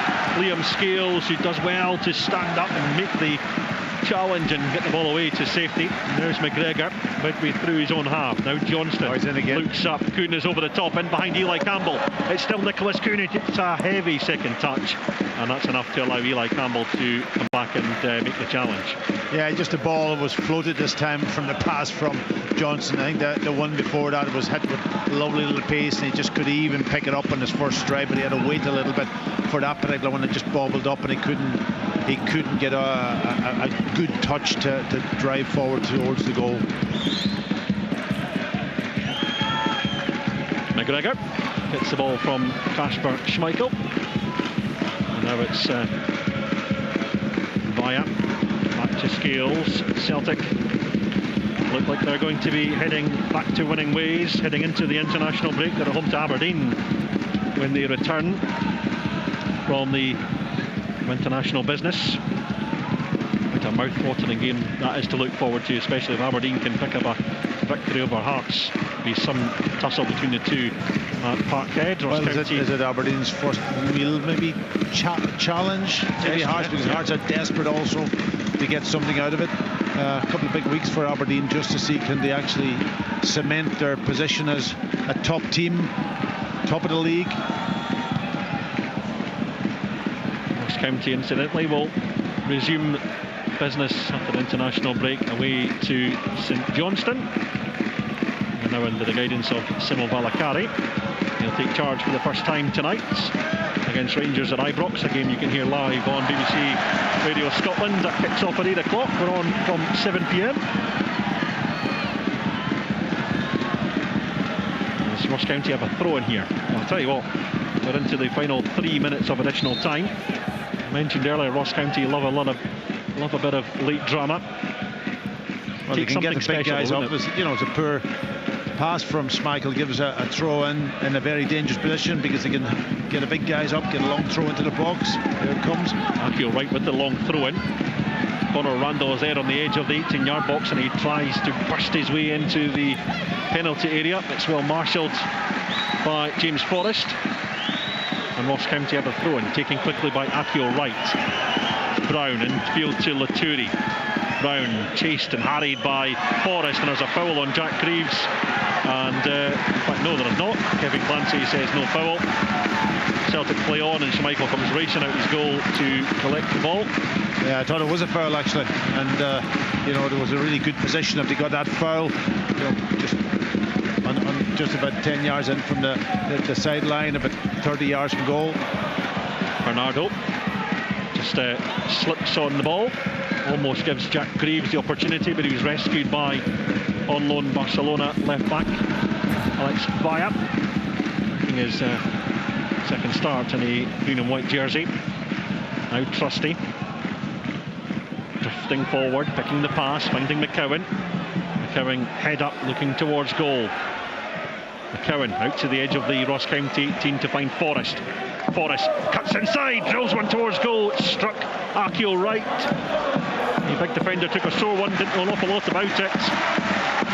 Liam Scales, who does well to stand up and make the challenge and get the ball away to safety. And there's McGregor midway through his own half. Now Johnston looks up. Kuhn is over the top, in behind Eli Campbell. It's still Nicholas Kuhn who gets a heavy second touch, and that's enough to allow Eli Campbell to come back and make the challenge. Yeah, just the ball was floated this time from the pass from Johnson. I think the one before that was hit with lovely little pace, and he just couldn't even pick it up on his first stride, but he had to wait a little bit for that particular one. It just bobbled up, and he couldn't get a good touch to drive forward towards the goal. McGregor hits the ball from Kasper Schmeichel. And now it's Via. Back to Scales. Celtic look like they're going to be heading back to winning ways, heading into the international break. They're at home to Aberdeen when they return from the international business. Quite a mouth-watering game that is to look forward to, especially if Aberdeen can pick up a victory over Hearts. Be some tussle between the two at Parkhead. Well, is it Aberdeen's first real maybe challenge? Maybe Hearts, because Hearts are desperate also to get something out of it. A couple of big weeks for Aberdeen just to see can they actually cement their position as a top team, top of the league. Ross County, incidentally, will resume business after the international break away to St Johnstone. We're now under the guidance of Simo Valakari. He'll take charge for the first time tonight against Rangers at Ibrox, a game you can hear live on BBC Radio Scotland. That kicks off at 8 o'clock. We're on from 7 p.m. As Ross County have a throw in here. I'll tell you what, we're into the final 3 minutes of additional time. I mentioned earlier, Ross County love a bit of late drama. Well, they can get the big guys up. It's a poor pass from Schmeichel, gives a throw in a very dangerous position because they can get the big guys up, get a long throw into the box. Here it comes. Akio Wright with the long throw in. Conor Randall is there on the edge of the 18-yard box and he tries to burst his way into the penalty area. It's well marshalled by James Forrest. And Ross County have a throw in, taken quickly by Akio Wright. Brown in field to Laturi. Brown chased and harried by Forrest, and there's a foul on Jack Greaves. And but no, there is not. Kevin Clancy says no foul. Celtic play on, and Schmeichel comes racing out his goal to collect the ball. Yeah, I thought it was a foul actually, and there was a really good position if they got that foul. Just about 10 yards in from the sideline, about 30 yards from goal. Bernardo just slips on the ball, almost gives Jack Greaves the opportunity, but he was rescued by on loan Barcelona left back Alex Via, making his second start in a green and white jersey. Now Trusty drifting forward, picking the pass, finding McCowan. McCowan head up, looking towards goal. McCowan out to the edge of the Ross County 18 to find Forrest. Forrest cuts inside, drills one towards goal. It struck Akio Wright. The big defender took a sore one, didn't know an awful lot about it.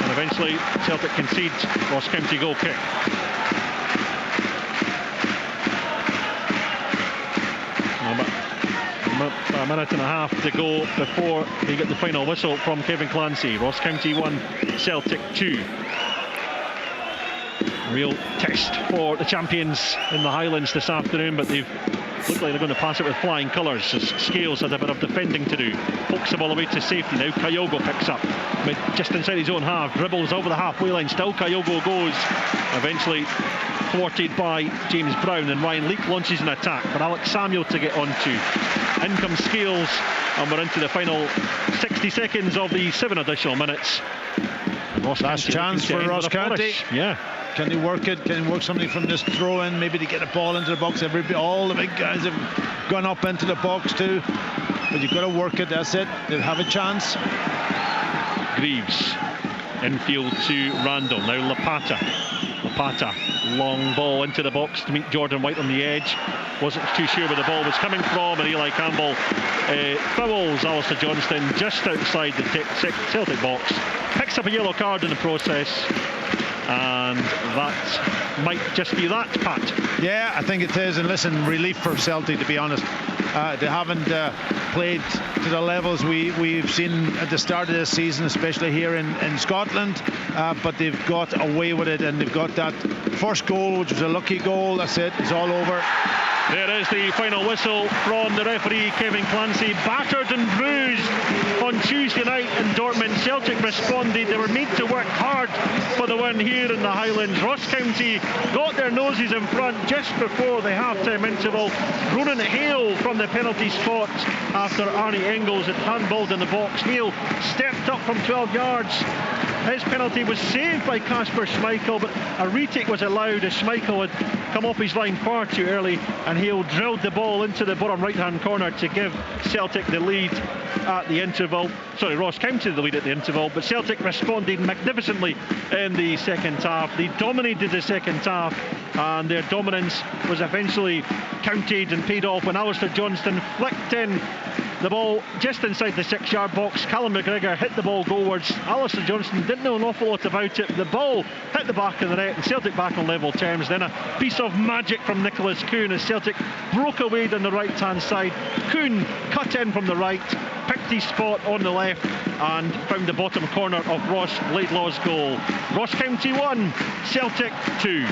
And eventually Celtic concedes Ross County goal kick. A minute and a half to go before they get the final whistle from Kevin Clancy. Ross County 1, Celtic 2. Real test for the champions in the Highlands this afternoon, but they've looked like they're going to pass it with flying colours as Scales had a bit of defending to do. Pokes the ball away to safety. Now Kyogo picks up just inside his own half, dribbles over the halfway line. Still Kyogo goes, eventually thwarted by James Brown, and Ryan Leake launches an attack for Alex Samuel to get onto. In comes Scales, and we're into the final 60 seconds of the 7 additional minutes. Last chance for Ross County. Yeah. Can they work it? Can they work something from this throw in? Maybe to get a ball into the box. All the big guys have gone up into the box too. But you've got to work it. That's it. They'll have a chance. Greaves infield to Randall. Now Lapata, long ball into the box to meet Jordan White on the edge. Wasn't too sure where the ball was coming from, and Eli Campbell fouls Alistair Johnston just outside the Celtic box. Picks up a yellow card in the process, and that might just be that, Pat. Yeah, I think it is, and listen, relief for Celtic, to be honest. They haven't played to the levels we've seen at the start of this season, especially here in Scotland, but they've got away with it, and they've got that first goal, which was a lucky goal. That's it, it's all over. There is the final whistle from the referee, Kevin Clancy. Battered and bruised on Tuesday night in Dortmund. Celtic responded. They were made to work hard for the win here in the Highlands. Ross County got their noses in front just before the half-time interval. Ronan Hale from the penalty spot after Arnie Engels had handballed in the box. Hale stepped up from 12 yards His penalty was saved by Kasper Schmeichel, but a retake was allowed as Schmeichel had come off his line far too early, and he'll drilled the ball into the bottom right-hand corner to give Celtic the lead at the interval. Sorry, Ross County the lead at the interval, but Celtic responded magnificently in the second half. They dominated the second half, and their dominance was eventually counted and paid off when Alistair Johnston flicked in the ball just inside the 6-yard box. Callum McGregor hit the ball goalwards. Alistair Johnston didn't know an awful lot about it. The ball hit the back of the net and Celtic back on level terms. Then a piece of magic from Nicholas Kuhn as Celtic broke away down the right-hand side. Kuhn cut in from the right, picked his spot on the left and found the bottom corner of Ross Laidlaw's goal. Ross County 1, Celtic 2.